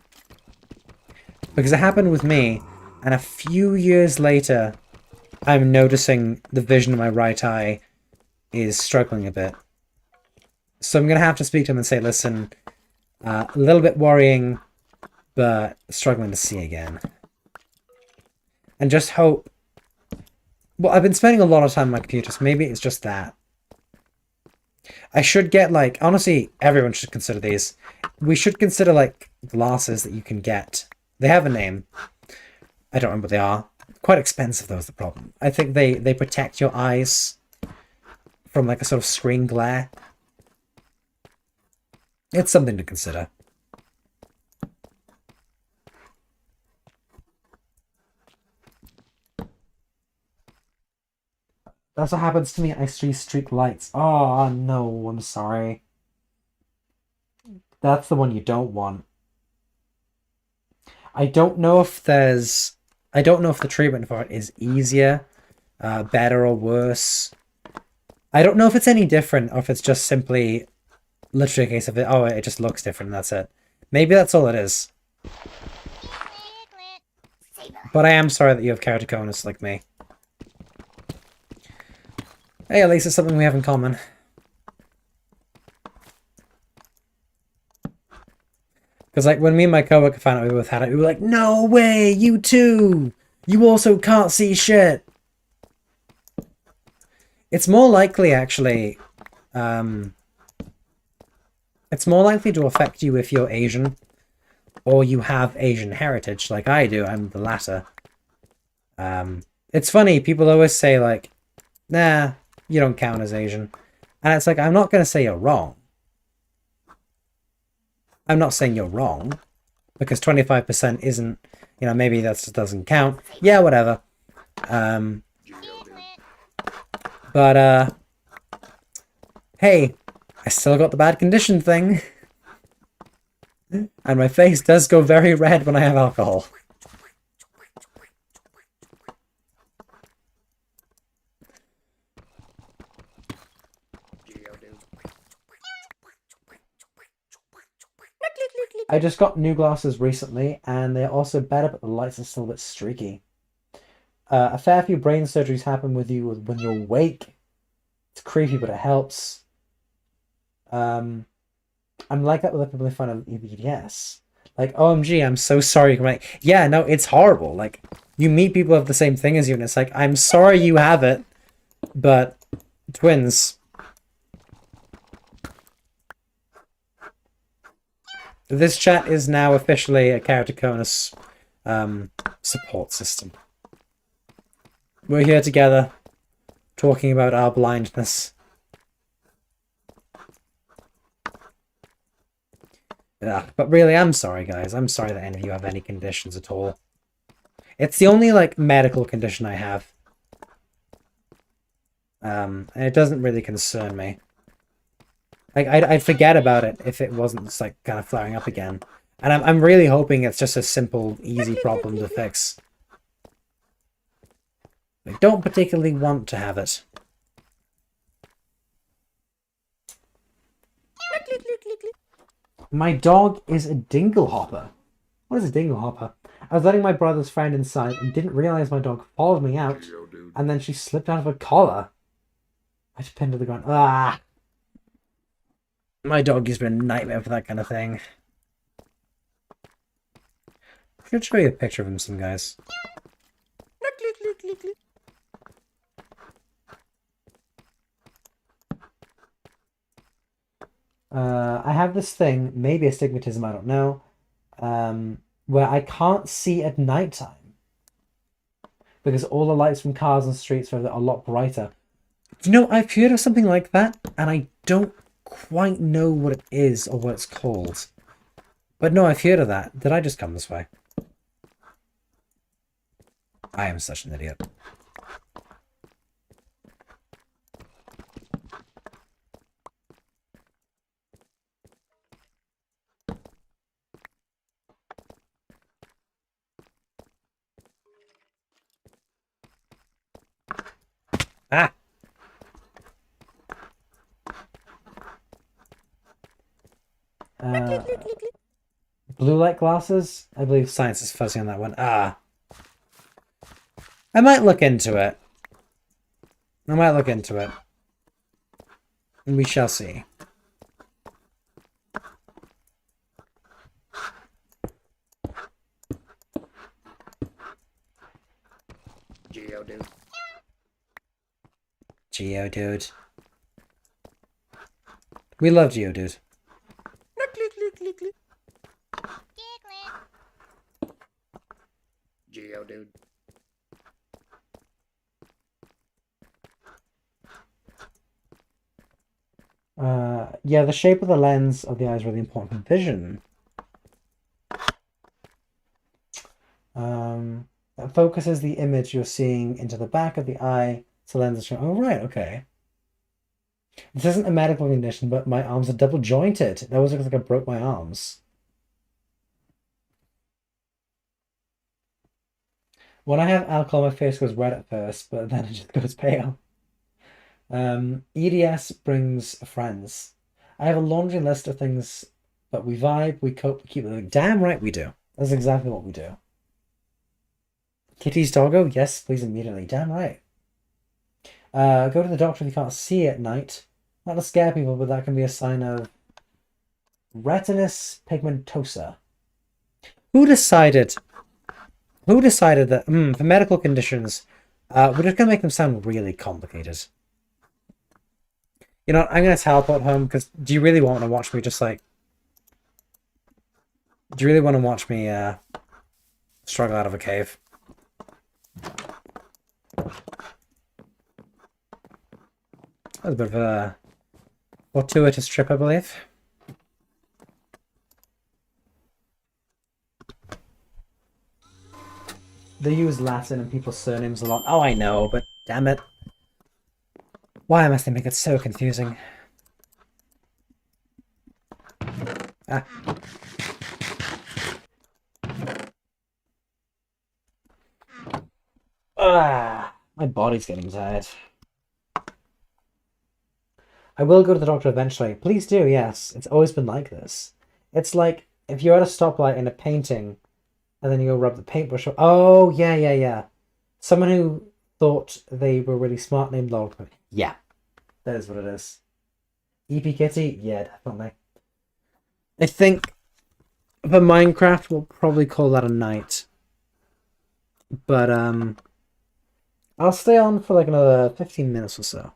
Because it happened with me, and a few years later, I'm noticing the vision of my right eye is struggling a bit. So I'm going to have to speak to him and say, listen, a little bit worrying, but struggling to see again. And just hope... Well, I've been spending a lot of time on my computer, so maybe it's just that. I should get, like... Honestly, everyone should consider these. We should consider, like, glasses that you can get. They have a name. I don't remember what they are. Quite expensive, though, is the problem. I think they protect your eyes from, like, a sort of screen glare. It's something to consider. That's what happens to me. I see streak lights. Oh, no, I'm sorry. That's the one you don't want. I don't know if there's... I don't know if the treatment for it is easier, better or worse. I don't know if it's any different or if it's just simply literally a case of it, oh, it just looks different and that's it. Maybe that's all it is. But I am sorry that you have keratoconus like me. Hey, at least it's something we have in common. Because, like, when me and my coworker found out we both had it, we were like, no way, you too! You also can't see shit! It's more likely, actually, it's more likely to affect you if you're Asian, or you have Asian heritage, like I do. I'm the latter. It's funny, people always say, like, nah, you don't count as Asian. And it's like, I'm not going to say you're wrong. I'm not saying you're wrong, because 25% isn't, you know, maybe that just doesn't count. Yeah, whatever. But, hey, I still got the bad condition thing. And my face does go very red when I have alcohol. I just got new glasses recently, and they're also better, but the lights are still a bit streaky. A fair few brain surgeries happen with you when you're awake. It's creepy, but it helps. I'm like that with other people I find on EBS. Like, OMG, I'm so sorry. I'm like, yeah, no, it's horrible. Like, you meet people who have the same thing as you, and it's like, I'm sorry you have it, but twins. This chat is now officially a keratoconus support system. We're here together, talking about our blindness. Yeah, but really, I'm sorry, guys. I'm sorry that any of you have any conditions at all. It's the only, like, medical condition I have. And it doesn't really concern me. Like, I'd forget about it if it wasn't just, like, kind of flaring up again. And I'm really hoping it's just a simple, easy problem to fix. I don't particularly want to have it. My dog is a dinglehopper. What is a dinglehopper? I was letting my brother's friend inside and didn't realize my dog followed me out, and then she slipped out of her collar. I just pinned to the ground. Ah! My doggy's been a nightmare for that kind of thing. I should show you a picture of him soon, guys. I have this thing, maybe astigmatism, I don't know, where I can't see at nighttime because all the lights from cars and streets are a lot brighter. You know, I've heard of something like that, and I don't quite know what it is or what it's called. But no, I've heard of that. Did I just come this way? I am such an idiot. Ah! Blue light glasses? I believe science is fuzzy on that one. Ah. I might look into it. I might look into it. And we shall see. Geodude. Geodude. We love Geodude. Geodude. Yeah, the shape of the lens of the eye is really important for vision. That focuses the image you're seeing into the back of the eye, so lens is showing. Oh, right, okay. This isn't a medical condition, but my arms are double jointed. That always looks like I broke my arms. When I have alcohol, my face goes red at first, but then it just goes pale. EDS brings friends. I have a laundry list of things, but we vibe, we cope, we keep living. Damn right we do. That's exactly what we do. Kitty's doggo? Yes, please immediately. Damn right. Go to the doctor if you can't see at night. Not to scare people, but that can be a sign of retinus pigmentosa. Who decided that for medical conditions, we're just gonna make them sound really complicated? You know what, I'm gonna teleport home because do you really want to watch me just like? Do you really want to watch me struggle out of a cave? That was a bit of a fortuitous trip, I believe. They use Latin and people's surnames a lot. Oh, I know, but damn it. Why must they make it so confusing? Ah. My body's getting tired. I will go to the doctor eventually. Please do, yes. It's always been like this. It's like if you're at a stoplight in a painting and then you go rub the paintbrush. Oh, yeah. Someone who thought they were really smart named Logman. Yeah, that is what it is. EP Kitty? Yeah, definitely. I think for Minecraft, we'll probably call that a night. But, I'll stay on for like another 15 minutes or so.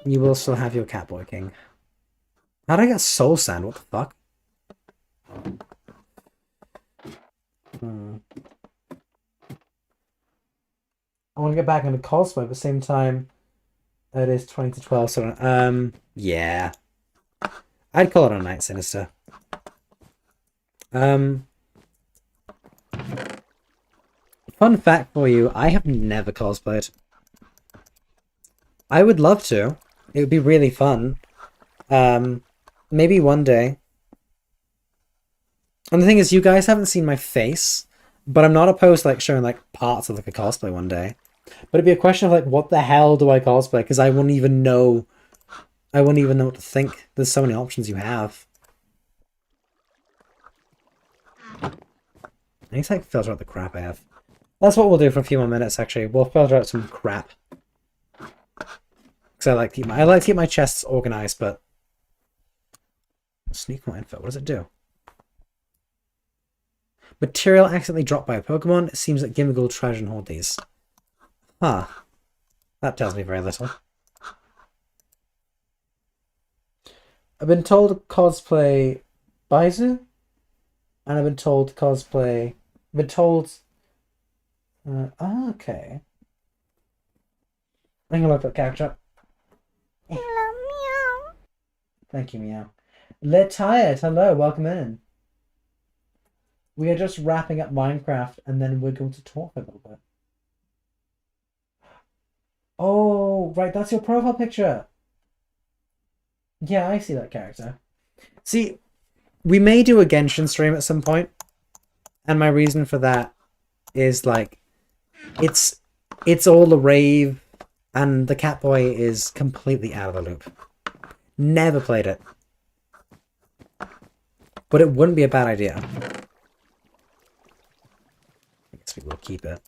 You will still have your Catboy King. How'd I get soul sand? What the fuck? I want to get back into cosplay, but at the same time, it is 20 to 12, so, yeah. I'd call it a night, Sinister. Fun fact for you, I have never cosplayed. I would love to. It would be really fun. Maybe one day. And the thing is, you guys haven't seen my face, but I'm not opposed to like showing like parts of like a cosplay one day. But it'd be a question of like, what the hell do I cosplay? Because I wouldn't even know. I wouldn't even know what to think. There's so many options you have. I need to like filter out the crap I have. That's what we'll do for a few more minutes. Actually, we'll filter out some crap. Because I like to keep my chests organized, but sneak more info. What does it do? Material accidentally dropped by a Pokemon. It seems that Gimmighoul treasure and hold these. Huh. That tells me very little. I've been told to cosplay Baizu, and I've been told to cosplay. I've been told. Okay. I'm gonna look that character up. Hello, meow. Thank you, Meow. Lit Tired, hello, welcome in. We are just wrapping up Minecraft, and then we're going to talk a little bit. Oh, right, that's your profile picture. Yeah, I see that character. See, we may do a Genshin stream at some point, and my reason for that is, like, it's all a rave, and the Catboy is completely out of the loop. Never played it. But it wouldn't be a bad idea. I guess we will keep it.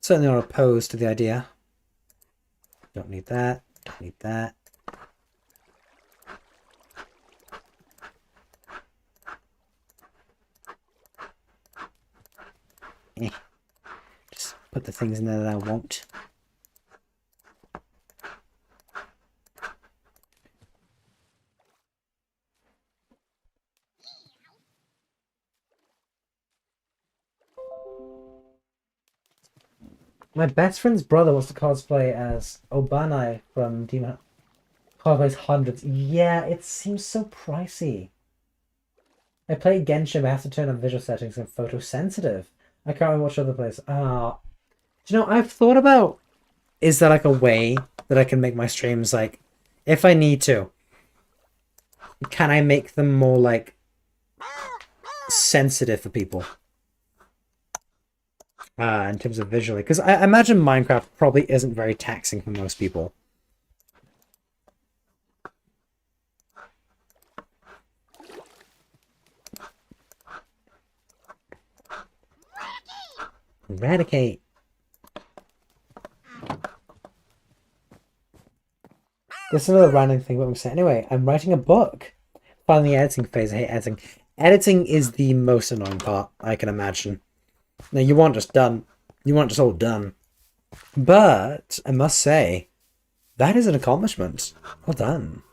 Certainly not opposed to the idea. Don't need that. Don't need that. Just put the things in there that I won't. My best friend's brother wants to cosplay as Obanai from Demon. Cosplays hundreds. Yeah, it seems so pricey. I play Genshin, but I have to turn on visual settings and photosensitive. I can't remember which other place. Ah, do you know, I've thought about, is there like a way that I can make my streams, like, if I need to, can I make them more like sensitive for people? In terms of visually, because I imagine Minecraft probably isn't very taxing for most people. Eradicate. This is another random thing what I'm saying. Anyway, I'm writing a book. Finally, editing phase. I hate editing. Editing is the most annoying part I can imagine. Now, you want just done. You want just all done. But, I must say, that is an accomplishment. Well done.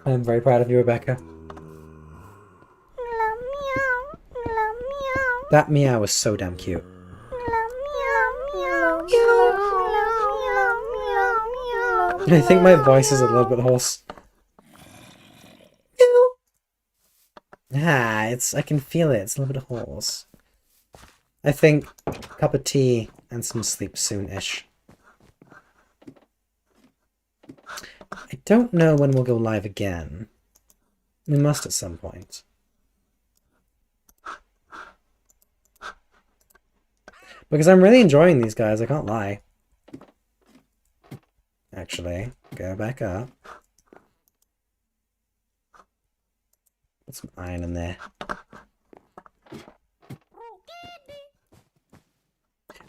I'm very proud of you, Rebecca. Hello, meow. Hello, meow. That meow was so damn cute. Hello, meow. Hello, meow. I think my voice is a little bit hoarse. I can feel it. It's a little bit hoarse. I think a cup of tea and some sleep soon-ish. I don't know when we'll go live again. We must at some point. Because I'm really enjoying these guys, I can't lie. Actually, go back up. Put some iron in there.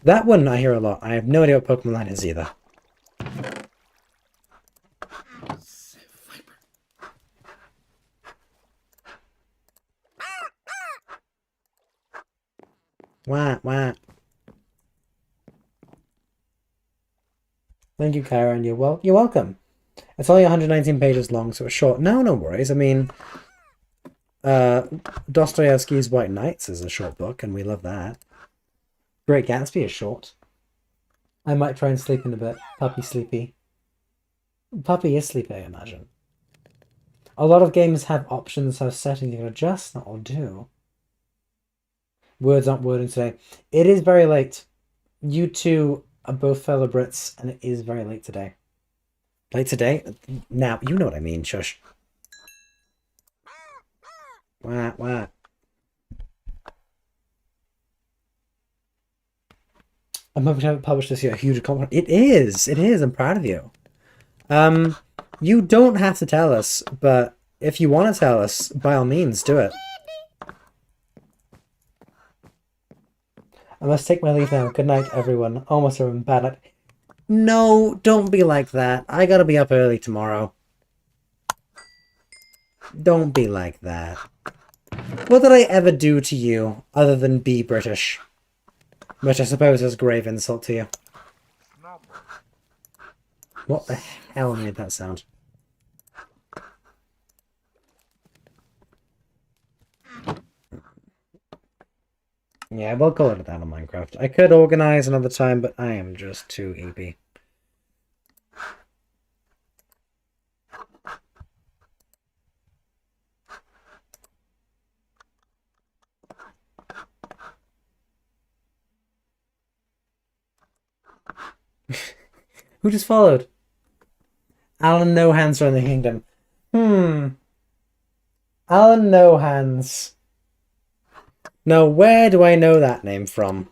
That one I hear a lot. I have no idea what Pokemon that is either. Wah, wah. Thank you, Kyran. You're welcome. It's only 119 pages long, so it's short. No worries. I mean, Dostoevsky's White Nights is a short book, and we love that. Great Gatsby is short. I might try and sleep in a bit. Puppy sleepy. Puppy is sleepy, I imagine. A lot of games have options, have settings you can adjust, not all do. Words aren't wording today. It is very late. You two are both fellow Brits, and it is very late today. Late today? Now, you know what I mean, shush. Wah, wah. I'm hoping to have it published this year. A huge accomplishment. It is. I'm proud of you. You don't have to tell us, but if you want to tell us, by all means, do it. I must take my leave now. Good night, everyone. Almost everyone. Bad night. No, don't be like that. I gotta be up early tomorrow. Don't be like that. What did I ever do to you other than be British? Which I suppose is a grave insult to you. What the hell made that sound? Yeah, we'll call it that on Minecraft. I could organize another time, but I am just too EP. Who just followed? Alan No Hands from the Kingdom. Alan No Hands. Now, where do I know that name from?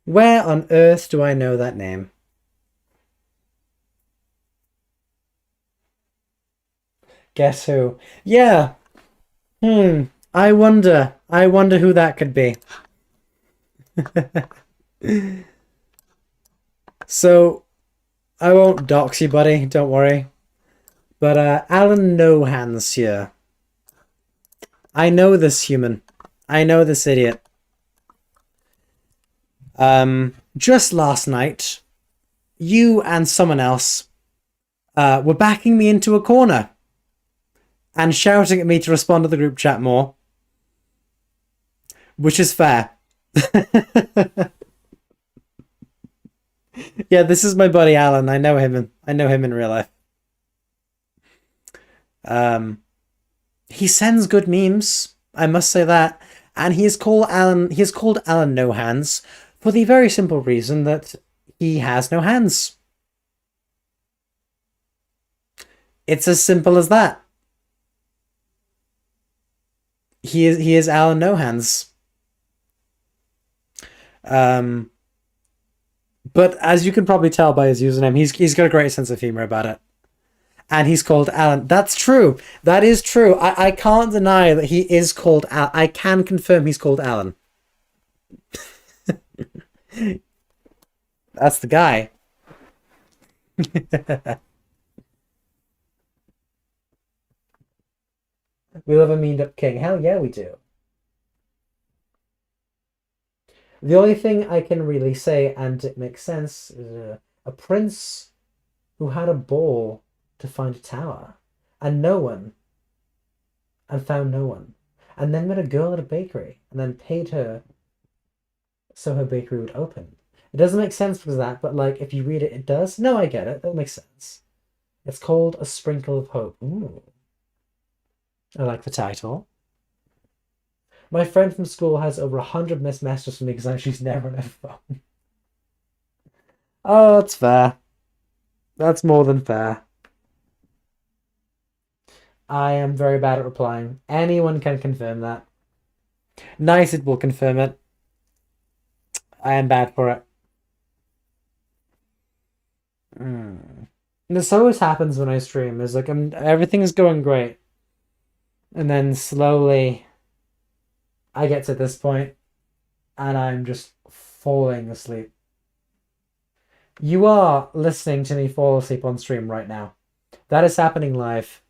Where on earth do I know that name? Guess who? Yeah. I wonder who that could be. So, I won't dox you, buddy. Don't worry. But Alan No Hands here. I know this human. I know this idiot. Just last night, you and someone else were backing me into a corner and shouting at me to respond to the group chat more, which is fair. Yeah, this is my buddy Alan. I know him. I know him in real life. He sends good memes. I must say that, and he is called Alan. He is called Alan No Hands for the very simple reason that he has no hands. It's as simple as that. He is Alan No Hands. But as you can probably tell by his username, he's got a great sense of humor about it. And he's called Alan. That's true. That is true. I can't deny that he is called Alan. I can confirm he's called Alan. That's the guy. We love a meaned up king. Hell yeah, we do. The only thing I can really say, and it makes sense, is a prince who had a ball to find a tower and found no one, and then met a girl at a bakery and then paid her so her bakery would open. It doesn't make sense because of that, but like if you read it, it does. No, I get it. That makes sense. It's called A Sprinkle of Hope. Ooh. I like the title. My friend from school has over 100 missed messages from me because she's never on her phone. Oh, that's fair. That's more than fair. I am very bad at replying. Anyone can confirm that. Nice, it will confirm it. I am bad for it. This always happens when I stream. Is like everything is going great, and then slowly I get to this point, and I'm just falling asleep. You are listening to me fall asleep on stream right now. That is happening live.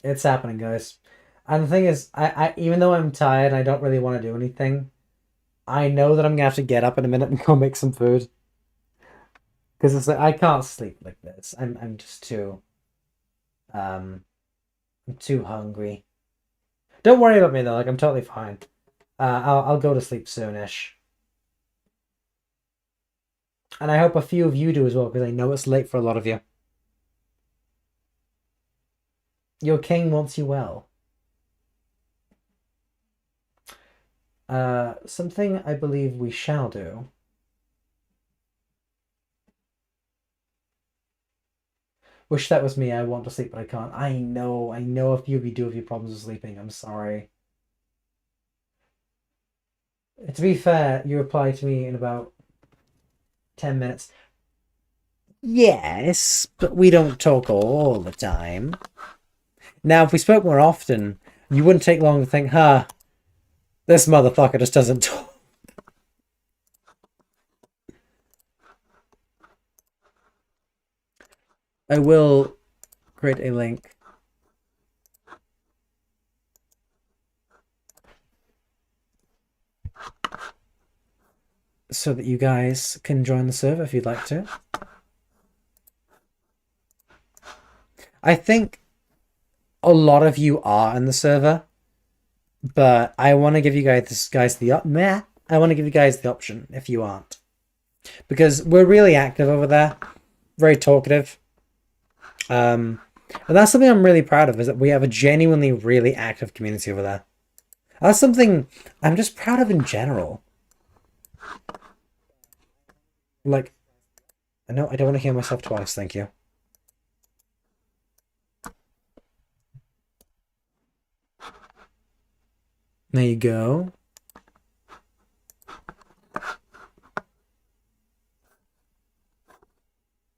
It's happening, guys. And the thing is, I even though I'm tired, I don't really want to do anything. I know that I'm gonna have to get up in a minute and go make some food. Because it's like I can't sleep like this. I'm just too I'm too hungry. Don't worry about me though, like I'm totally fine. I'll go to sleep soonish. And I hope a few of you do as well, because I know it's late for a lot of you. Your king wants you well. Something I believe we shall do. Wish that was me. I want to sleep, but I can't. I know a few of you do have your problems with sleeping. I'm sorry. To be fair, you reply to me in about 10 minutes. Yes, but we don't talk all the time. Now, if we spoke more often, you wouldn't take long to think, this motherfucker just doesn't talk. I will create a link. So that you guys can join the server if you'd like to. I think a lot of you are in the server, but I want to give you guys the option if you aren't, because we're really active over there, very talkative. And that's something I'm really proud of, is that we have a genuinely really active community over there. That's something I'm just proud of in general. Like, no, I don't want to hear myself twice, thank you. There you go.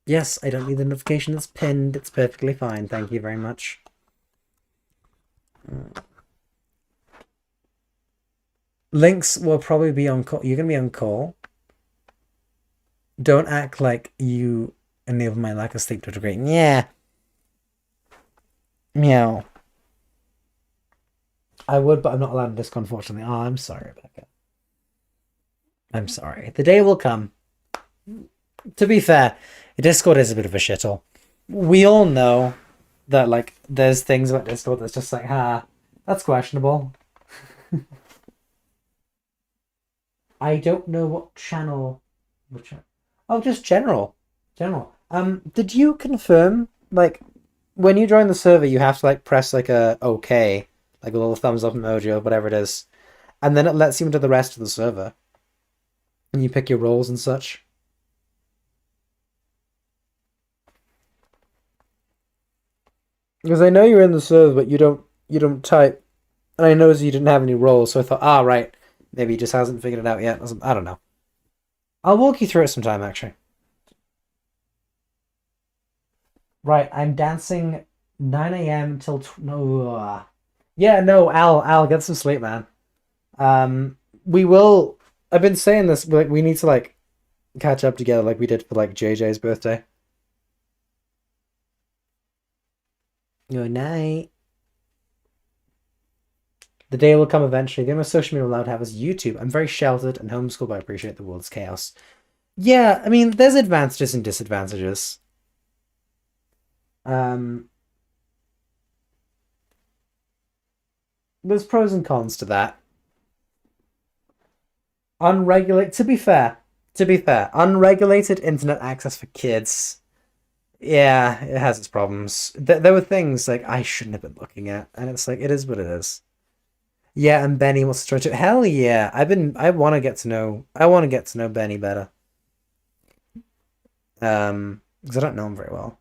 Yes, I don't need the notification that's pinned. It's perfectly fine. Thank you very much. Links will probably be on call. You're going to be on call. Don't act like you enable my lack of sleep to a degree. Yeah. Meow. I would, but I'm not allowed in Discord, unfortunately. Oh, I'm sorry, Rebecca. I'm sorry. The day will come. To be fair, Discord is a bit of a shittle. We all know that, like, there's things about Discord that's just like, that's questionable. I don't know what channel. Oh, just general. General. Did you confirm, like, when you join the server, you have to, like, press, like, a OK, like a little thumbs up emoji or whatever it is, and then it lets you into the rest of the server, and you pick your roles and such? Because I know you're in the server, but you don't type, and I noticed you didn't have any roles, so I thought, right, maybe he just hasn't figured it out yet. I don't know. I'll walk you through it sometime, actually. Right, I'm dancing 9 a.m. till no. Yeah, no, Al, get some sleep, man. We will. I've been saying this, like, we need to, like, catch up together, like we did for, like, JJ's birthday. Good night. The day will come eventually. The only social media I'm allowed to have is YouTube. I'm very sheltered and homeschooled, but I appreciate the world's chaos. Yeah, I mean, there's advantages and disadvantages. There's pros and cons to that. Unregulated, to be fair, unregulated internet access for kids. Yeah, it has its problems. There were things like I shouldn't have been looking at, and it's like it is what it is. Yeah, and Benny wants to try to. Hell yeah, I want to get to know. I want to get to know Benny better. Because I don't know him very well.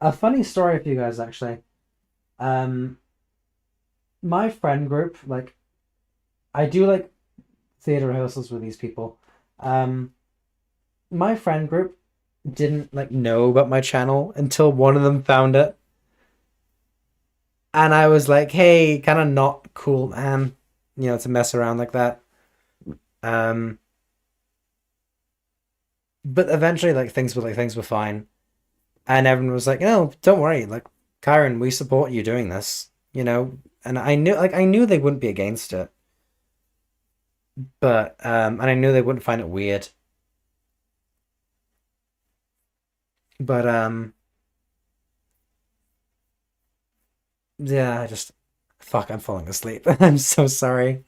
A funny story for you guys, actually. My friend group, like, I do, like, theater rehearsals with these people. My friend group didn't, like, know about my channel until one of them found it. And I was like, hey, kind of not cool, man, to mess around like that. Um, but eventually, like, things were fine. And everyone was like, no, don't worry, like, Kyran, we support you doing this, and I knew they wouldn't be against it, but and I knew they wouldn't find it weird, but yeah, I'm falling asleep. I'm so sorry.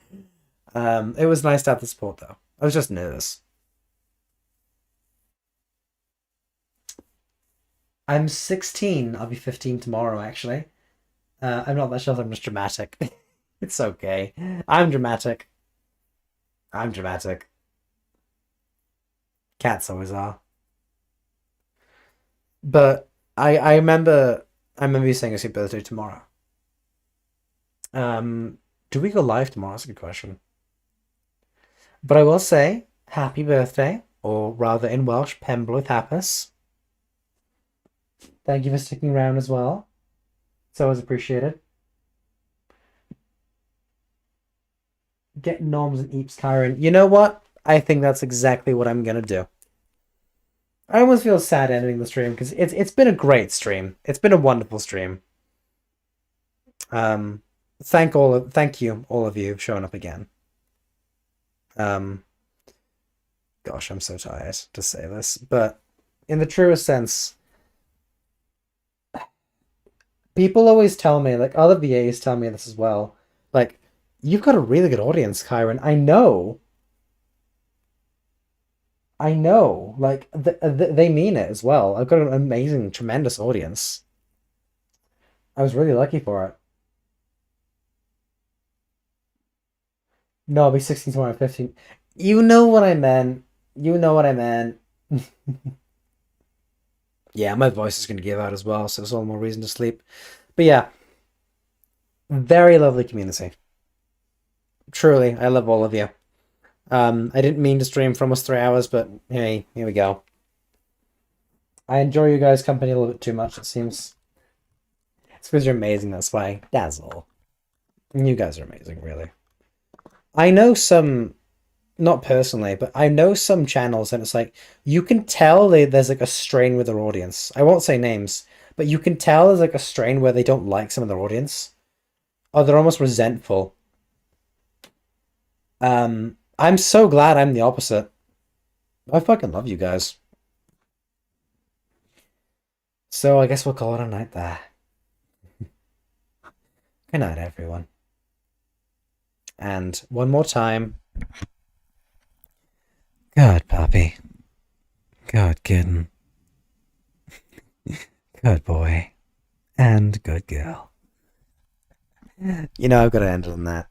It was nice to have the support though. I was just nervous. I'm 16. I'll be 15 tomorrow, actually. I'm not that sure. I'm just dramatic. It's okay. I'm dramatic. I'm dramatic. Cats always are. But I remember you saying it's your birthday tomorrow. Do we go live tomorrow? That's a good question. But I will say happy birthday, or rather in Welsh, Penblwydd Hapus. Thank you for sticking around as well. It's always appreciated. Get norms and eeps, Kyran. You know what? I think that's exactly what I'm gonna do. I almost feel sad ending the stream because it's been a great stream. It's been a wonderful stream. Um, thank you all of you showing up again. Um, gosh, I'm so tired to say this, but in the truest sense, people always tell me, like other VAs tell me this as well, like you've got a really good audience, Kyran. I know, like they mean it as well. I've got an amazing, tremendous audience. I was really lucky for it. No, I'll be 16 tomorrow, 15. You know what I meant. You know what I meant. Yeah, my voice is going to give out as well, so it's all more reason to sleep. But yeah, very lovely community. Truly, I love all of you. I didn't mean to stream for almost 3 hours, but hey, here we go. I enjoy you guys' company a little bit too much, it seems. It's because you're amazing, that's why. That's all. You guys are amazing, really. I know some, not personally, but I know some channels, and it's like, you can tell there's like a strain with their audience. I won't say names, but you can tell there's like a strain where they don't like some of their audience. Or they're almost resentful. I'm so glad I'm the opposite. I fucking love you guys. So I guess we'll call it a night there. Good night, everyone. And one more time. Good puppy. Good kitten. Good boy. And good girl. You know, I've got to end on that.